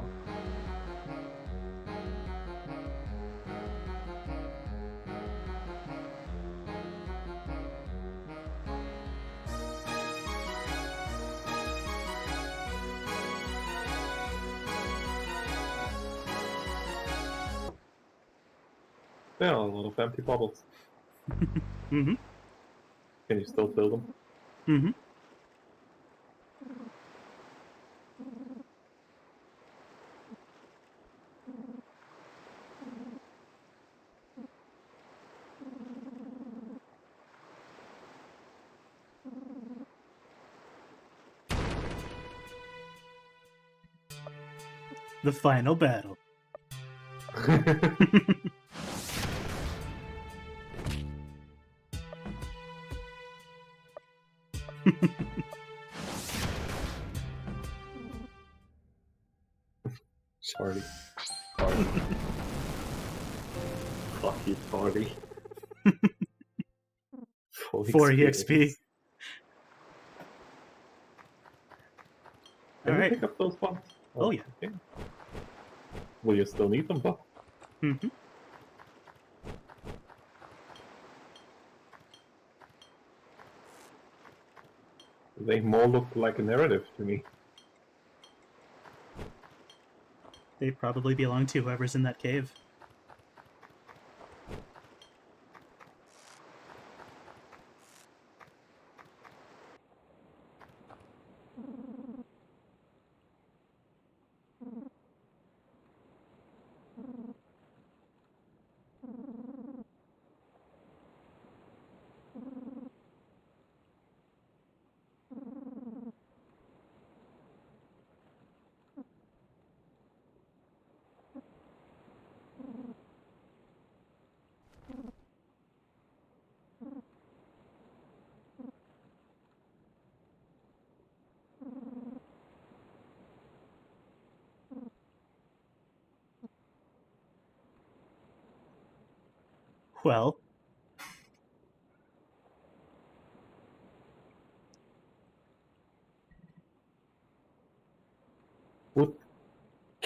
There are a lot of empty bottles. Mm-hmm. Can you still fill them? Mm-hmm. The final battle. Sorry. Sorry. Fuck you, party. 4 EXP. Can you Alright. pick up those bombs? Oh, yeah. Okay. Will you still need them, though? Mm-hmm. They more look like a narrative to me. They probably belong to whoever's in that cave. Well,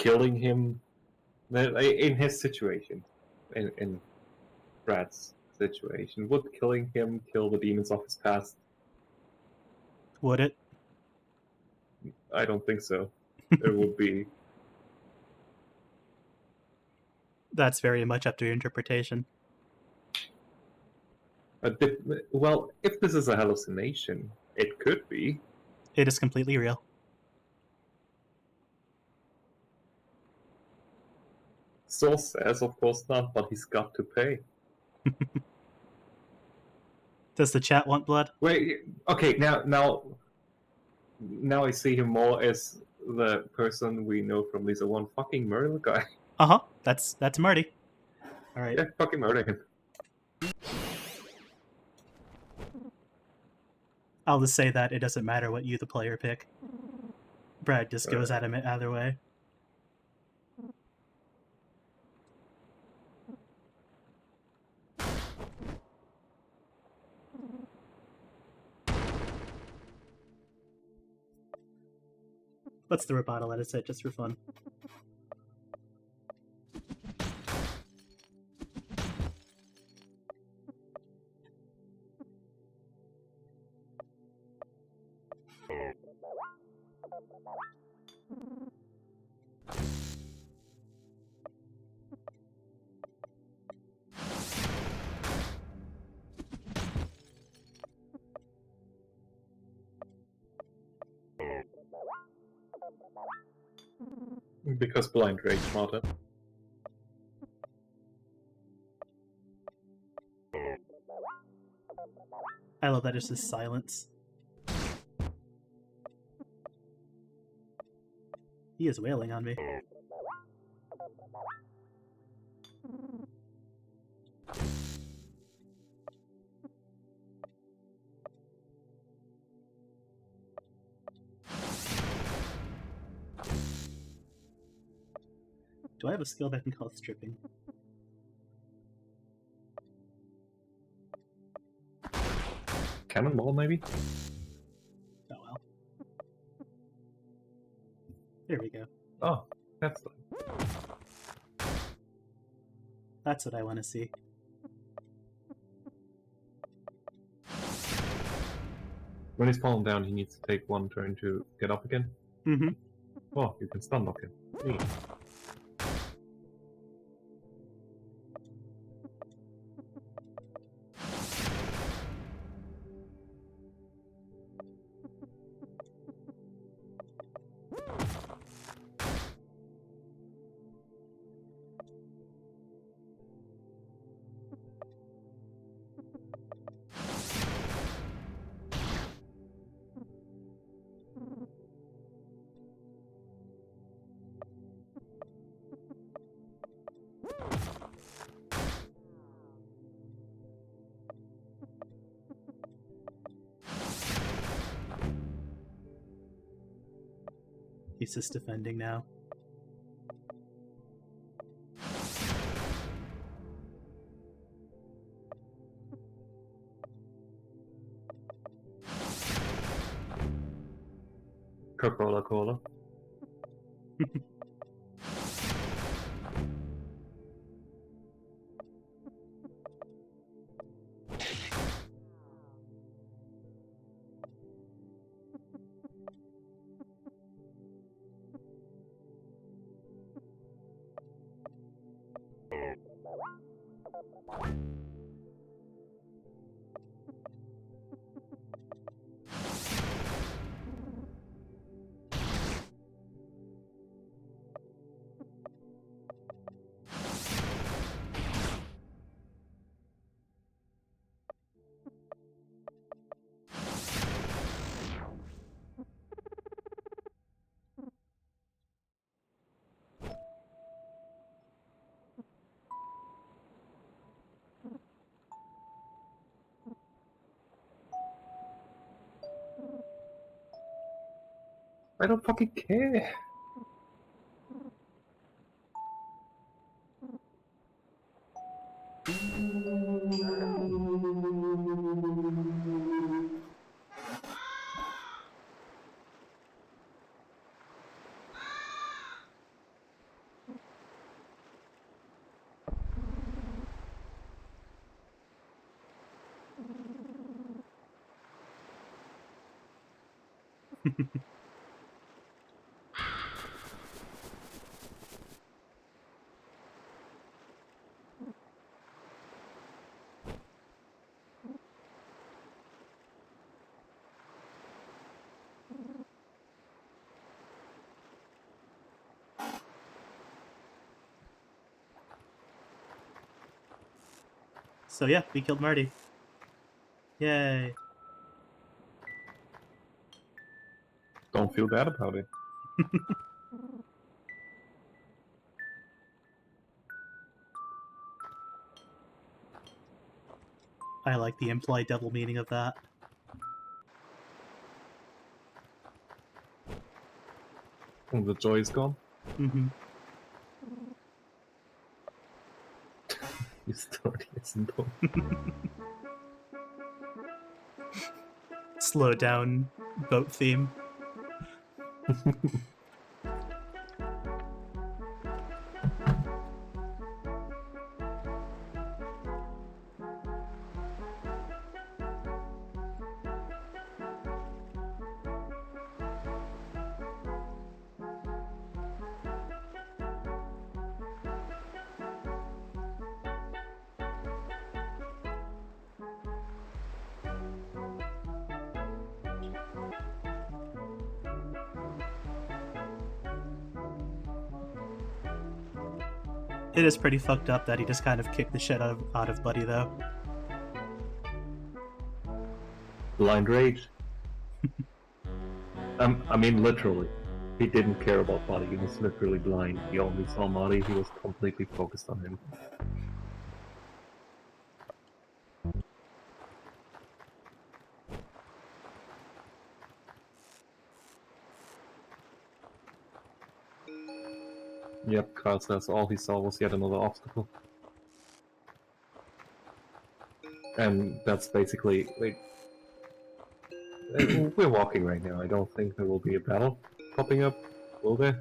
killing him in his situation, in Brad's situation, would killing him kill the demons of his past? Would it? I don't think so. It would be. That's very much up to your interpretation. Well, if this is a hallucination, it could be. It is completely real. Saul says, of course not, but he's got to pay. Does the chat want blood? Wait, okay, now I see him more as the person we know from Lisa 1, fucking murder the guy. Uh-huh. That's Marty. Alright. Yeah, fucking murder him. I'll just say that it doesn't matter what you, the player, pick. Brad just goes at him either way. Let's throw a bottle at his head just for fun. Because blind rage, Marta. I love that it's just silence. He is wailing on me. Do I have a skill that can call stripping? Cannonball, maybe? Oh well. There we go. Oh, that's That's what I want to see. when he's fallen down, he needs to take one turn to get up again. Mm-hmm. Oh, you can stun lock him. Neat. He's just defending now. Coca-Cola. I don't fucking care. So yeah, we killed Marty. Yay. Don't feel bad about it. I like the implied double meaning of that. And the joy is gone. Mm-hmm. Your story isn't done. Slow down boat theme. It is pretty fucked up that he just kind of kicked the shit out of Buddy, though. Blind rage. I mean, literally. He didn't care about Buddy. He was literally blind. He only saw Marty. He was completely focused on him. Yep, Kyle says all he saw was yet another obstacle. And that's basically, like, we're walking right now. I don't think there will be a battle popping up, will there?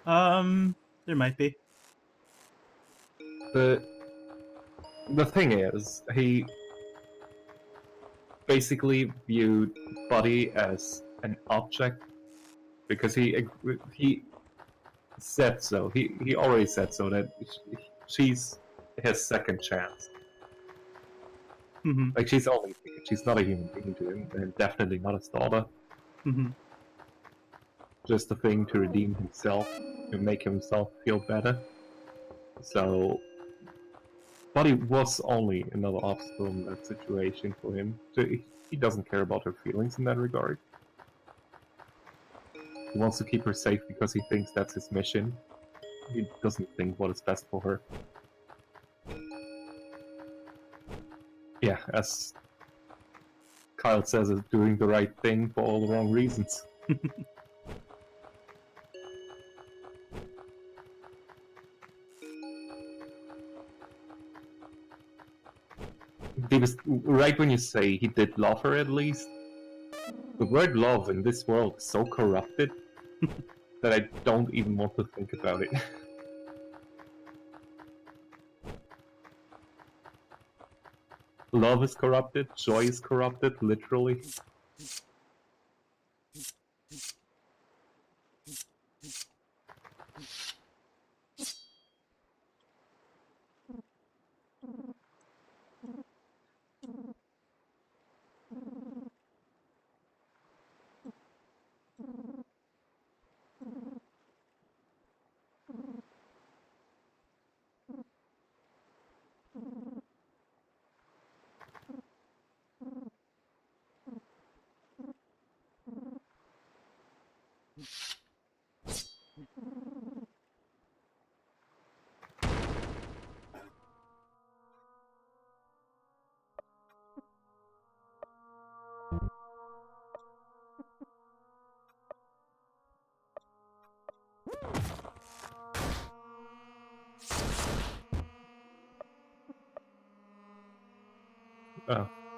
There might be. The thing is, he basically viewed Buddy as an object because he said so. He already said so that she's his second chance. Mm-hmm. Like, she's only she's not a human being to him, and definitely not his daughter. Mm-hmm. Just a thing to redeem himself, to make himself feel better. So, Buddy was only another obstacle in that situation for him. So he doesn't care about her feelings in that regard. He wants to keep her safe because he thinks that's his mission. He doesn't think what is best for her. Yeah, as Kyle says, is doing the right thing for all the wrong reasons. Because right when you say he did love her, at least, the word love in this world is so corrupted that I don't even want to think about it. Love is corrupted, joy is corrupted, literally.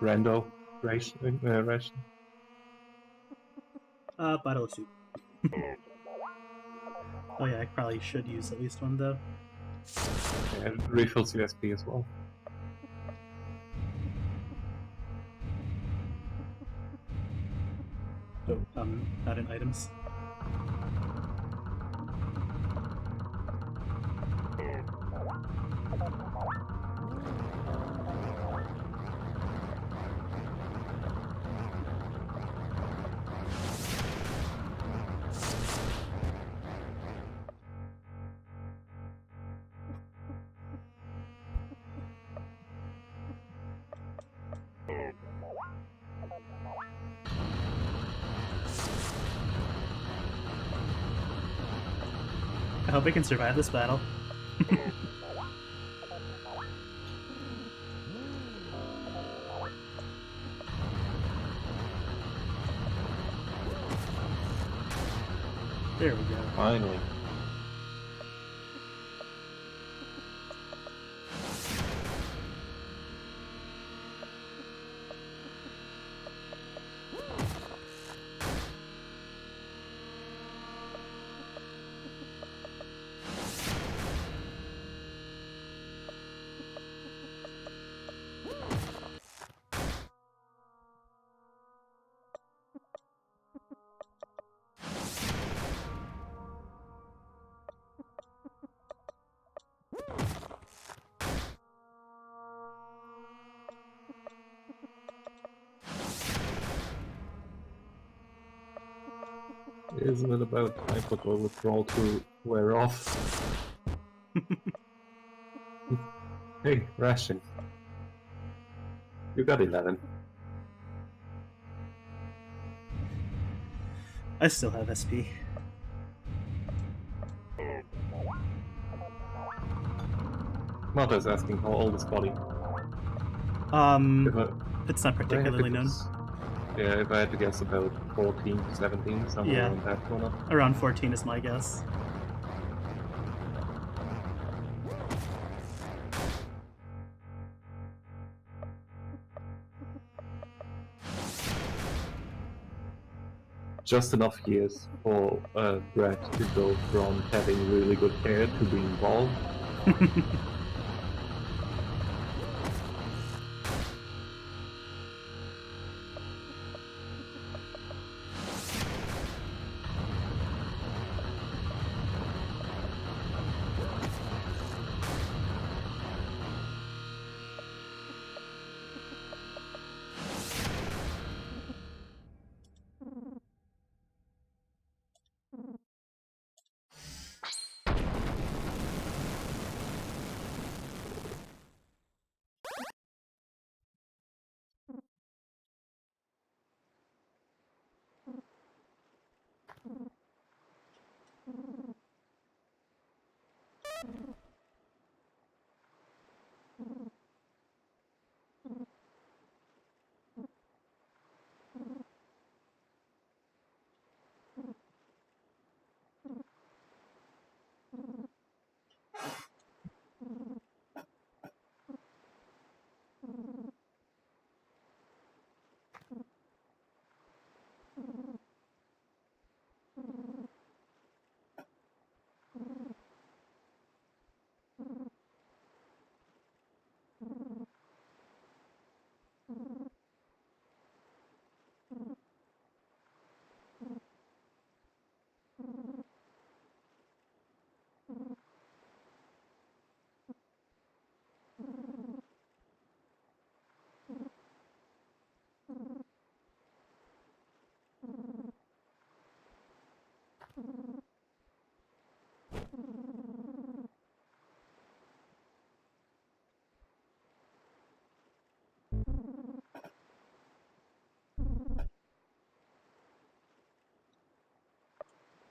Rando ration. Bottle of soup. Oh yeah, I probably should use at least one, though. And refills USB as well. Oh, not in items. I hope I can survive this battle. There we go. Finally. Isn't it about time for the withdrawal to wear off? Hey, ration. You got 11. I still have SP. Mother's asking how old is Body. It's not particularly known. Yeah, if I had to guess, about 14 to 17, somewhere Yeah. around that corner. Around 14 is my guess. Just enough years for Brad to go from having really good hair to being bald.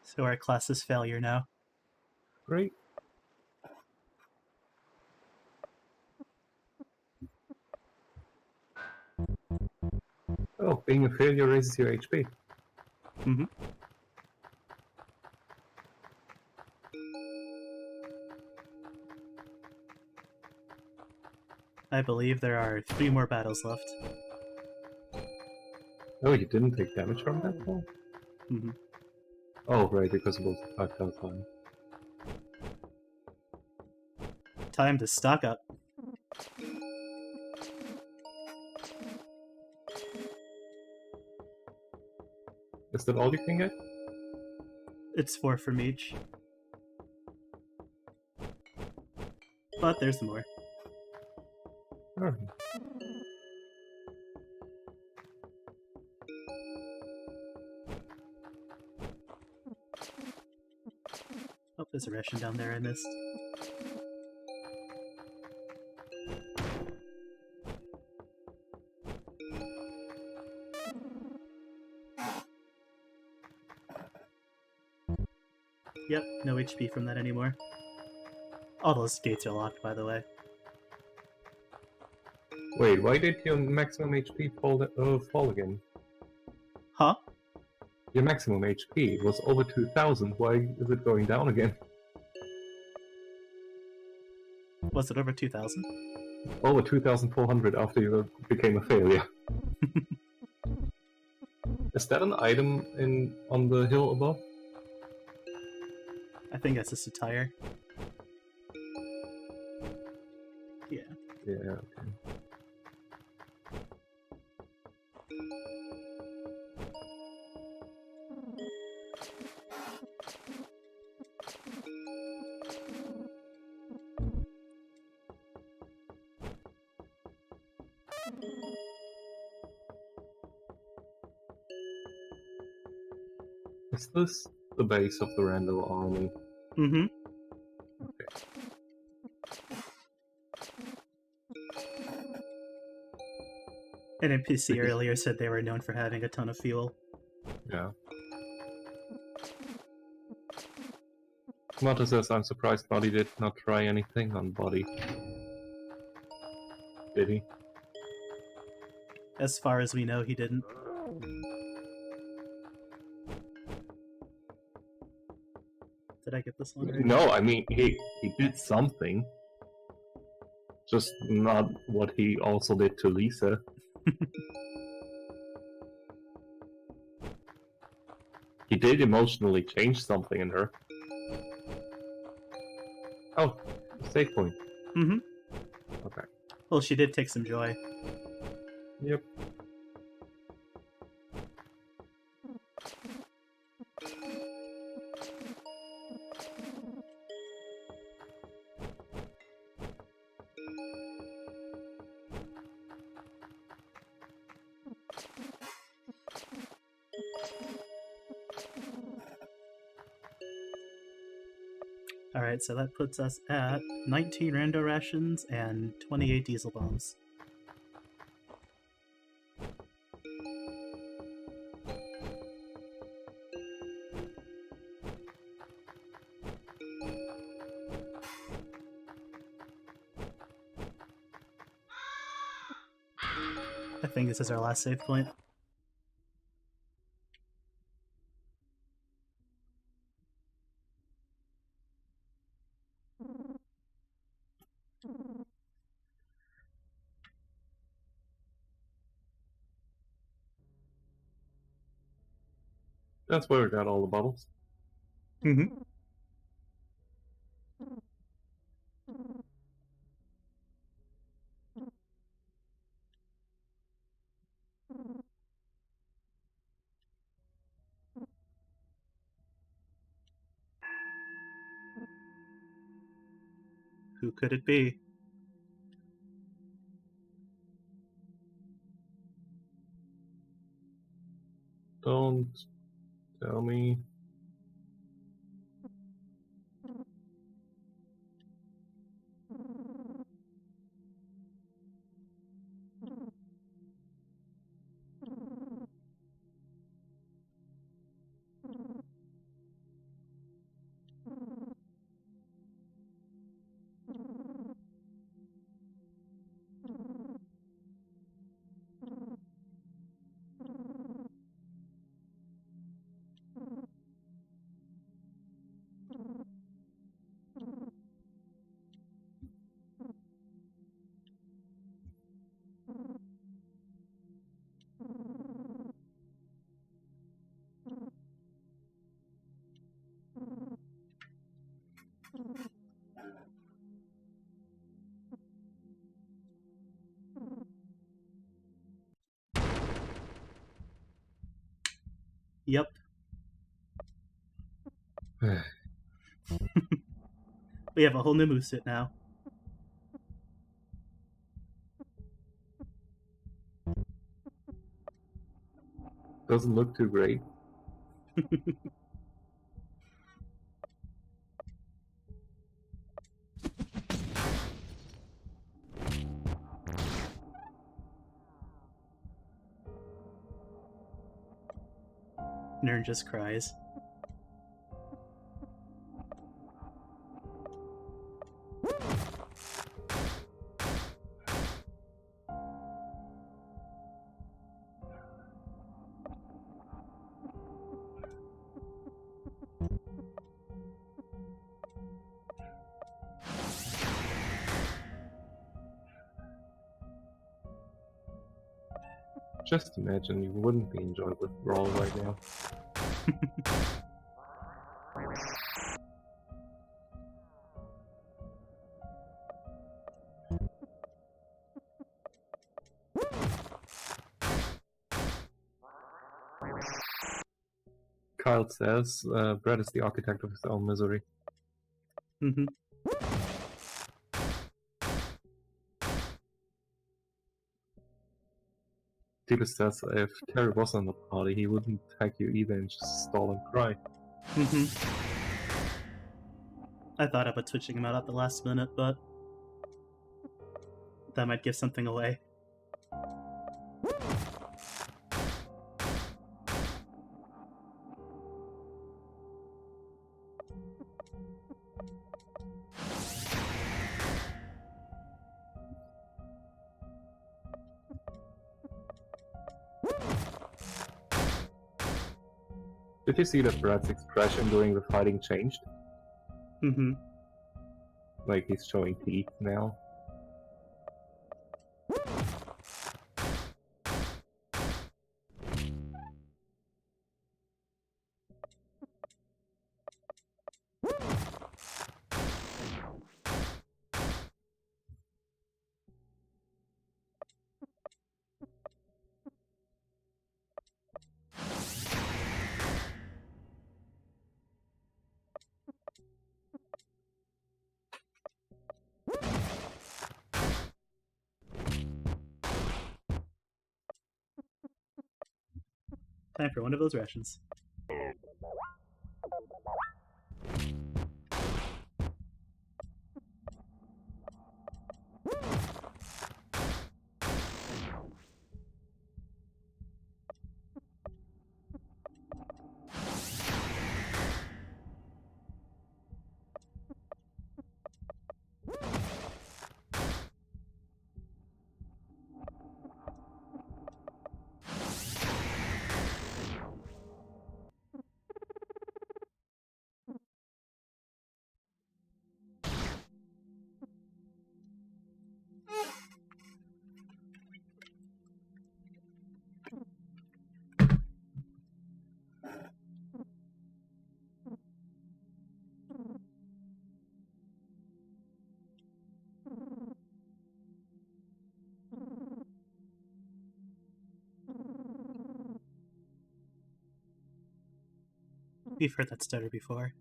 So our class is failure now. Great. Oh, being a failure raises your HP. Mm-hmm. I believe there are 3 more battles left. Oh, you didn't take damage from that one? Mm-hmm. Oh, right, because it was 5 time. Time to stock up. Is that all you can get? It's 4 from each. But there's more. Oh. Oh, there's a ration down there I missed. Yep, no HP from that anymore. All those gates are locked, by the way. Wait, why did your maximum HP fall again? Huh? Your maximum HP was over 2000. Why is it going down again? Was it over 2,000? Over 2400 after you became a failure. Is that an item on the hill above? I think that's just a tire. Yeah. Yeah, okay. Is this the base of the Randall army? Mm-hmm. An NPC Because- earlier said they were known for having a ton of fuel. Yeah. Mata says, I'm surprised Buddy did not try anything on Buddy. Did he? As far as we know, he didn't. Did I get this one? Right? No, I mean, he did something. Just not what he also did to Lisa. He did emotionally change something in her. Oh, save point. Mm-hmm. Okay. Well, she did take some joy. Yep. Alright, so that puts us at 19 rando rations and 28 diesel bombs. I think this is our last save point. That's where we got all the bottles. Mm-hmm. Who could it be? Don't tell me. Yep. We have a whole new moveset now. Doesn't look too great. Nern just cries. Just imagine you wouldn't be enjoying withdrawal right now. Kyle says Brett is the architect of his own misery. Mm-hmm. Titus says if Terry was on the party, he wouldn't tag you either and just stall and cry. Mm-hmm. I thought about switching him out at the last minute, but that might give something away. Did you see that Brett's expression during the fighting changed? Mm-hmm. Like he's showing teeth now. Time for one of those rations. We've heard that stutter before.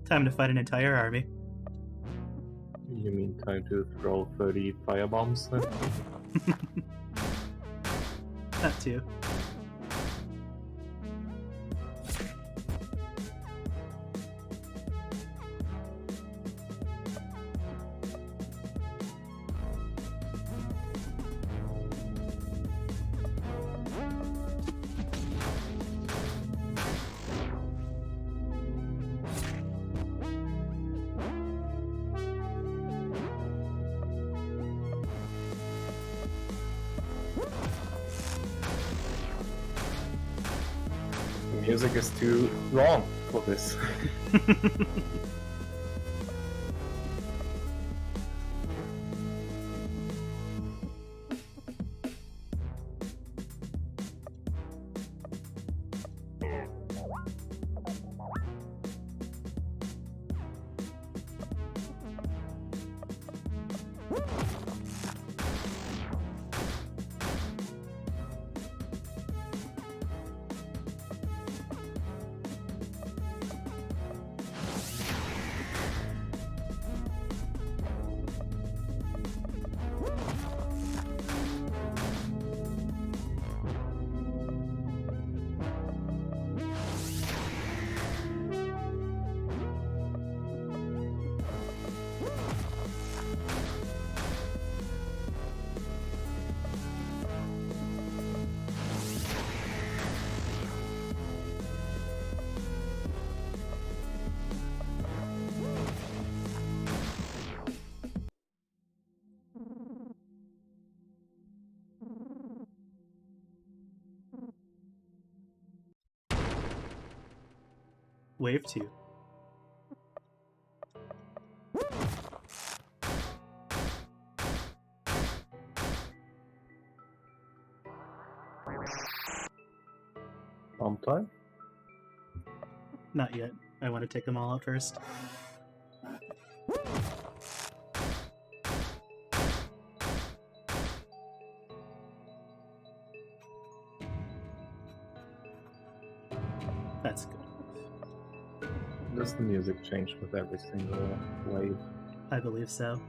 Time to fight an entire army. You mean time to throw 30 firebombs then? That too. music is too long for this. Wave 2. Time? Not yet. I want to take them all out first. That's good. Does the music change with every single wave? I believe so.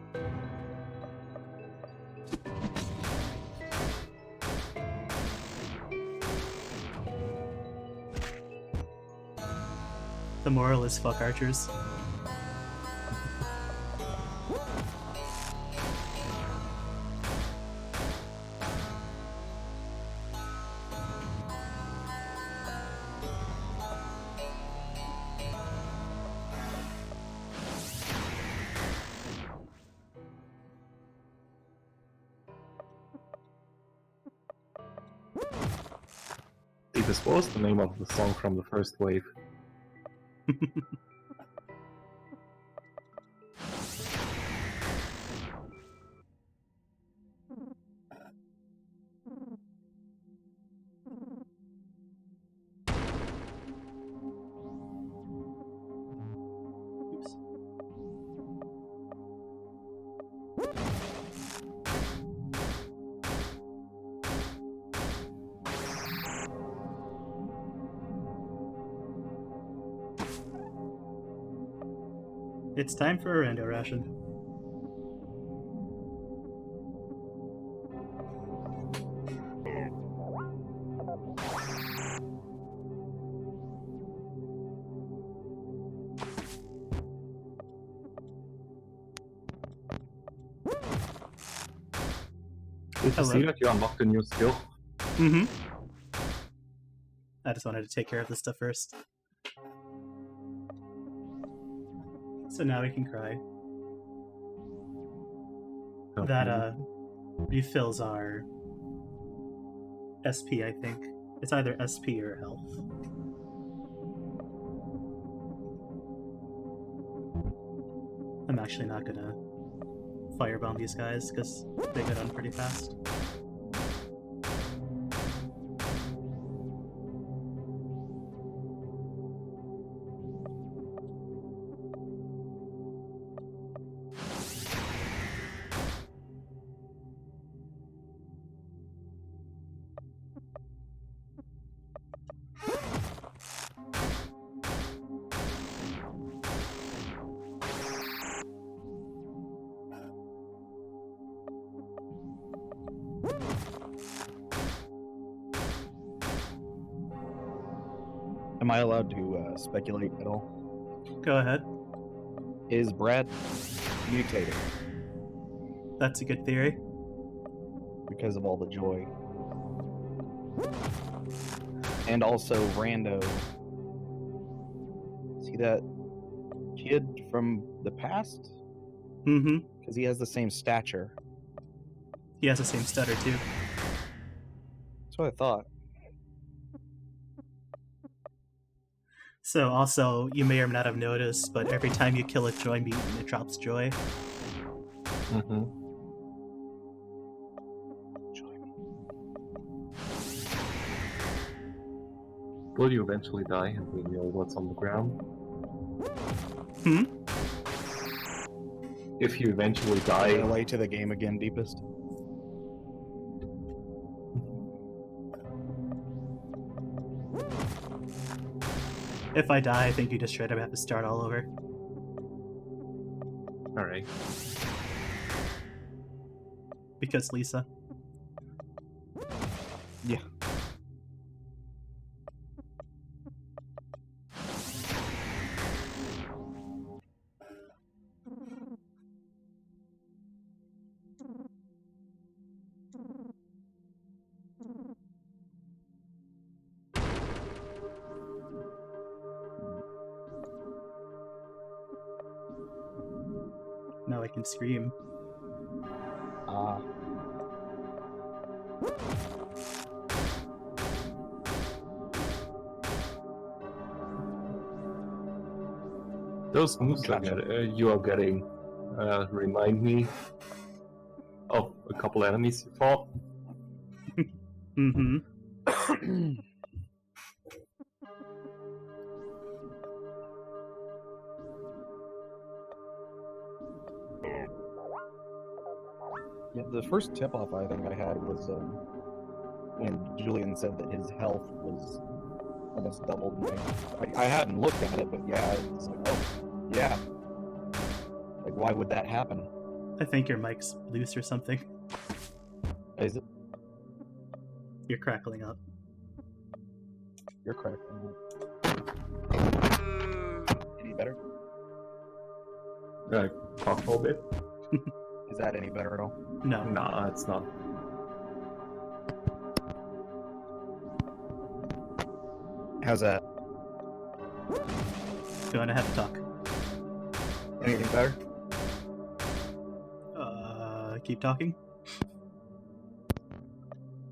The moral is fuck archers. This was the name of the song from the first wave. Oops. It's time for a rando ration. Did you see that you unlocked a new skill? Mm-hmm. I just wanted to take care of this stuff first. So now we can cry. That refills our SP, I think. It's either SP or health. I'm actually not gonna firebomb these guys because they go down pretty fast. Am I allowed to speculate at all? Go ahead. Is Brad mutated That's a good theory. because of all the joy? And also, Rando. See that kid from the past? Mm-hmm. Because he has the same stature. He has the same stutter, too. That's what I thought. So also, you may or may not have noticed, but every time you kill a joy mutant, it drops joy. Mm-hmm. Will you eventually die and reveal what's on the ground? Hmm? If you eventually die, LA to the game again, deepest. If I die, I think you just straight up have to start all over. alright. Because Lisa. Yeah. Now I can scream. Ah. Those moves Gotcha. that you are getting remind me of a couple enemies you fought. Mm-hmm. Yeah, the first tip off I think I had was when Julian said that his health was almost doubled. I hadn't looked at it, but yeah, it's like, oh, yeah. Like, why would that happen? I think your mic's loose or something. Is it? You're crackling up. You're correct. Any better? Talk a little bit. Is that any better at all? No. Nah, it's not. How's that? Going to have to talk. Anything better? Keep talking?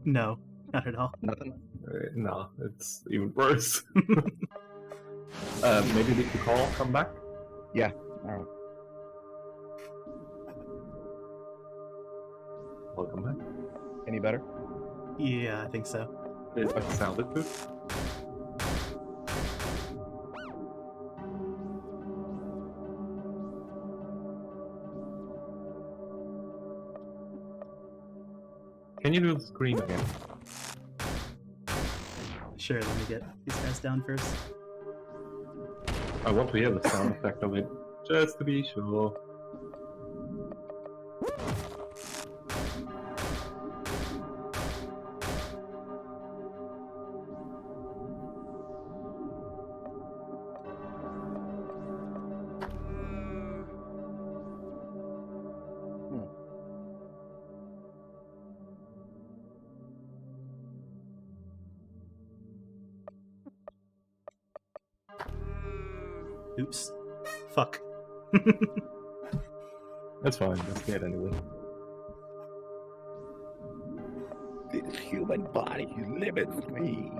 No, not at all. Nothing? No, it's even worse. Maybe leave the call, come back? Yeah. Alright. Welcome back. Any better? Yeah, I think so. It sounded good. Can you do the scream again? Sure, let me get these guys down first. I want to hear the sound effect of it, just to be sure. Oops. Fuck. That's fine, that's good anyway. This human body limits me.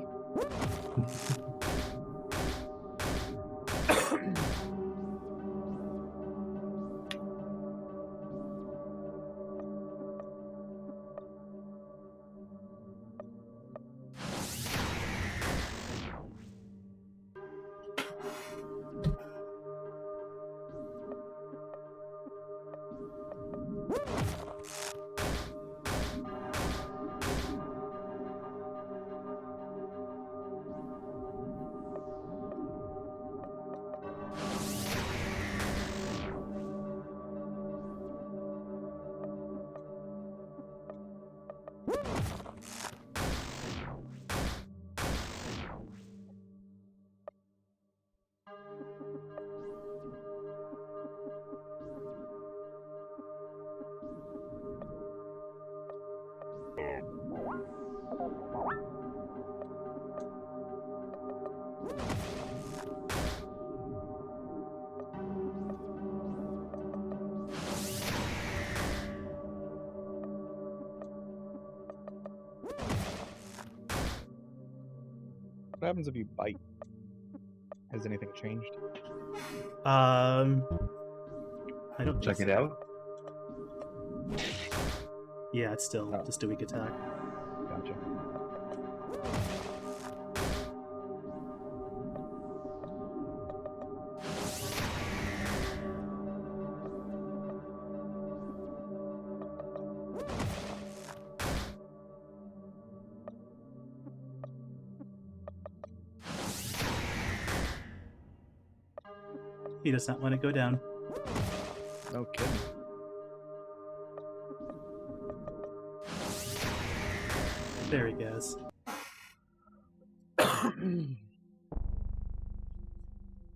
What happens if you bite? Has anything changed? I don't Check think it so. out. Yeah, it's still Oh. just a weak attack. Gotcha. He does not want to go down. No kidding. There he goes.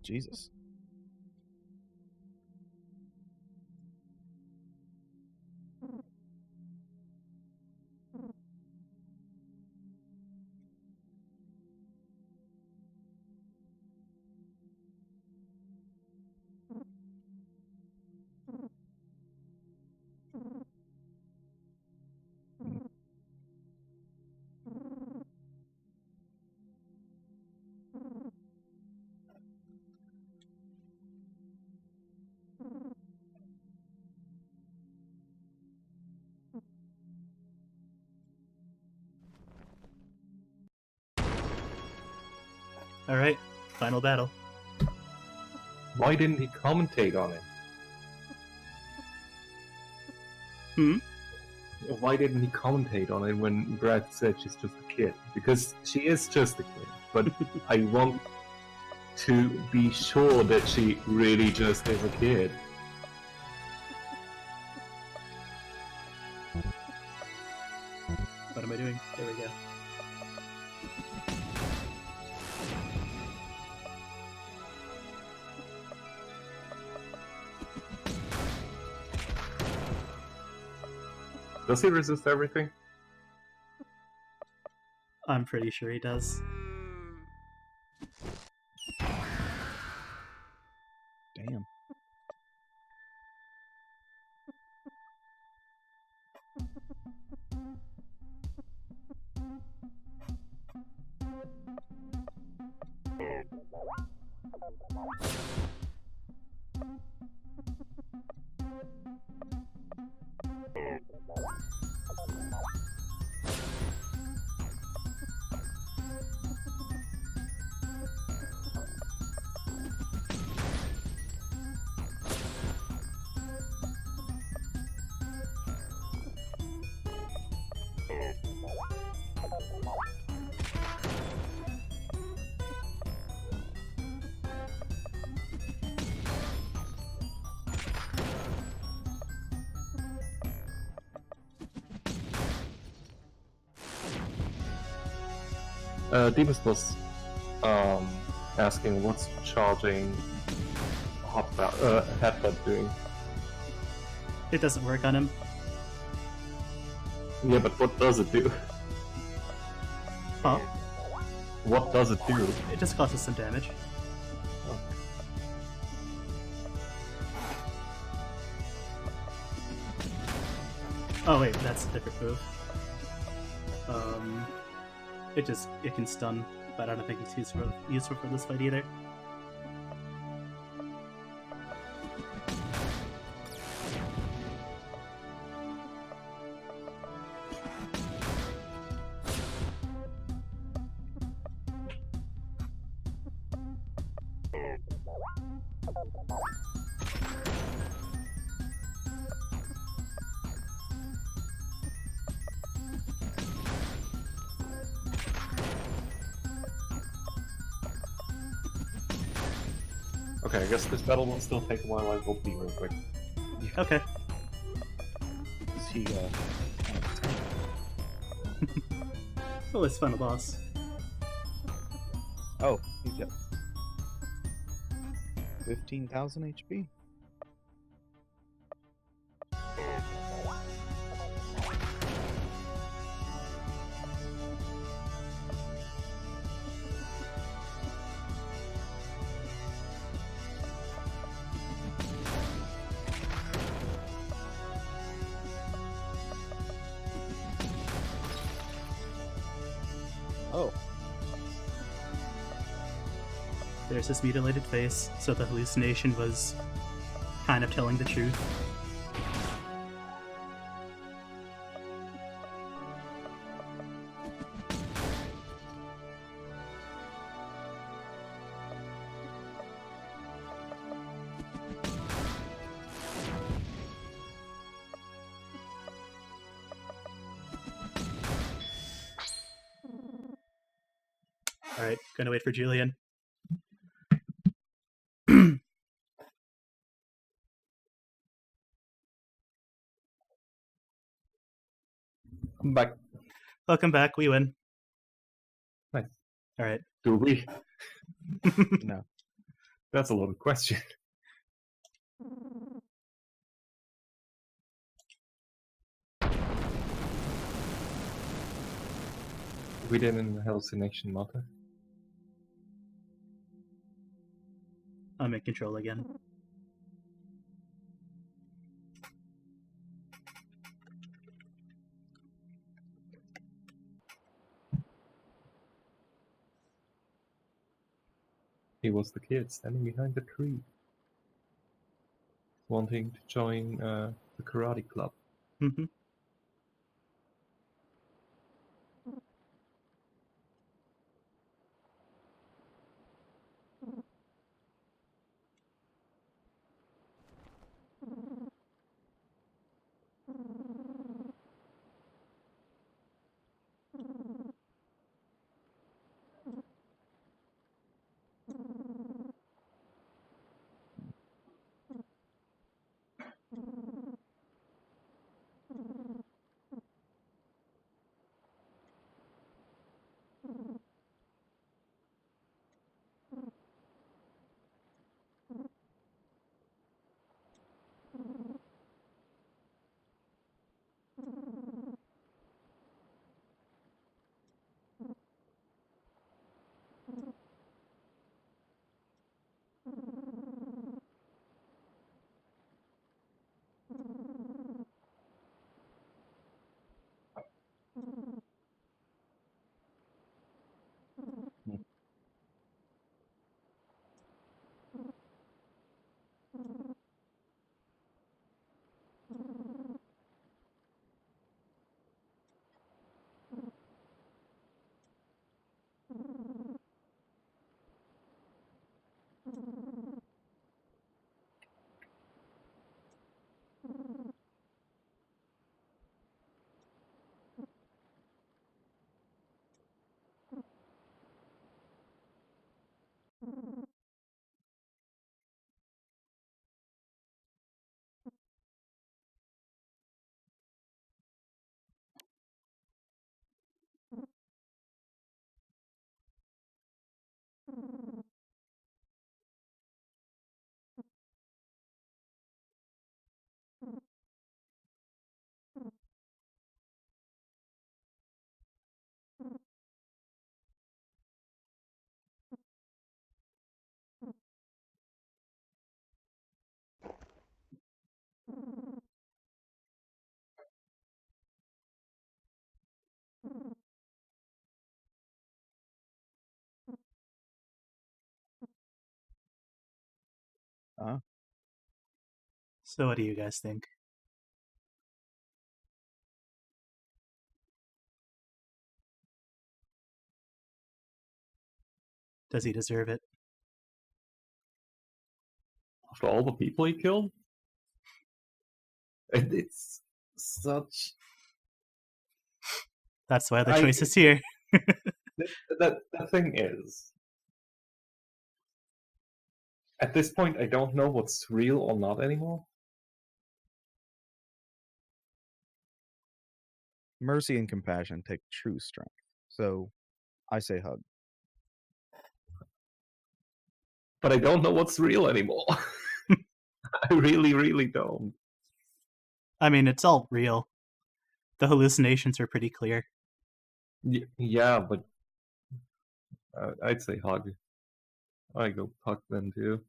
Jesus. All right, final battle. Why didn't he commentate on it? Hmm? Why didn't he commentate on it when Brad said she's just a kid? Because she is just a kid, but I want to be sure that she really just is a kid. What am I doing? There we go. Does he resist everything? I'm pretty sure he does. Damn. Deepest was asking what's charging headbutt doing. It doesn't work on him. Yeah, but what does it do? Huh? What does it do? It just causes some damage. Oh wait, that's a different move. It can stun, but I don't think it's useful for this fight either. Okay, I guess this battle will still take a while. I will be real quick. Okay. Is he, Oh, it's final boss. oh, he's got 15,000 HP. Oh. There's his mutilated face, so the hallucination was kind of telling the truth. Alright, gonna wait for Julian. I'm back. Welcome back, we win. Nice. Alright. Do we? No. That's a loaded question. We did in hallucination matter. I'm in control again. He was the kid standing behind the tree, wanting to join the karate club. Mm-hmm. So what do you guys think? Does he deserve it? After all the people he killed? And it's such... That's why the choice is here. The thing is, at this point, I don't know what's real or not anymore. Mercy and compassion take true strength. So I say hug. But I don't know what's real anymore. I really, really don't. I mean, it's all real. The hallucinations are pretty clear. Yeah, but I'd say hug. I go hug then too.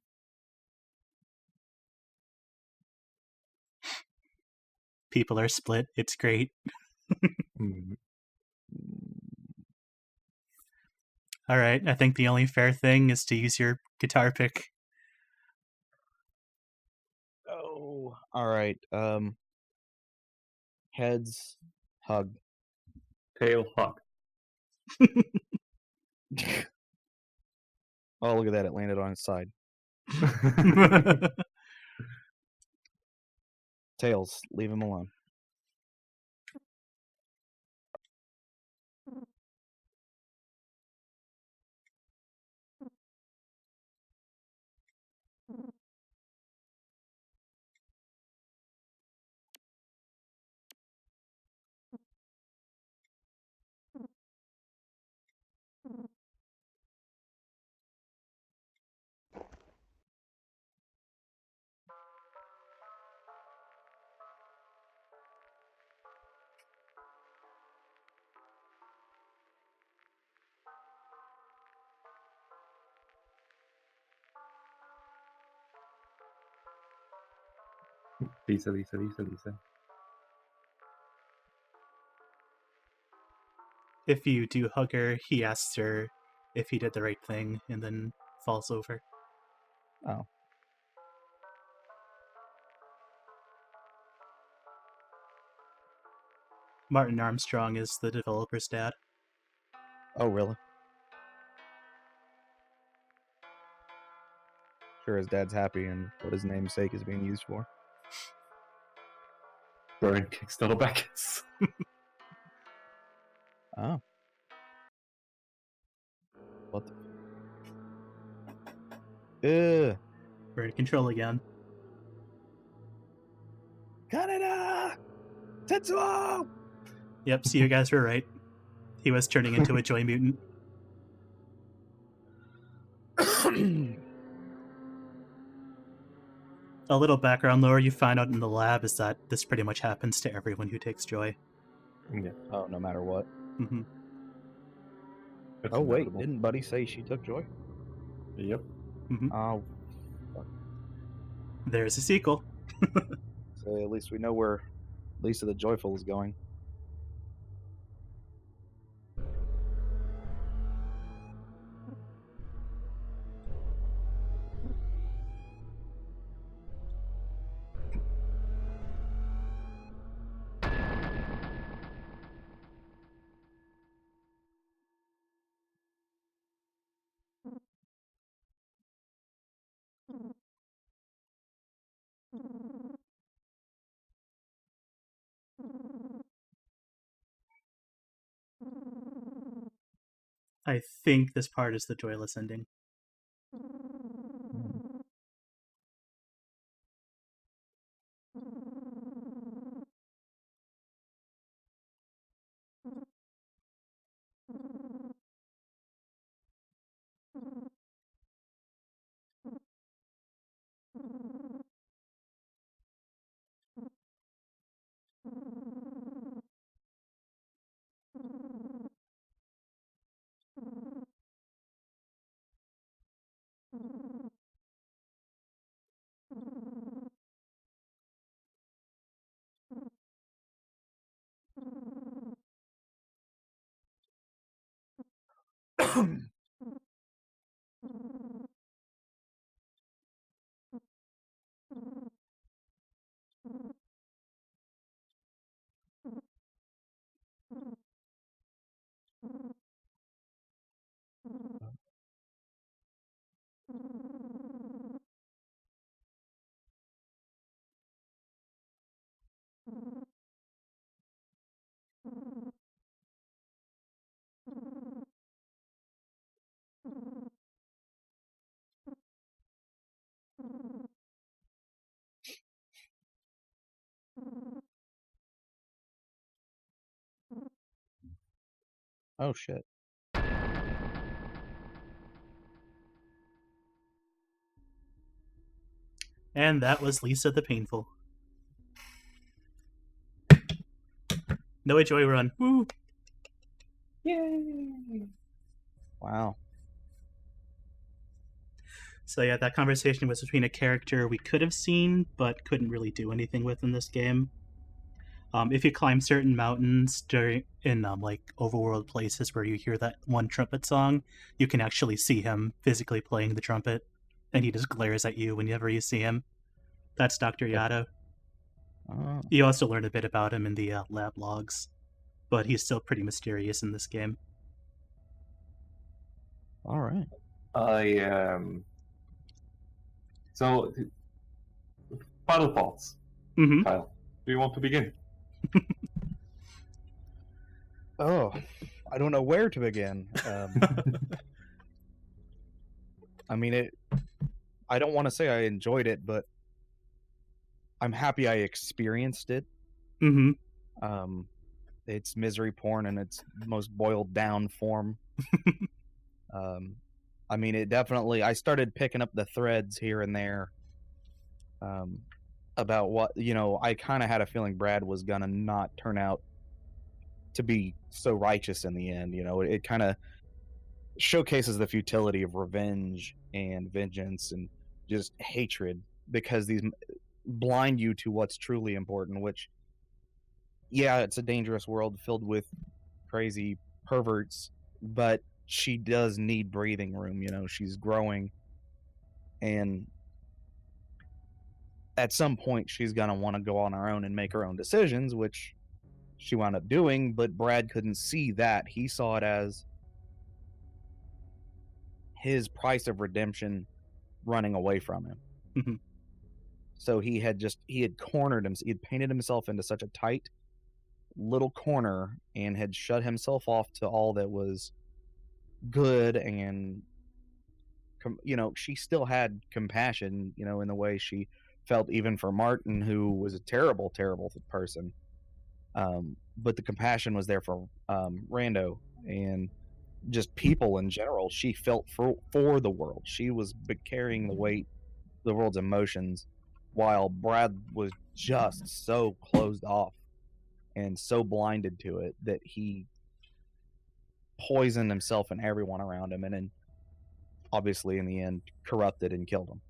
People are split. It's great. Hmm. All right, I think the only fair thing is to use your guitar pick. Oh, all right. Heads, hug. Tail hug. Oh, look at that! It landed on its side. Tails, leave him alone. Lisa. If you do hug her, he asks her if he did the right thing and then falls over. Oh. Martin Armstrong is the developer's dad. Oh, really? Sure, his dad's happy and what his namesake is being used for. Burn Kickstarter backers. Oh. What the... Ugh. We're in control again. Canada! Tetsuo! Yep, so you guys were right. He was turning into a joy mutant. A little background lore you find out in the lab is that this pretty much happens to everyone who takes joy. Yeah. Oh, no matter what. Mm-hmm. That's Oh, wait, inevitable. didn't Buddy say she took joy? Yep. Mm-hmm. Oh, There's a sequel. so at least we know where Lisa the Joyful is going. I think this part is the joyless ending. Oh, shit. And that was Lisa the Painful. No joy run. Woo! Yay! Wow. So yeah, that conversation was between a character we could have seen, but couldn't really do anything with in this game. If you climb certain mountains in like overworld places where you hear that one trumpet song, you can actually see him physically playing the trumpet, and he just glares at you whenever you see him. That's Dr. Yato. Oh, You also learn a bit about him in the lab logs, but he's still pretty mysterious in this game. all right. So, final thoughts, Mm-hmm. Kyle. Do you want to begin? Oh, I don't know where to begin. I mean, I don't want to say I enjoyed it, but I'm happy I experienced it. Mm-hmm. It's misery porn in its most boiled down form. I mean, it definitely. I started picking up the threads here and there about what I kind of had a feeling Brad was gonna not turn out to be so righteous in the end. It kind of showcases the futility of revenge and vengeance and just hatred, because these blind you to what's truly important, which, yeah, it's a dangerous world filled with crazy perverts, but she does need breathing room. She's growing, and at some point she's going to want to go on her own and make her own decisions, which she wound up doing. But Brad couldn't see that. He saw it as his price of redemption running away from him. Mhm. So he had cornered him. He had painted himself into such a tight little corner and had shut himself off to all that was good. And she still had compassion, in the way she felt even for Martin, who was a terrible, terrible person. But the compassion was there for Rando and just people in general. She felt for the world. She was carrying the weight, the world's emotions, while Brad was just so closed off and so blinded to it that he poisoned himself and everyone around him, and then obviously in the end corrupted and killed him.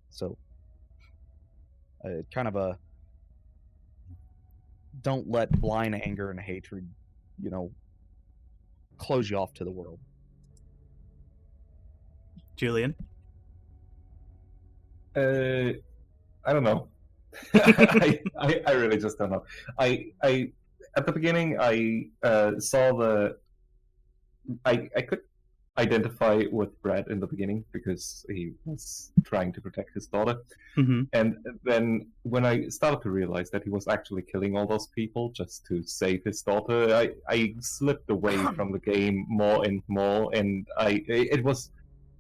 So kind of a don't let blind anger and hatred close you off to the world. Julian? I don't know. I really just don't know. I at the beginning I saw I could identify with Brad in the beginning because he was trying to protect his daughter. Mm-hmm. And then when I started to realize that he was actually killing all those people just to save his daughter, I slipped away from the game more and more, and it was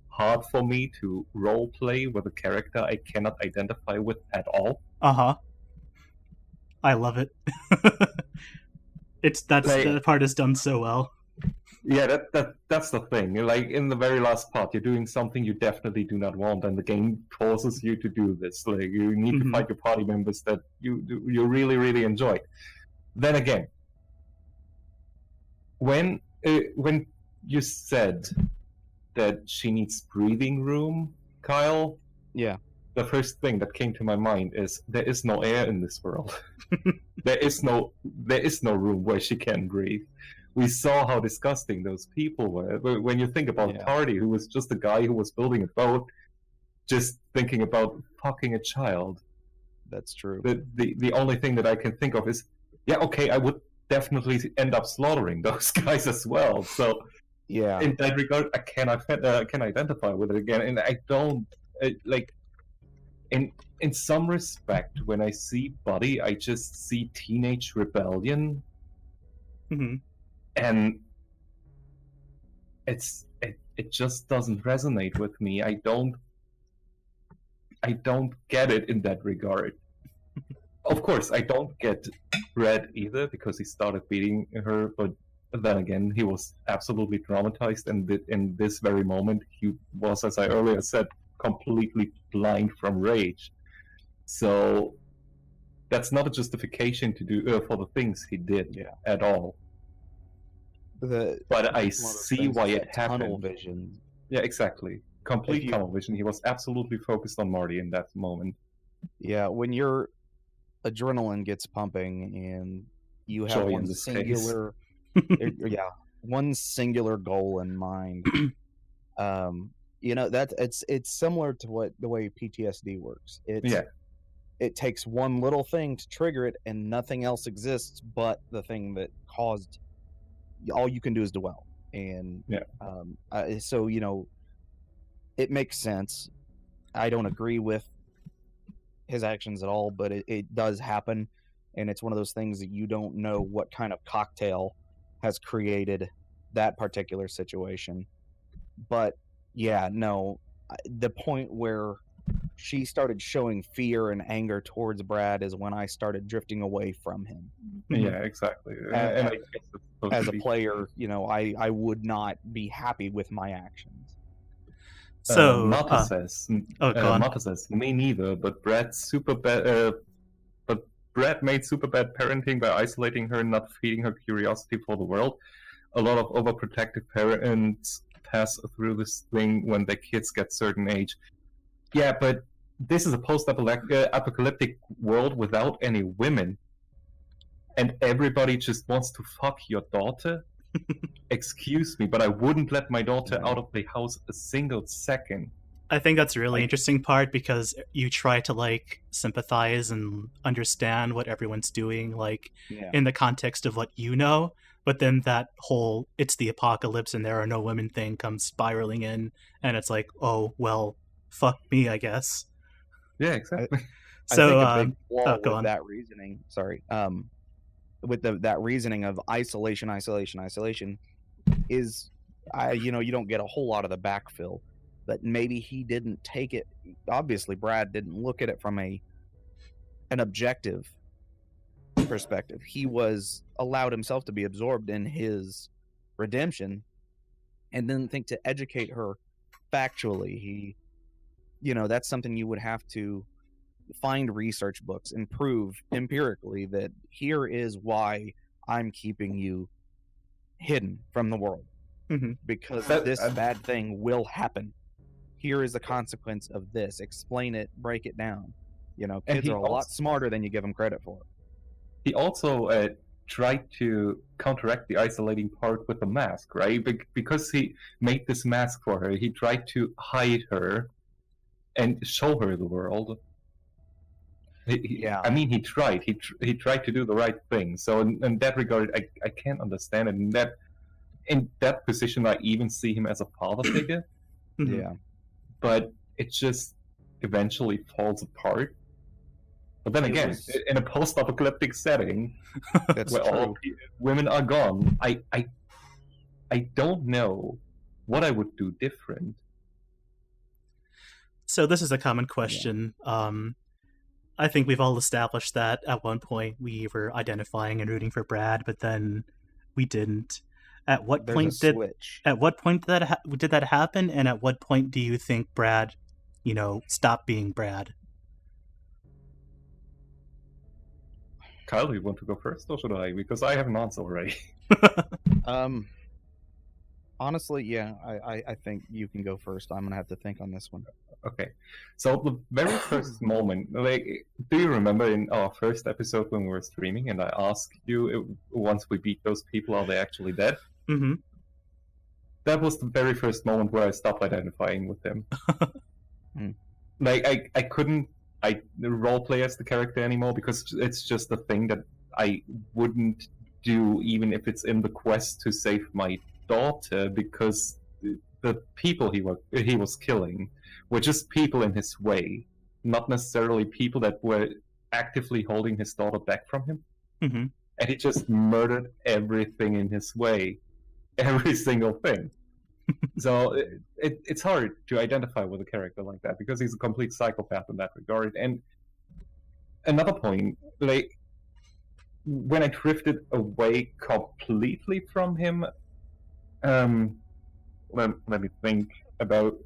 hard for me to role play with a character I cannot identify with at all. Uh-huh. I love it. That part is done so well. Yeah, that's the thing. Like in the very last part, you're doing something you definitely do not want, and the game forces you to do this. Like you need to fight your party members that you really really enjoy. Then again, when you said that she needs breathing room, Kyle, Yeah. the first thing that came to my mind is there is no air in this world. there is no room where she can breathe. We saw how disgusting those people were. When you think about Tardy, who was just a guy who was building a boat, just thinking about fucking a child. That's true. The only thing that I can think of is, yeah, okay, I would definitely end up slaughtering those guys as well. So, yeah, in that regard, I can identify with it again, and I don't like. In some respect, when I see Buddy, I just see teenage rebellion. Mm-hmm. And it just doesn't resonate with me. I don't get it in that regard. Of course, I don't get Brad either because he started beating her, but then again, he was absolutely traumatized, and in this very moment, he was, as I earlier said, completely blind from rage. So that's not a justification to do for the things he did at all. But I see why it happened. Tunnel vision. Yeah, exactly. Complete tunnel vision. He was absolutely focused on Marty in that moment. Yeah, when you're adrenaline gets pumping and you have Joy in one this case. singular one singular goal in mind. That it's similar to the way PTSD works. It takes one little thing to trigger it, and nothing else exists but the thing that caused. All you can do is dwell, and so it makes sense. I don't agree with his actions at all, but it does happen, and it's one of those things that you don't know what kind of cocktail has created that particular situation. But yeah, no, the point where she started showing fear and anger towards Brad is when I started drifting away from him. Yeah, exactly. And I guess it's supposed As to a be- player, I would not be happy with my actions. So, Marta says, go on. Marta says, me neither, but Brad's super bad. But Brad made super bad parenting by isolating her, not feeding her curiosity for the world. A lot of overprotective parents pass through this thing when their kids get certain age. Yeah, but this is a post-apocalyptic world without any women, and everybody just wants to fuck your daughter. Excuse me, but I wouldn't let my daughter out of the house a single second. I think that's a really interesting part because you try to sympathize and understand what everyone's doing, in the context of what you know, but then that whole "it's the apocalypse and there are no women" thing comes spiraling in, and it's like, oh well, fuck me, I guess. Yeah, exactly. So I think a big flaw go with on. that reasoning. Sorry, with that reasoning of isolation is, you don't get a whole lot of the backfill. But maybe he didn't take it. Obviously, Brad didn't look at it from an objective perspective. He was allowed himself to be absorbed in his redemption, and didn't think to educate her factually. He, that's something you would have to find research books and prove empirically that here is why I'm keeping you hidden from the world, because this bad thing will happen. Here is the consequence of this. Explain it, break it down. Kids are a lot smarter than you give them credit for. He also tried to counteract the isolating part with the mask, right? Because he made this mask for her, he tried to hide her and show her the world. I mean, he tried. He tried to do the right thing. So in that regard, I can't understand it. In that position, I even see him as a father figure. Yeah. But it just eventually falls apart. But then again, in a post-apocalyptic setting, where all women are gone, I don't know what I would do different. So this is a common question. I think we've all established that at one point we were identifying and rooting for Brad, but then we didn't. At what point did that happen, and at what point do you think Brad, stopped being Brad? Kyle, do you want to go first, or should I? Because I have an answer already. Honestly, yeah, I think you can go first. I'm gonna have to think on this one. Okay, so the very first moment, do you remember in our first episode when we were streaming, and I asked you once we beat those people, are they actually dead? Mm-hmm. That was the very first moment where I stopped identifying with them. I couldn't roleplay as the character anymore because it's just a thing that I wouldn't do even if it's in the quest to save my daughter, because the people he was killing were just people in his way, not necessarily people that were actively holding his daughter back from him. Mm-hmm. And he just murdered everything in his way, every single thing. So it's hard to identify with a character like that because he's a complete psychopath in that regard. And another point, when I drifted away completely from him, let me think about.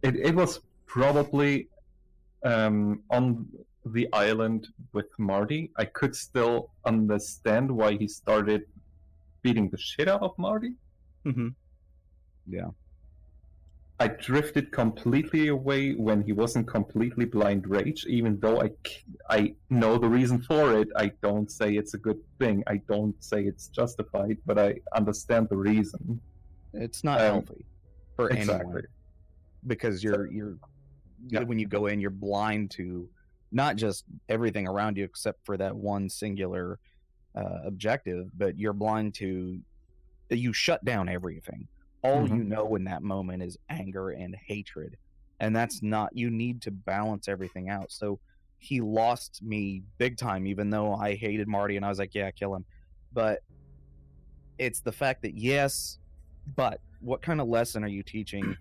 It was probably on the island with Marty. I could still understand why he started beating the shit out of Marty. Mm-hmm. Yeah. I drifted completely away when he wasn't completely blind rage, even though I know the reason for it. I don't say it's a good thing. I don't say it's justified, but I understand the reason. It's not Um, healthy for Exactly. anyone, because you're Yeah. when you go in, you're blind to not just everything around you except for that one singular objective, but you're blind to, you shut down everything. All Mhm. you know in that moment is anger and hatred, and that's not, you need to balance everything out. So he lost me big time, even though I hated Marty and I was like, yeah, kill him. But it's the fact that, yes, but what kind of lesson are you teaching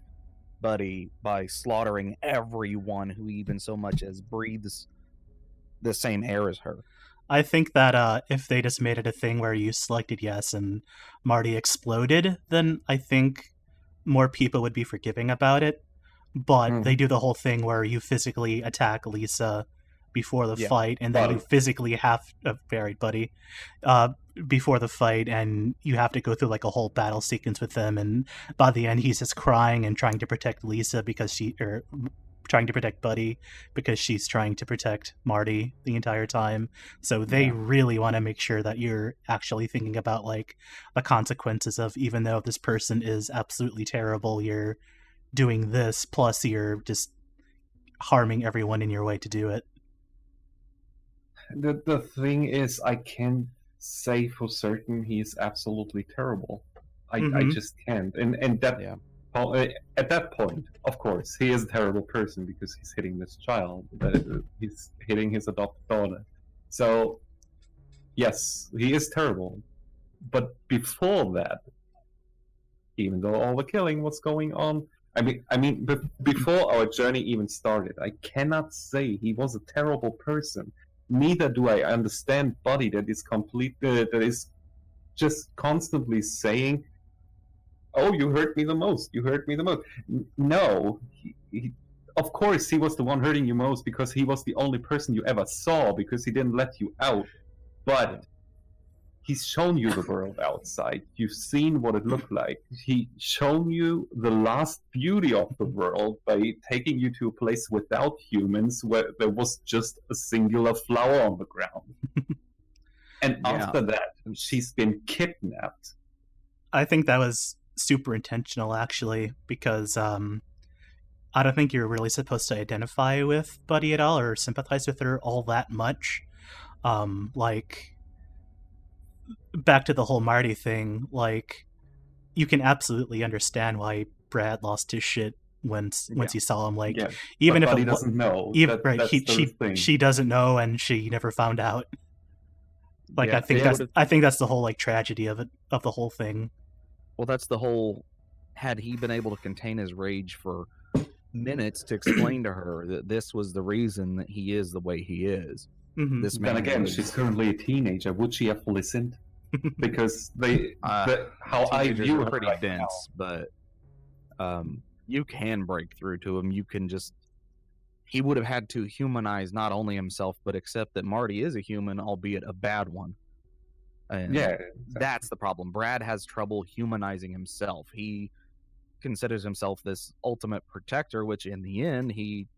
Buddy by slaughtering everyone who even so much as breathes the same air as her? I think that if they just made it a thing where you selected yes and Marty exploded, then I think more people would be forgiving about it. But they Mhm. do the whole thing where you physically attack Lisa before the Yeah. fight, and then you Buddy. physically have buried Buddy before the fight, and you have to go through like a whole battle sequence with them. And by the end, he's just crying and trying to protect Lisa or trying to protect Buddy because she's trying to protect Marty the entire time. So they Yeah. really want to make sure that you're actually thinking about like the consequences of, even though this person is absolutely terrible, you're doing this, plus you're just harming everyone in your way to do it. The thing is, I can't say for certain he's absolutely terrible. I Mhm. just can't. And that Yeah. at that point, of course, he is a terrible person because he's hitting this child. He's hitting his adopted daughter. So yes, he is terrible. But before that, even though all the killing was going on, before our journey even started, I cannot say he was a terrible person. Neither do I understand Buddy that is just constantly saying, "Oh, you hurt me the most. You hurt me the most." No, of course he was the one hurting you most because he was the only person you ever saw because he didn't let you out. But he's shown you the world outside. You've seen what it looked like. He's shown you the last beauty of the world by taking you to a place without humans where there was just a singular flower on the ground. And Yeah. after that, she's been kidnapped. I think that was super intentional, actually, because I don't think you're really supposed to identify with Buddy at all or sympathize with her all that much. Like, back to the whole Marty thing, like, you can absolutely understand why Brad lost his shit once he saw him. Like, Yeah, even but if Buddy it doesn't know. even right, That's the thing. she doesn't know, and she never found out. Like, Yeah, I think that's the whole like tragedy of it, of the whole thing. well, that's the whole. Had he been able to contain his rage for minutes to explain to her that this was the reason that he is the way he is, Mhm. this Then man again, was- she's currently a teenager. Would she have listened? Because how I teenagers view are her pretty right dense, but you can break through to him. You can just. He would have had to humanize not only himself, but accept that Marty is a human, albeit a bad one. And now. Yeah, that's the problem. Brad has trouble humanizing himself. He considers himself this ultimate protector, which in the end he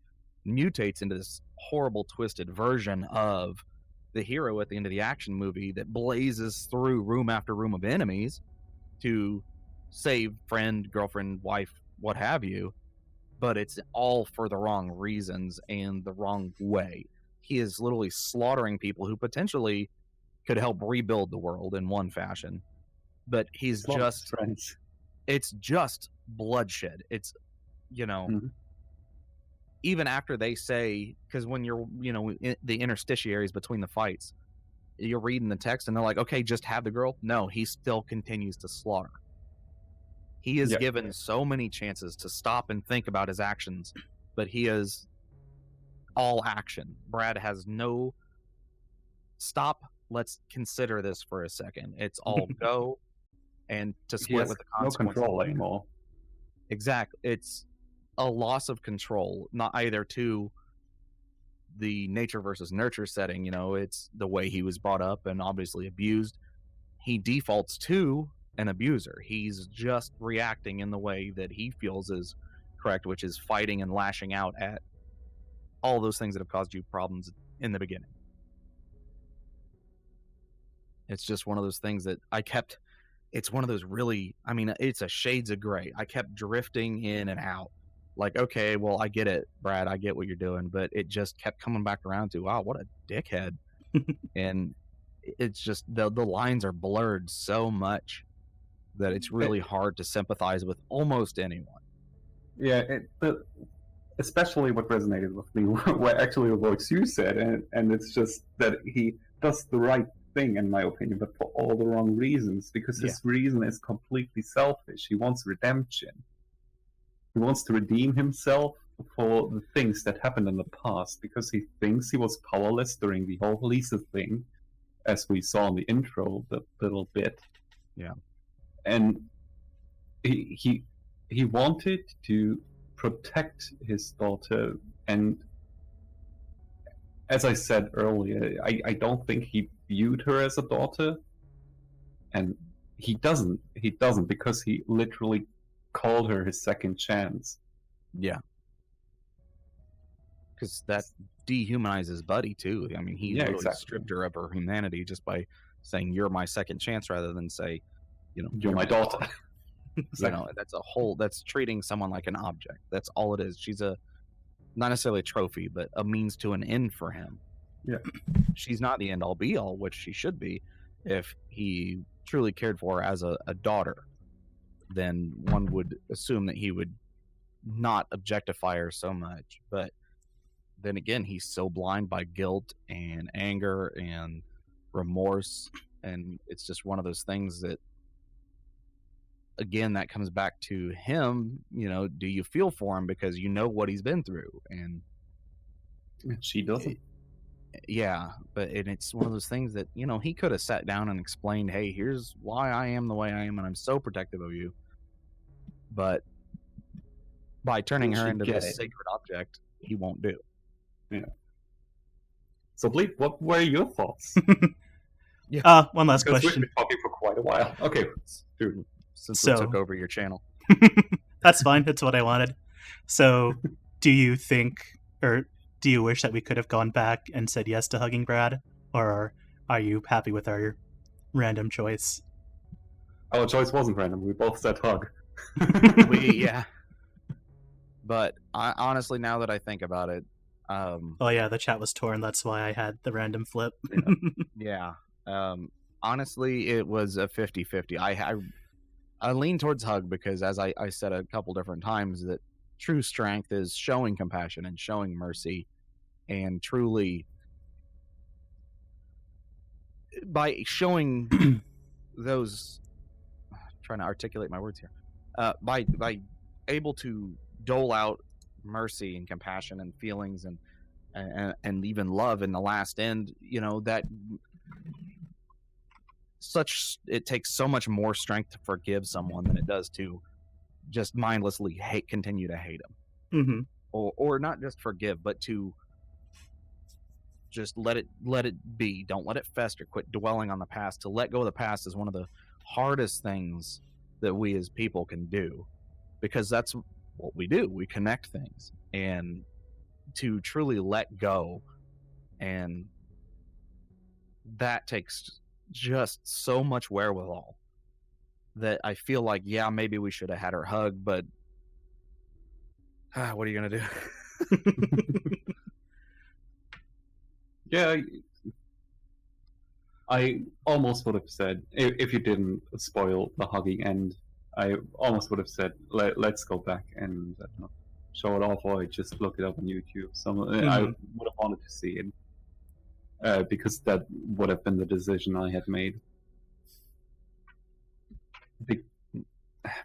mutates into this horrible, twisted version of the hero at the end of the action movie that blazes through room after room of enemies to save friend, girlfriend, wife, what have you. But it's all for the wrong reasons and the wrong way. He is literally slaughtering people who potentially could help rebuild the world in one fashion. But he's Slaughter just, friends. it's just bloodshed. It's, you know, Mhm. even after they say, because when you're, in the interstitiaries between the fights, you're reading the text and they're like, okay, just have the girl. No, he still continues to slaughter. He is Yeah. given so many chances to stop and think about his actions, but he is all action. Brad has no stop. Let's consider this for a second. It's all go, and to He split has with the no consequences. control anymore. Exactly. It's a loss of control, not either to the nature versus nurture setting. It's the way he was brought up and obviously abused. He defaults to an abuser. He's just reacting in the way that he feels is correct, which is fighting and lashing out at all those things that have caused you problems in the beginning. It's just one of those things that it's one of those really, I mean, it's a shades of gray. I kept drifting in and out. Like, okay, well, I get it, Brad, I get what you're doing, but it just kept coming back around to, wow, what a dickhead. And it's just, the lines are blurred so much that it's really hard to sympathize with almost anyone. Yeah, especially what resonated with me, actually what you said, and it's just that he does the right thing, in my opinion, but for all the wrong reasons, because his reason is completely selfish. He wants redemption. He wants to redeem himself for the things that happened in the past, because he thinks he was powerless during the whole Lisa thing, as we saw in the intro, the little bit. Yeah. And he wanted to protect his daughter, and as I said earlier, I don't think he viewed her as a daughter, and he doesn't because he literally called her his second chance. Yeah. Because that dehumanizes Buddy too. I mean, he literally stripped her of her humanity just by saying, "You're my second chance," rather than say, "You're my daughter." Exactly. That's treating someone like an object. That's all it is. She's not necessarily a trophy, but a means to an end for him. Yeah. She's not the end all be all, which she should be. If he truly cared for her as a daughter, then one would assume that he would not objectify her so much. But then again, he's so blind by guilt and anger and remorse, and it's just one of those things that, again, that comes back to him. Do you feel for him because you know what he's been through? And she doesn't. Yeah, but it's one of those things that, he could have sat down and explained, hey, here's why I am the way I am, and I'm so protective of you. But by turning her into this sacred object, he won't do. Yeah. So, Bleep, what were your thoughts? Yeah. One last question. We've been talking for quite a while. Okay, dude. Since we took over your channel. That's fine. That's what I wanted. So, do you think, or do you wish that we could have gone back and said yes to hugging Brad? Or are you happy with our random choice? Our choice wasn't random. We both said hug. Yeah. But honestly, now that I think about it, oh yeah, the chat was torn. That's why I had the random flip. Yeah. Honestly, it was a 50-50. I lean towards hug because, as I said a couple different times, that true strength is showing compassion and showing mercy, and truly by showing those, trying to articulate my words here, by able to dole out mercy and compassion and feelings and even love in the last end, that it takes so much more strength to forgive someone than it does to just mindlessly continue to hate them. Mm-hmm. Or not just forgive, but to just let it be. Don't let it fester. Quit dwelling on the past. To let go of the past is one of the hardest things that we as people can do, because that's what we do. We connect things, and to truly let go, and that takes just so much wherewithal that I feel like, yeah, maybe we should have had her hug, but what are you gonna do? Yeah, I almost would have said, if you didn't spoil the hugging end, I almost would have said, let's go back and show it off, or just look it up on YouTube. I would have wanted to see it. Because that would have been the decision I had made.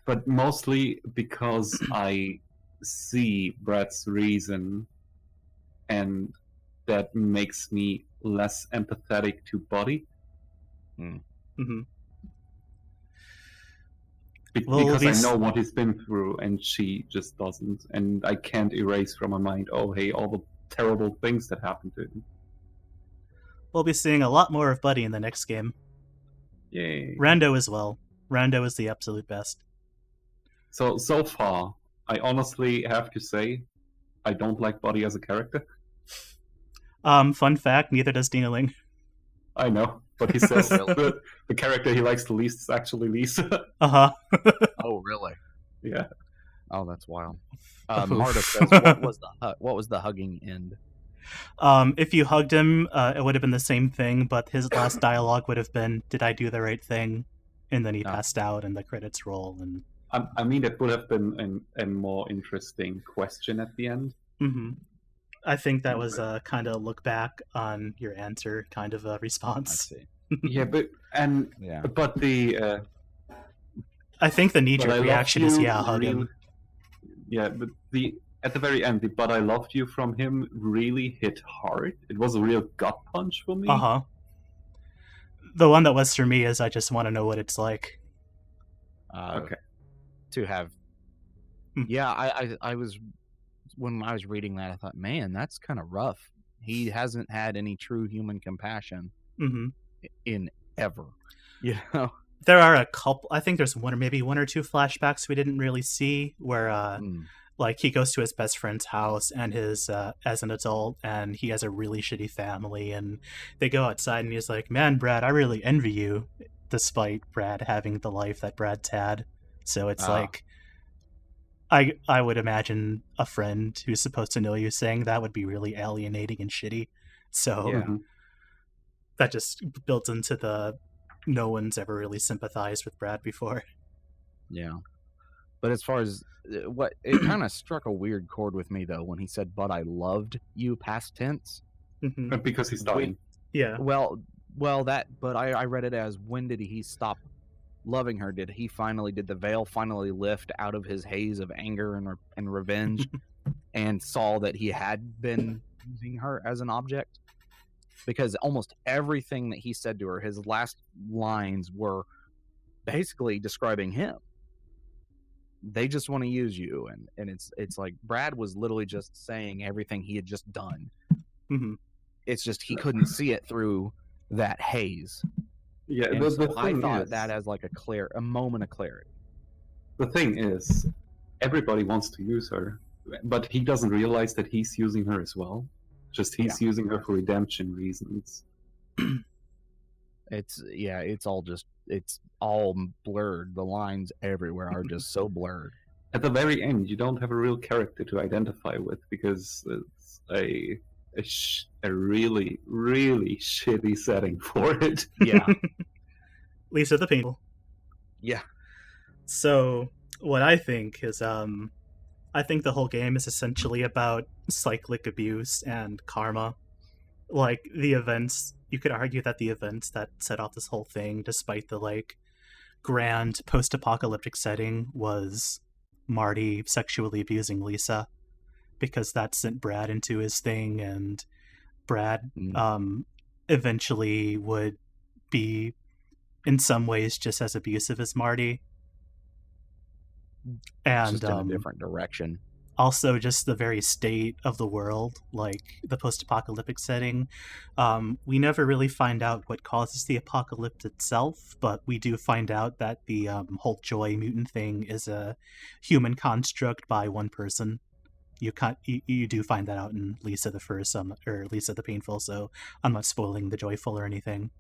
But mostly because I see Brad's reason, and that makes me less empathetic to Buddy. Mm-hmm. Because I know what he's been through, and she just doesn't. And I can't erase from my mind, all the terrible things that happened to him. We'll be seeing a lot more of Buddy in the next game. Yay. Rando as well. Rando is the absolute best. So far, I honestly have to say, I don't like Buddy as a character. Fun fact: neither does Dealing. I know, but he says Really? the character he likes the least is actually Lisa. Uh huh. Oh, really? Yeah. Oh, that's wild. Oof. Marta says, what was the hugging end? If you hugged him, it would have been the same thing, but his last dialogue would have been, "Did I do the right thing?" And then he Oh. passed out, and the credits roll. And I mean, it would have been a more interesting question at the end. I think that was a kind of look back on your answer kind of a I response. see. Yeah, but the I think the knee but jerk I loved reaction is, you yeah, hug really- him. Yeah, but at the very end, the "but I loved you" from him really hit hard. It was a real gut punch for me. Uh huh. The one that was for me is, I just want to know what it's like. Okay. To have. Yeah, I was when I was reading that, I thought, man, that's kind of rough. He hasn't had any true human compassion in ever. You know. There are a couple. I think there's one or two flashbacks we didn't really see where, like, he goes to his best friend's house and his as an adult, and he has a really shitty family, and they go outside, and he's like, "Man, Brad, I really envy you," despite Brad having the life that Brad's had. So it's like, I would imagine a friend who's supposed to know you saying that would be really alienating and shitty. So that just built into the no one's ever really sympathized with Brad before. Yeah. But as far as it kind of struck a weird chord with me, though, when he said, "But I loved you," past tense. Because he's dying. Yeah. Well, but I read it as, when did he stop loving her? Did the veil finally lift out of his haze of anger and revenge and saw that he had been using her as an object? Because almost everything that he said to her, his last lines were basically describing him. They just want to use you, and it's like Brad was literally just saying everything he had just done. It's just he couldn't see it through that haze. Yeah, And the so I thing thought is, that as like a moment of clarity. the thing is, everybody wants to use her, but he doesn't realize that he's using her as well. Just he's using her for redemption reasons. It's all blurred. The lines everywhere are just so blurred. At the very end, you don't have a real character to identify with because it's a really, really shitty setting for it. Yeah. Lisa the Painful. Yeah. So what I think is, I think the whole game is essentially about cyclic abuse and karma. Like, the events, you could argue that the events that set off this whole thing, despite the, like, grand post-apocalyptic setting, was Marty sexually abusing Lisa, because that sent Brad into his thing, and Brad eventually would be, in some ways, just as abusive as Marty. And just in a different direction. Also, just the very state of the world, like the post-apocalyptic setting. We never really find out what causes the apocalypse itself, but we do find out that the whole joy mutant thing is a human construct by one person. You do find that out in Lisa the First, or Lisa the Painful, so I'm not spoiling the joyful or anything.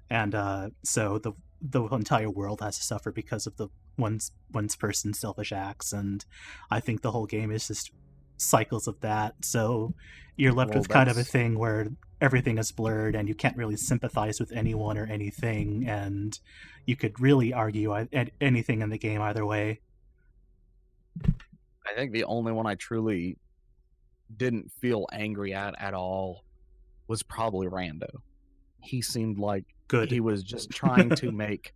And so the entire world has to suffer because of the one's person's selfish acts, and I think the whole game is just cycles of that. So you're left with kind of a thing where everything is blurred and you can't really sympathize with anyone or anything, and you could really argue anything in the game either way. I think the only one I truly didn't feel angry at all was probably Rando. He seemed like Good. He was just trying to make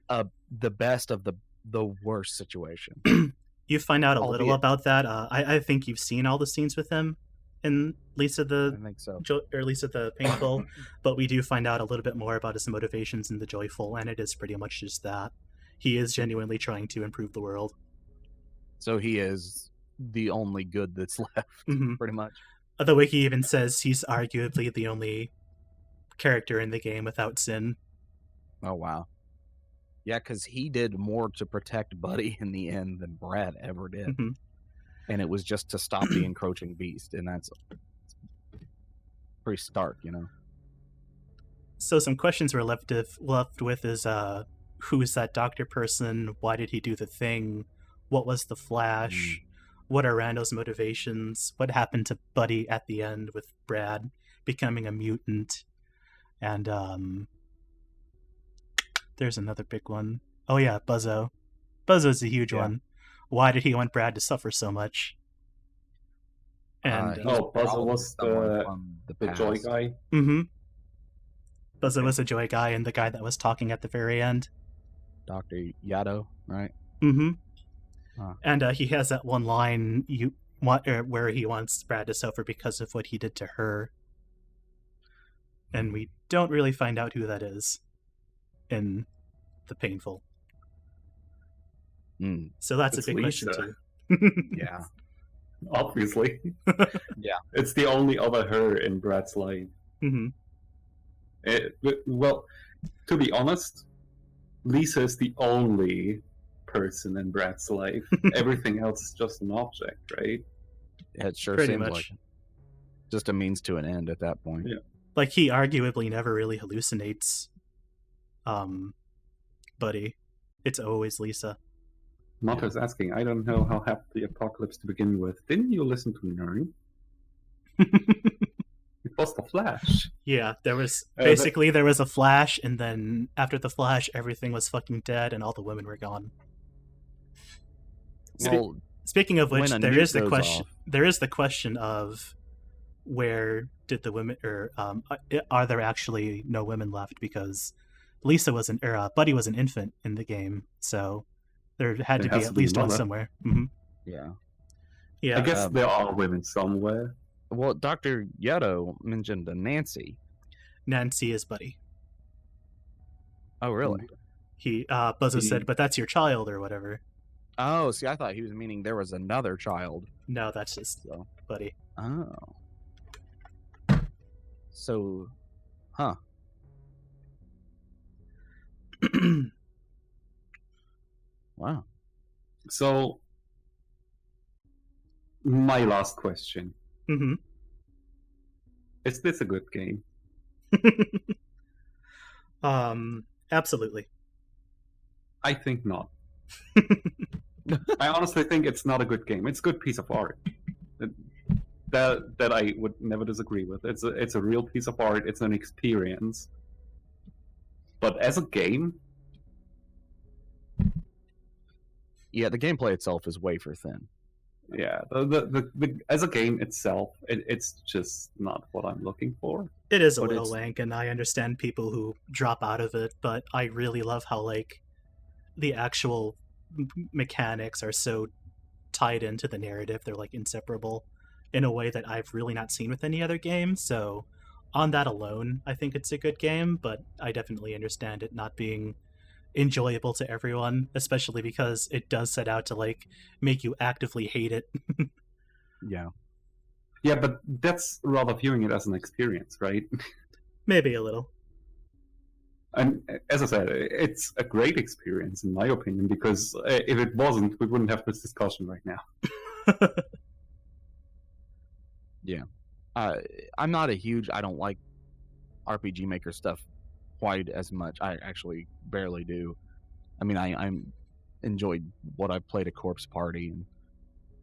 the best of the worst situation. You find out a little about that. I think you've seen all the scenes with him in Lisa the I think so. or Lisa the Painful, but we do find out a little bit more about his motivations in the Joyful, and it is pretty much just that he is genuinely trying to improve the world. So he is the only good that's left, pretty much. The way he even says he's arguably the only character in the game without sin. Oh, wow. Yeah, because he did more to protect Buddy in the end than Brad ever did. and it was just to stop the encroaching beast, and that's pretty stark, So some questions we're left with is who is that doctor person? Why did he do the thing? What was the flash? What are Rando's motivations? What happened to Buddy at the end with Brad becoming a mutant? And there's another big one. Oh yeah, Buzzo. Buzzo's a huge one. Why did he want Brad to suffer so much? And Buzzo was the joy guy. Mm-hmm. Buzzo was a joy guy and the guy that was talking at the very end. Dr. Yado, right? Mm-hmm. And he has that one line where he wants Brad to suffer because of what he did to her. And we don't really find out who that is in the Painful. So that's It's a big Lisa. question too. Yeah. Obviously. Yeah. It's the only other her in Brad's life. Mm-hmm. Well, to be honest, Lisa is the only person in Brad's life. Everything else is just an object, right? It sure Pretty seems much. like it. Just a means to an end at that point. Yeah. Like, he arguably never really hallucinates Buddy. It's always Lisa. Motto's asking, I don't know how happened the apocalypse to begin with. Didn't you listen to Nern? It was the Flash. Yeah, there was there was a flash, and then after the flash, everything was fucking dead, and all the women were gone. Well, Speaking of which, when a there nuke is the goes question. off- There is the question of where did the women, or are there actually no women left? Because Lisa was Buddy was an infant in the game, so there had to There be has at to be least one mother. somewhere. Mm-hmm. yeah. Yeah, I guess there are women somewhere. Well, Dr. Yado mentioned a Nancy. Nancy is Buddy. Oh, really? He Buzzo said, but that's your child or whatever. Oh, see, I thought he was meaning there was another child. No, that's just So, Buddy. oh. So, huh. Wow. So, my last question. Mm-hmm. Is this a good game? Absolutely. I think not. I honestly think it's not a good game. It's a good piece of art. That I would never disagree with. It's a real piece of art. It's an experience. But as a game, Yeah, the gameplay itself is wafer thin. yeah, the as a game itself, it's just not what I'm looking for. It is a But little it's- wank, and I understand people who drop out of it, but I really love how, like, the actual mechanics are so tied into the narrative. They're, like, inseparable in a way that I've really not seen with any other game. So on that alone, I think it's a good game, but I definitely understand it not being enjoyable to everyone, especially because it does set out to, like, make you actively hate it. Yeah. Yeah, but that's rather viewing it as an experience, right? Maybe a little. And as I said, it's a great experience in my opinion, because if it wasn't, we wouldn't have this discussion right now. I'm not a huge. I don't like RPG Maker stuff quite as much. I actually barely do. I mean, I'm enjoyed what I've played at Corpse Party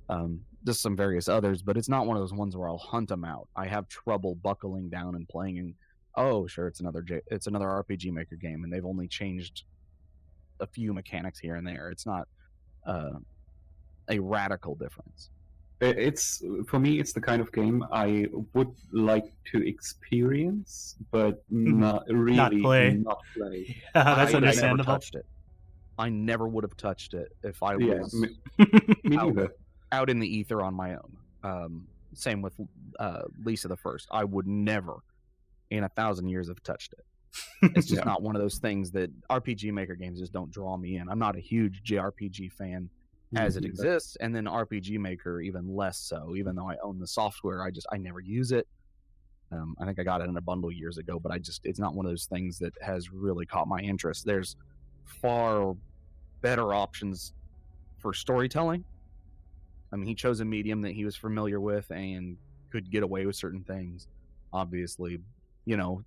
and just some various others, but it's not one of those ones where I'll hunt them out. I have trouble buckling down and playing. And oh, sure, it's another RPG Maker game, and they've only changed a few mechanics here and there. It's not a radical difference. It's for me, it's the kind of game I would like to experience, but not really play. not play. Yeah, that's I never understandable. touched it. I never would have touched it if I Yeah, was me neither. out in the ether on my own. Same with Lisa the First. I would never, in 1,000 years, have touched it. It's just Yeah. not one of those things that RPG Maker games just don't draw me in. I'm not a huge JRPG fan as it exists, and then RPG Maker even less so. Even though I own the software, I never use it. I think I got it in a bundle years ago, but it's not one of those things that has really caught my interest. There's far better options for storytelling I mean, he chose a medium that he was familiar with and could get away with certain things. Obviously,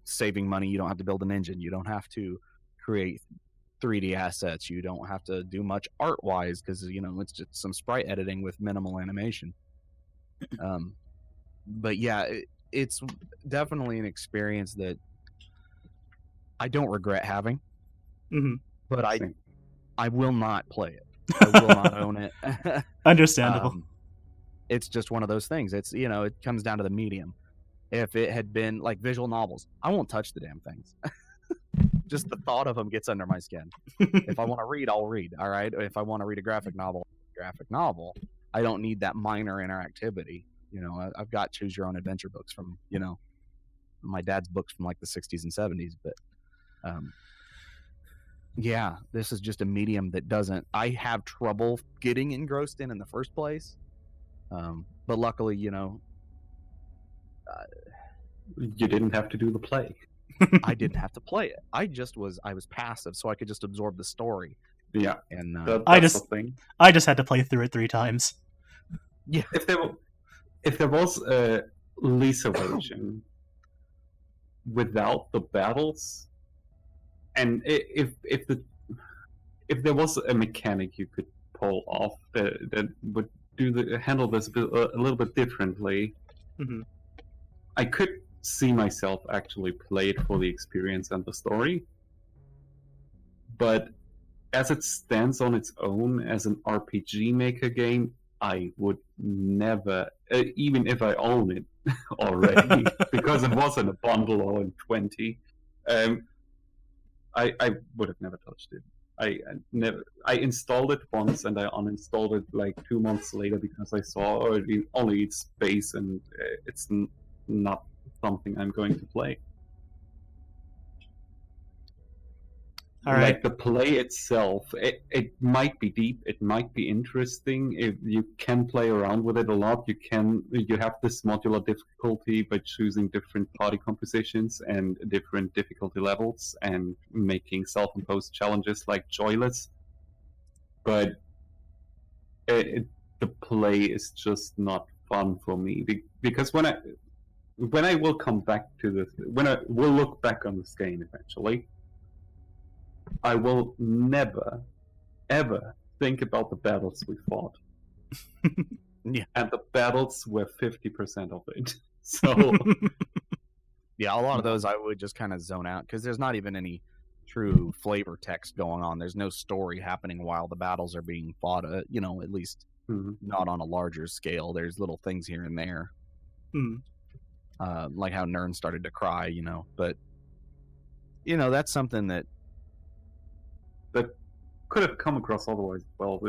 saving money. You don't have to build an engine. You don't have to create 3D assets. You don't have to do much art wise because it's just some sprite editing with minimal animation. But yeah, it's definitely an experience that I don't regret having. Mm-hmm. But I will not play it. I will not own it. Understandable. It's just one of those things. It's it comes down to the medium. If it had been like visual novels, I won't touch the damn things. Just the thought of them gets under my skin. If I want to read, I'll read. All right. If I want to read a graphic novel. I don't need that minor interactivity. I've got choose your own adventure books from my dad's books from like the 60s and 70s. But yeah, this is just a medium that doesn't. I have trouble getting engrossed in the first place. But luckily, you didn't have to do the play. I didn't have to play it. I was passive, so I could just absorb the story. Yeah, and that's the thing. I just had to play through it 3 times. Yeah, if there was a Lisa version without the battles, and if there was a mechanic you could pull off that would handle this a little bit differently, mm-hmm. I could see myself actually play it for the experience and the story. But as it stands on its own as an RPG Maker game, I would never, even if I own it already, because it was in a bundle or in 20, I would have never touched it. I installed it once and I uninstalled it like 2 months later because I saw it only eats space and it's not something I'm going to play. All right. Like the play itself, it might be deep, it might be interesting. If you can play around with it a lot, you have this modular difficulty by choosing different party compositions and different difficulty levels and making self-imposed challenges like joyless. But the play is just not fun for me because when I will come back to this, when I will look back on this game eventually, I will never, ever think about the battles we fought. Yeah. And the battles were 50% of it. So yeah, a lot of those I would just kind of zone out because there's not even any true flavor text going on. There's no story happening while the battles are being fought, at least not on a larger scale. There's little things here and there. Like how Nern started to cry, but that's something that could have come across otherwise well.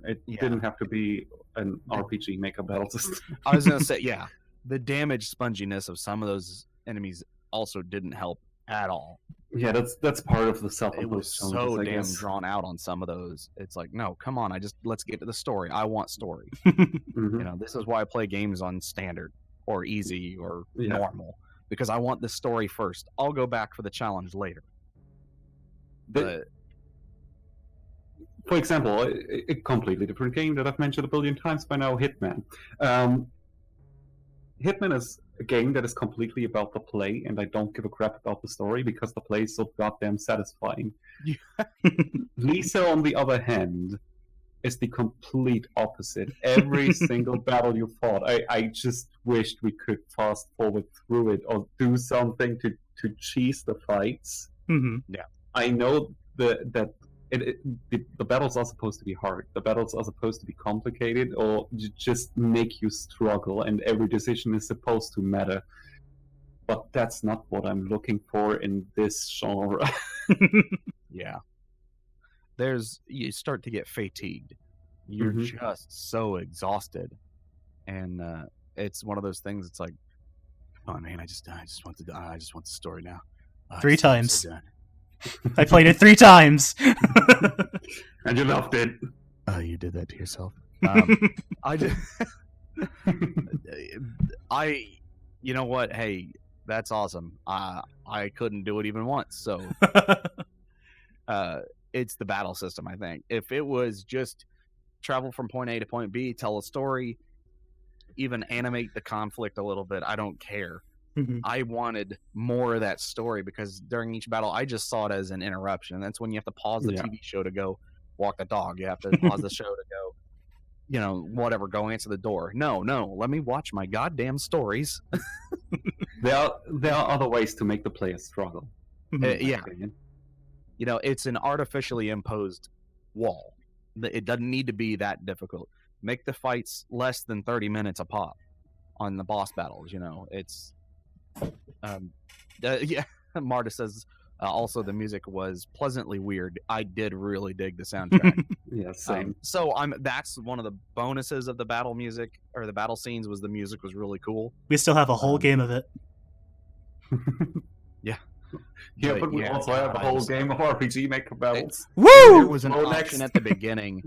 It didn't have to be an RPG Maker battle system. I was gonna say, yeah, the damage sponginess of some of those enemies also didn't help at all. Yeah, that's part of the self-imposed. It was so damn drawn out on some of those. It's like, no, come on, let's get to the story. I want story. This is why I play games on standard or easy or normal, because I want the story first. I'll go back for the challenge later. But for example, a completely different game that I've mentioned a billion times by now, Hitman. Hitman is a game that is completely about the play, and I don't give a crap about the story because the play is so goddamn satisfying. Lisa, on the other hand, is the complete opposite. Every single battle you fought, I just wished we could fast forward through it or do something to cheese the fights. Yeah, I know that the battles are supposed to be hard. The battles are supposed to be complicated or just make you struggle, and every decision is supposed to matter. But that's not what I'm looking for in this genre. Yeah. You start to get fatigued. You're just so exhausted. And it's one of those things, it's like, come on, man, I just want the story now. 3 times. So I played it 3 times. And you loved it. Oh, you did that to yourself. You know what? Hey, that's awesome. I couldn't do it even once. So it's the battle system, I think. If it was just travel from point A to point B, tell a story, even animate the conflict a little bit. I don't care. Mhm. I wanted more of that story because during each battle, I just saw it as an interruption. And that's when you have to pause the Yeah. TV show to go walk the dog. You have to pause the show to go, you know, whatever, go answer the door. No, let me watch my goddamn stories. There are other ways to make the player struggle. Mhm. in my Yeah. opinion. You know, it's an artificially imposed wall. It doesn't need to be that difficult. Make the fights less than 30 minutes a pop on the boss battles. You know, it's yeah. Marta says also the music was pleasantly weird. I did really dig the soundtrack. Yeah, same. So that's one of the bonuses of the battle music or the battle scenes was the music was really cool. We still have a whole game of it. Yeah, but we also have a whole game of RPG Maker battles. There Woo! was an Go option next. at the beginning.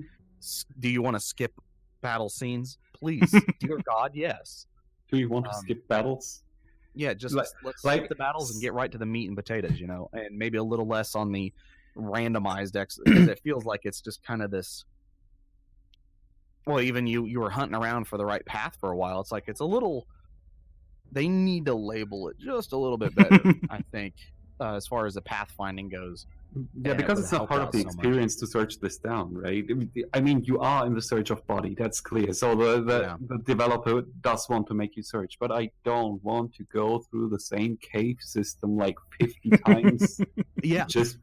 Do you want to skip battle scenes? Please, dear God, yes. Do you want to Um, skip battles? Yeah, just Like- let's like- skip the battles and get right to the meat and potatoes, you know, and maybe a little less on the randomized because it feels like it's just kind of this. Well, even you were hunting around for the right path for a while. It's like it's a little. They need to label it just a little bit better, I think, as far as the pathfinding goes. Yeah, and it because would it's not help part out of the so much. experience to search this down, right? I mean, you are in the search of body, that's clear. So Yeah. the developer does want to make you search, but I don't want to go through the same cave system like 50 times Yeah, just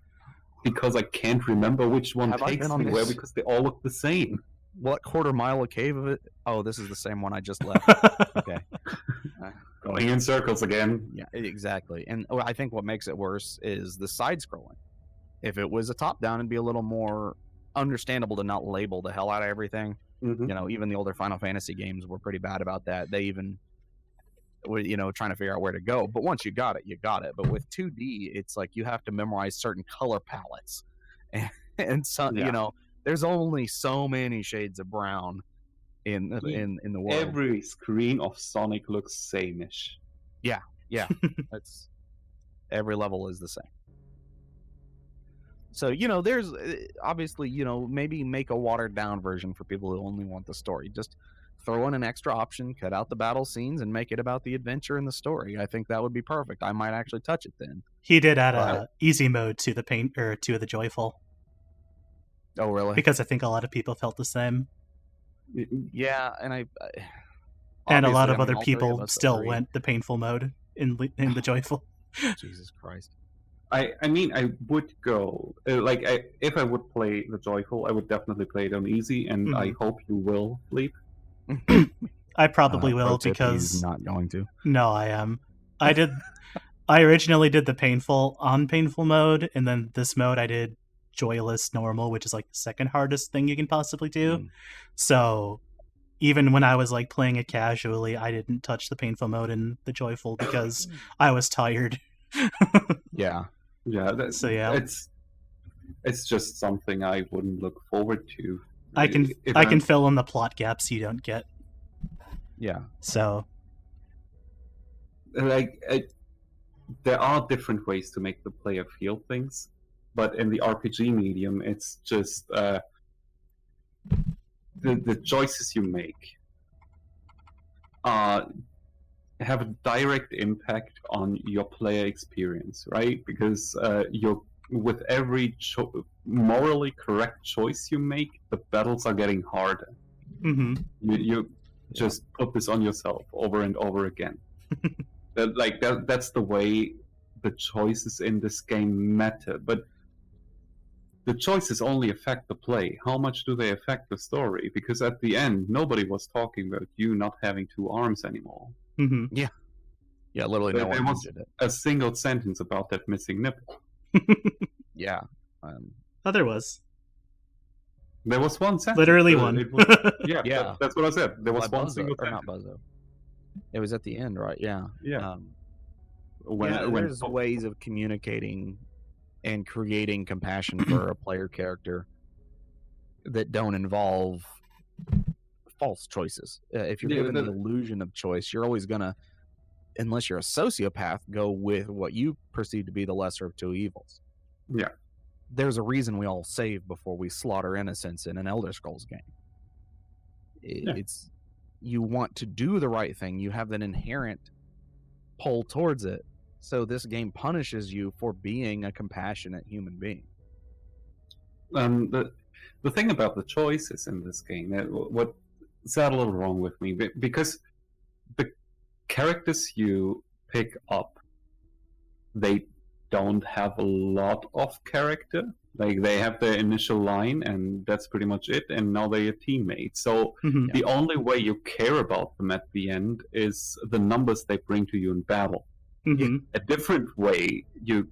because I can't remember which one Have I takes been on me where this? because they all look the same. what quarter mile of cave of it? Oh, this is the same one I just left. Okay. Going in circles again. Yeah, exactly. And I think what makes it worse is the side scrolling. If it was a top down, it'd be a little more understandable to not label the hell out of everything. Mhm. You know, even the older Final Fantasy games were pretty bad about that. They even were, you know, trying to figure out where to go. But once you got it, you got it. But with 2D, it's like you have to memorize certain color palettes. And some, Yeah. you know, there's only so many shades of brown in the world. Every screen of Sonic looks same-ish. That's every level is the same. So, you know, there's obviously, you know, maybe make a watered down version for people who only want the story. Just throw in an extra option, cut out the battle scenes, and make it about the adventure and the story. I think that would be perfect. I might actually touch it then. He did add Right. a easy mode to the pain or to the joyful Oh, really? because I think a lot of people felt the same, Yeah, and and a lot obviously, of I other mean, all three of people us still agree. went the painful mode in the joyful. Jesus Christ. I mean, I would go if I would play the joyful, I would definitely play it on easy, and I hope you will, Bleep. I probably Pro will tip, because he's not going to. no, I am. I originally did the painful on painful mode, and then this mode I did joyless normal, which is like the second hardest thing you can possibly do. Mm. So even when I was like playing it casually, I didn't touch the painful mode in the joyful because I was tired. Yeah. Yeah, So, yeah. it's just something I wouldn't look forward to. I can If I can I'm- fill in the plot gaps you don't get. Yeah. So there are different ways to make the player feel things, but in the RPG medium, it's just the choices you make have a direct impact on your player experience, right? Because with every morally correct choice you make, the battles are getting harder. mhm. You just put this on yourself over and over again. That's the way the choices in this game matter. But the choices only affect the play. How much do they affect the story? Because at the end, nobody was talking about you not having two arms anymore. Mhm. Yeah, literally no There one was- did it. A single sentence about that missing nipple. Yeah. Oh, there was There was one sentence. literally one. It was- yeah, Yeah. that's what I said. There was By one Buzzo, single or sentence. not Buzzo. It was at the end, right? Yeah. Yeah. When when there's ways of communicating and creating compassion for a player character that don't involve false choices. If you're Yeah, given the the- illusion of choice, you're always gonna, unless you're a sociopath, go with what you perceive to be the lesser of two evils. Yeah. There's a reason we all save before we slaughter innocents in an Elder Scrolls game. Yeah. It's you want to do the right thing. You have that inherent pull towards it. So this game punishes you for being a compassionate human being. The thing about the choices in this game, what's a little wrong with me, because the characters you pick up, they don't have a lot of character. Like they have their initial line, and that's pretty much it. And now they're teammates. So Mhm. the only way you care about them at the end is the numbers they bring to you in battle. Mhm. A different way he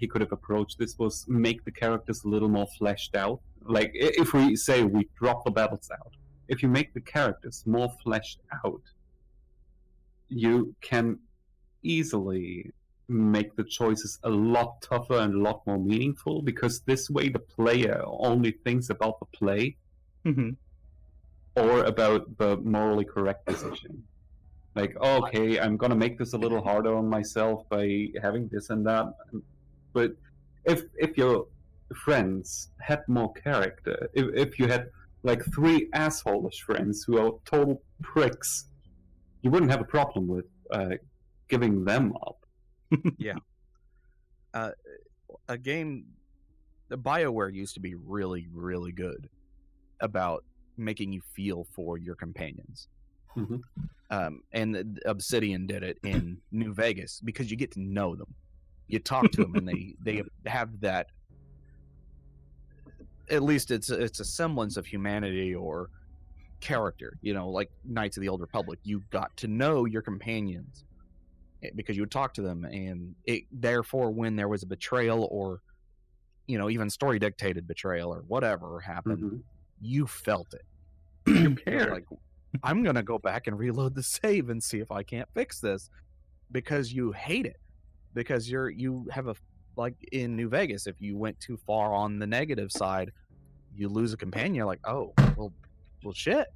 could have approached this was make the characters a little more fleshed out. Like if we say we drop the battles out, if you make the characters more fleshed out, you can easily make the choices a lot tougher and a lot more meaningful, because this way the player only thinks about the play Mhm. or about the morally correct decision. Like, okay, I'm gonna make this a little harder on myself by having this and that. But if your friends had more character, if you had like 3 asshole-ish friends who are total pricks, you wouldn't have a problem with giving them up. A game, BioWare used to be really, really good about making you feel for your companions. Mhm. And Obsidian did it in New Vegas because you get to know them. You talk to them, and they have that. At least it's a semblance of humanity or character. You know, like Knights of the Old Republic. You got to know your companions because you would talk to them, and therefore when there was a betrayal or even story dictated betrayal or whatever happened, Mhm. you felt it. You You're care. like, I'm gonna go back and reload the save and see if I can't fix this, because you hate it, because you have like in New Vegas, if you went too far on the negative side, you lose a companion. You're like, oh well shit,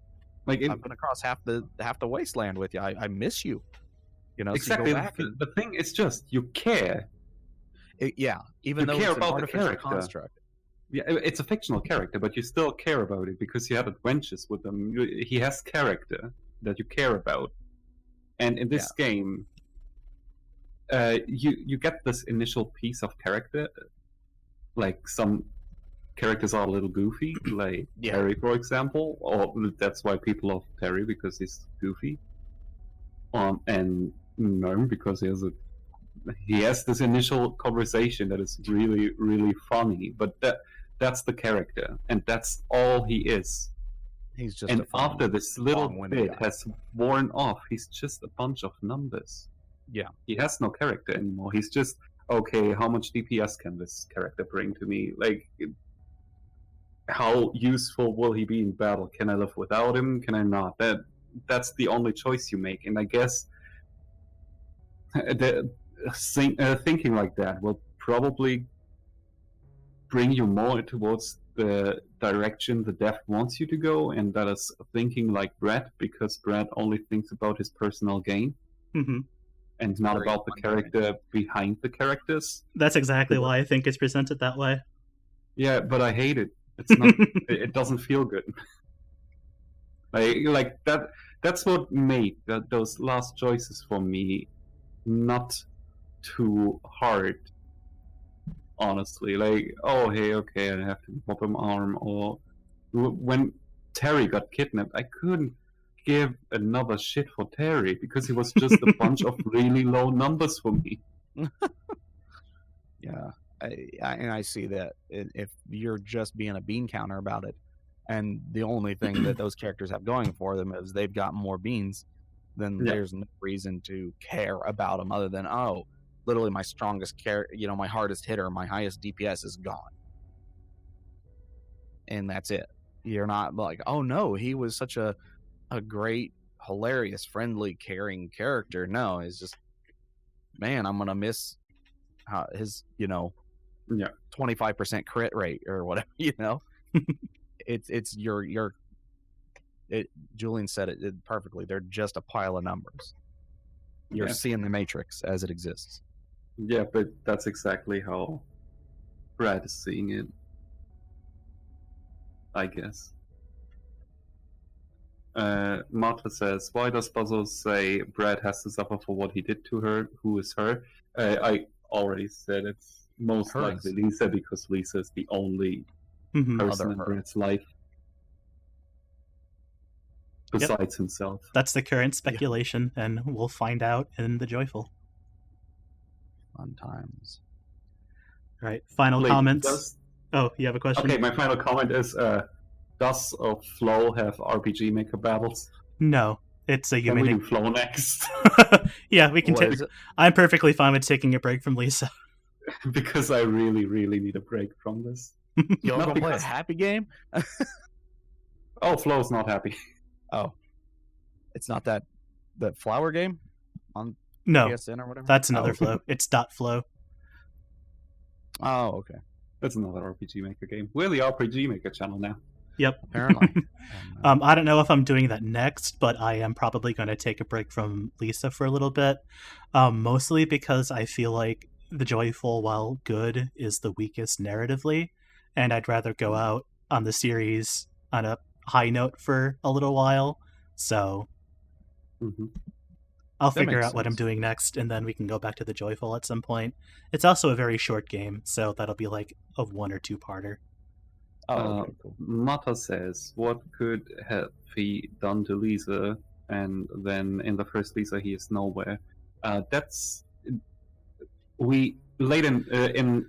Like I've been across half the wasteland with you. I miss you. exactly. So you go back The thing is just you care. even You though care it's an about the artificial character. construct. Yeah, it's a fictional character, but you still care about it because you have adventures with him. He has character that you care about, and in this game, you get this initial piece of character. Like some characters are a little goofy, like Terry, for example, or that's why people love Terry, because he's goofy. And Gnome because he has this initial conversation that is really, really funny, but that's the character, and that's all he is. He's just And a funny, after this little long-winded bit guy. has worn off, he's just a bunch of numbers. Yeah. He has no character anymore. He's just, okay, how much DPS can this character bring to me? Like, how useful will he be in battle? Can I live without him? Can I not? That's the only choice you make. And I guess thinking like that will probably bring you more towards the direction the dev wants you to go, and that is thinking like Brett, because Brett only thinks about his personal gain Mhm. and not Very about the mundane. character behind the characters. That's exactly why I think it's presented that way. Yeah, but I hate it. It's not. It doesn't feel good. Like that. That's what made those last choices for me not too hard. Honestly, like, oh hey, okay, I have to pop him arm. Or when Terry got kidnapped, I couldn't give another shit for Terry because he was just a bunch of really low numbers for me. Yeah, I see that. If you're just being a bean counter about it, and the only thing that those characters have going for them is they've got more beans, then Yeah. there's no reason to care about them other than, oh, literally my strongest my hardest hitter, my highest DPS is gone, and that's it. You're not like, oh no, he was such a great, hilarious, friendly, caring character. No, it's just, man, I'm gonna miss his 25% crit rate or whatever. It's your Julian said it perfectly. They're just a pile of numbers. You're seeing the matrix as it exists. Yeah, but that's exactly how Brad is seeing it, I guess. Marta says, "Why does Puzzle say Brad has to suffer for what he did to her? Who is her?" I already said it's most Hers. likely Lisa, because Lisa is the only Mhm. person Other in her. Brad's life besides himself. That's the current speculation, and we'll find out in the Joyful. Fun times. All right, final Wait, comments. Oh, you have a question? Okay, my final comment is: does Flo have RPG Maker battles? No, it's a Can we human. do Flo next? Yeah, we can What take. is it? I'm perfectly fine with taking a break from Lisa. Because I really, really need a break from this. Y'all Not gonna play a because- happy game? Oh, Flo's not happy. Oh, it's not that flower game on No, PSN or whatever. that's another Oh. flow. It's .flow. Oh, okay. That's another RPG Maker game. We're the RPG Maker channel now. Yep. Apparently. I don't know if I'm doing that next, but I am probably going to take a break from Lisa for a little bit. Mostly because I feel like the Joyful, while good, is the weakest narratively, and I'd rather go out on the series on a high note for a little while. So Mm-hmm. I'll That figure makes out what I'm sense. doing next, and then we can go back to the Joyful at some point. It's also a very short game, so that'll be like a 1 or 2 parter. Oh, okay, cool. Mata says, "What could have he done to Lisa?" And then in the first Lisa, he is nowhere. That's we late in.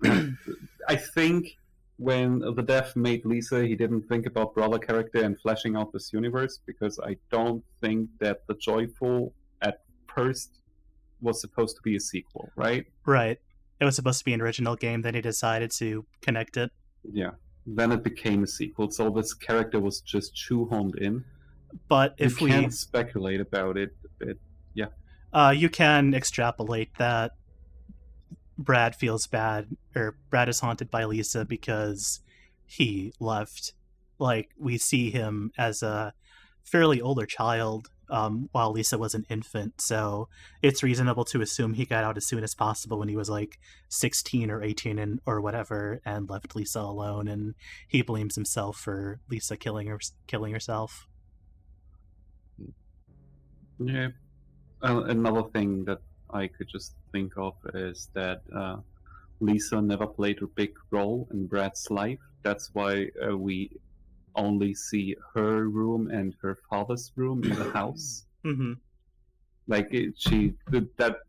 I think when the dev made Lisa, he didn't think about brother character and fleshing out this universe, because I don't think that the Joyful at first was supposed to be a sequel, right? Right. It was supposed to be an original game, then he decided to connect it. Yeah. Then it became a sequel, so this character was just shoehorned in. But if you can't speculate about it. you can extrapolate that Brad feels bad, or Brad is haunted by Lisa because he left. Like, we see him as a fairly older child, while Lisa was an infant, so it's reasonable to assume he got out as soon as possible when he was like 16 or 18 or whatever, and left Lisa alone, and he blames himself for Lisa killing herself. Yeah. Another thing that I could just think of is that Lisa never played a big role in Brad's life. That's why we only see her room and her father's room in the house. Mm-hmm. Like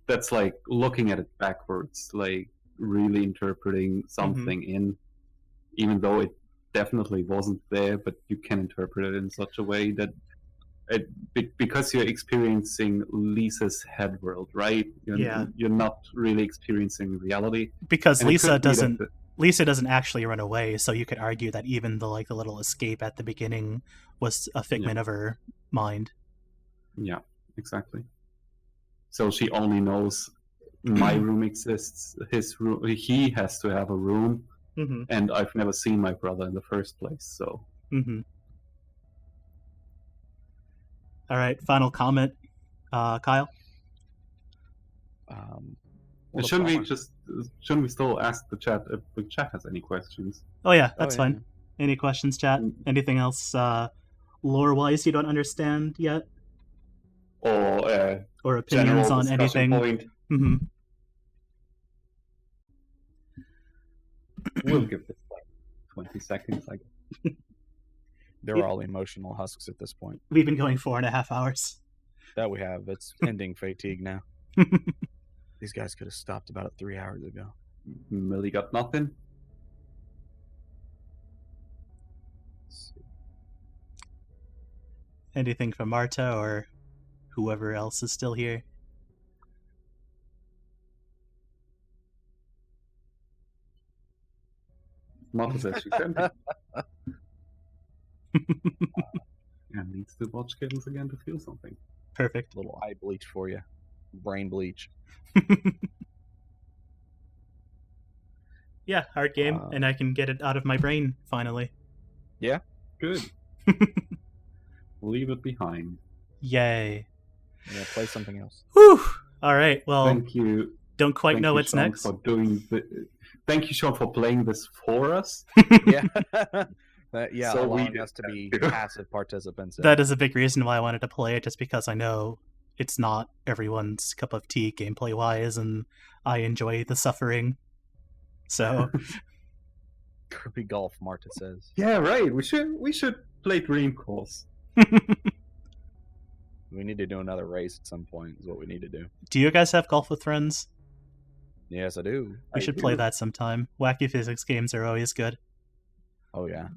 that's like looking at it backwards, like really interpreting something in, even though it definitely wasn't there, but you can interpret it in such a way that because you're experiencing Lisa's head world, right? You're not really experiencing reality. Because And it Lisa could be that doesn't actually run away, so you could argue that even the little escape at the beginning was a figment of her mind. Yeah, exactly. So she only knows my room exists, his room. He has to have a room, Mm-hmm. and I've never seen my brother in the first place. So Mm-hmm. All right, final comment, Kyle. Well, shouldn't we still ask the chat if the chat has any questions? Oh yeah, that's yeah, fine. Any questions, chat? Mm. Anything else lore-wise you don't understand yet, Or or opinions general on discussion anything? point? Mm-hmm. We'll give this like 20 seconds, I guess. They're all emotional husks at this point. We've been going 4.5 hours. That we have. It's ending fatigue now. These guys could have stopped about 3 hours ago. Millie got nothing. Let's see. Anything from Marta or whoever else is still here? Martha says she's empty. And needs to watch Kittens again to feel something. Perfect. Little eye bleach for you. Brain bleach. Yeah, hard game, and I can get it out of my brain finally. Yeah? Good. Leave it behind. Yay. Yeah, play something else. Whew. All right, well, Thank you. don't quite Thank know you, what's Sean, next. For doing thank you, Sean, for playing this for us. Yeah. Yeah, So we allowing did us to that be too. passive participants. In That it. is a big reason why I wanted to play it, just because I know it's not everyone's cup of tea gameplay wise, and I enjoy the suffering. So Kirby Golf, Marta says. Yeah, right. We should play Dream Course. We need to do another race at some point. Is what we need to do. do you guys have golf with friends? Yes, I do. We I should play do. that sometime. Wacky physics games are always good. Oh yeah.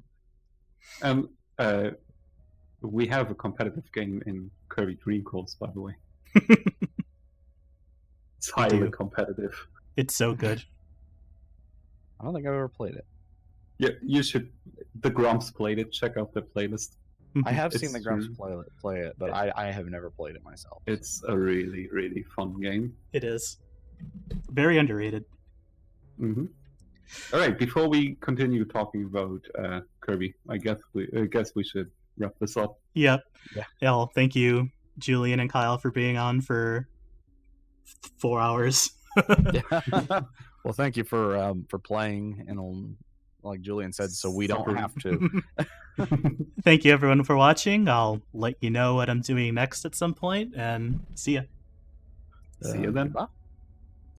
We have a competitive game in Kirby Dream Course, by the way. It's We highly do. competitive. It's so good. I don't think I've ever played it. Yeah, you should. The Grumps played it. Check out the playlist. I have seen It's the Grumps true. play it, but I have never played it myself. It's a really, really fun game. It is. Very underrated. Mm-hmm. All right. Before we continue talking about Kirby, I guess we should wrap this up. Yep. Yeah. Well, thank you, Julian and Kyle, for being on for 4 hours. Well, thank you for playing, and like Julian said, so we don't Suffering. have to. Thank you, everyone, for watching. I'll let you know what I'm doing next at some point, and see ya. See you then. Bye.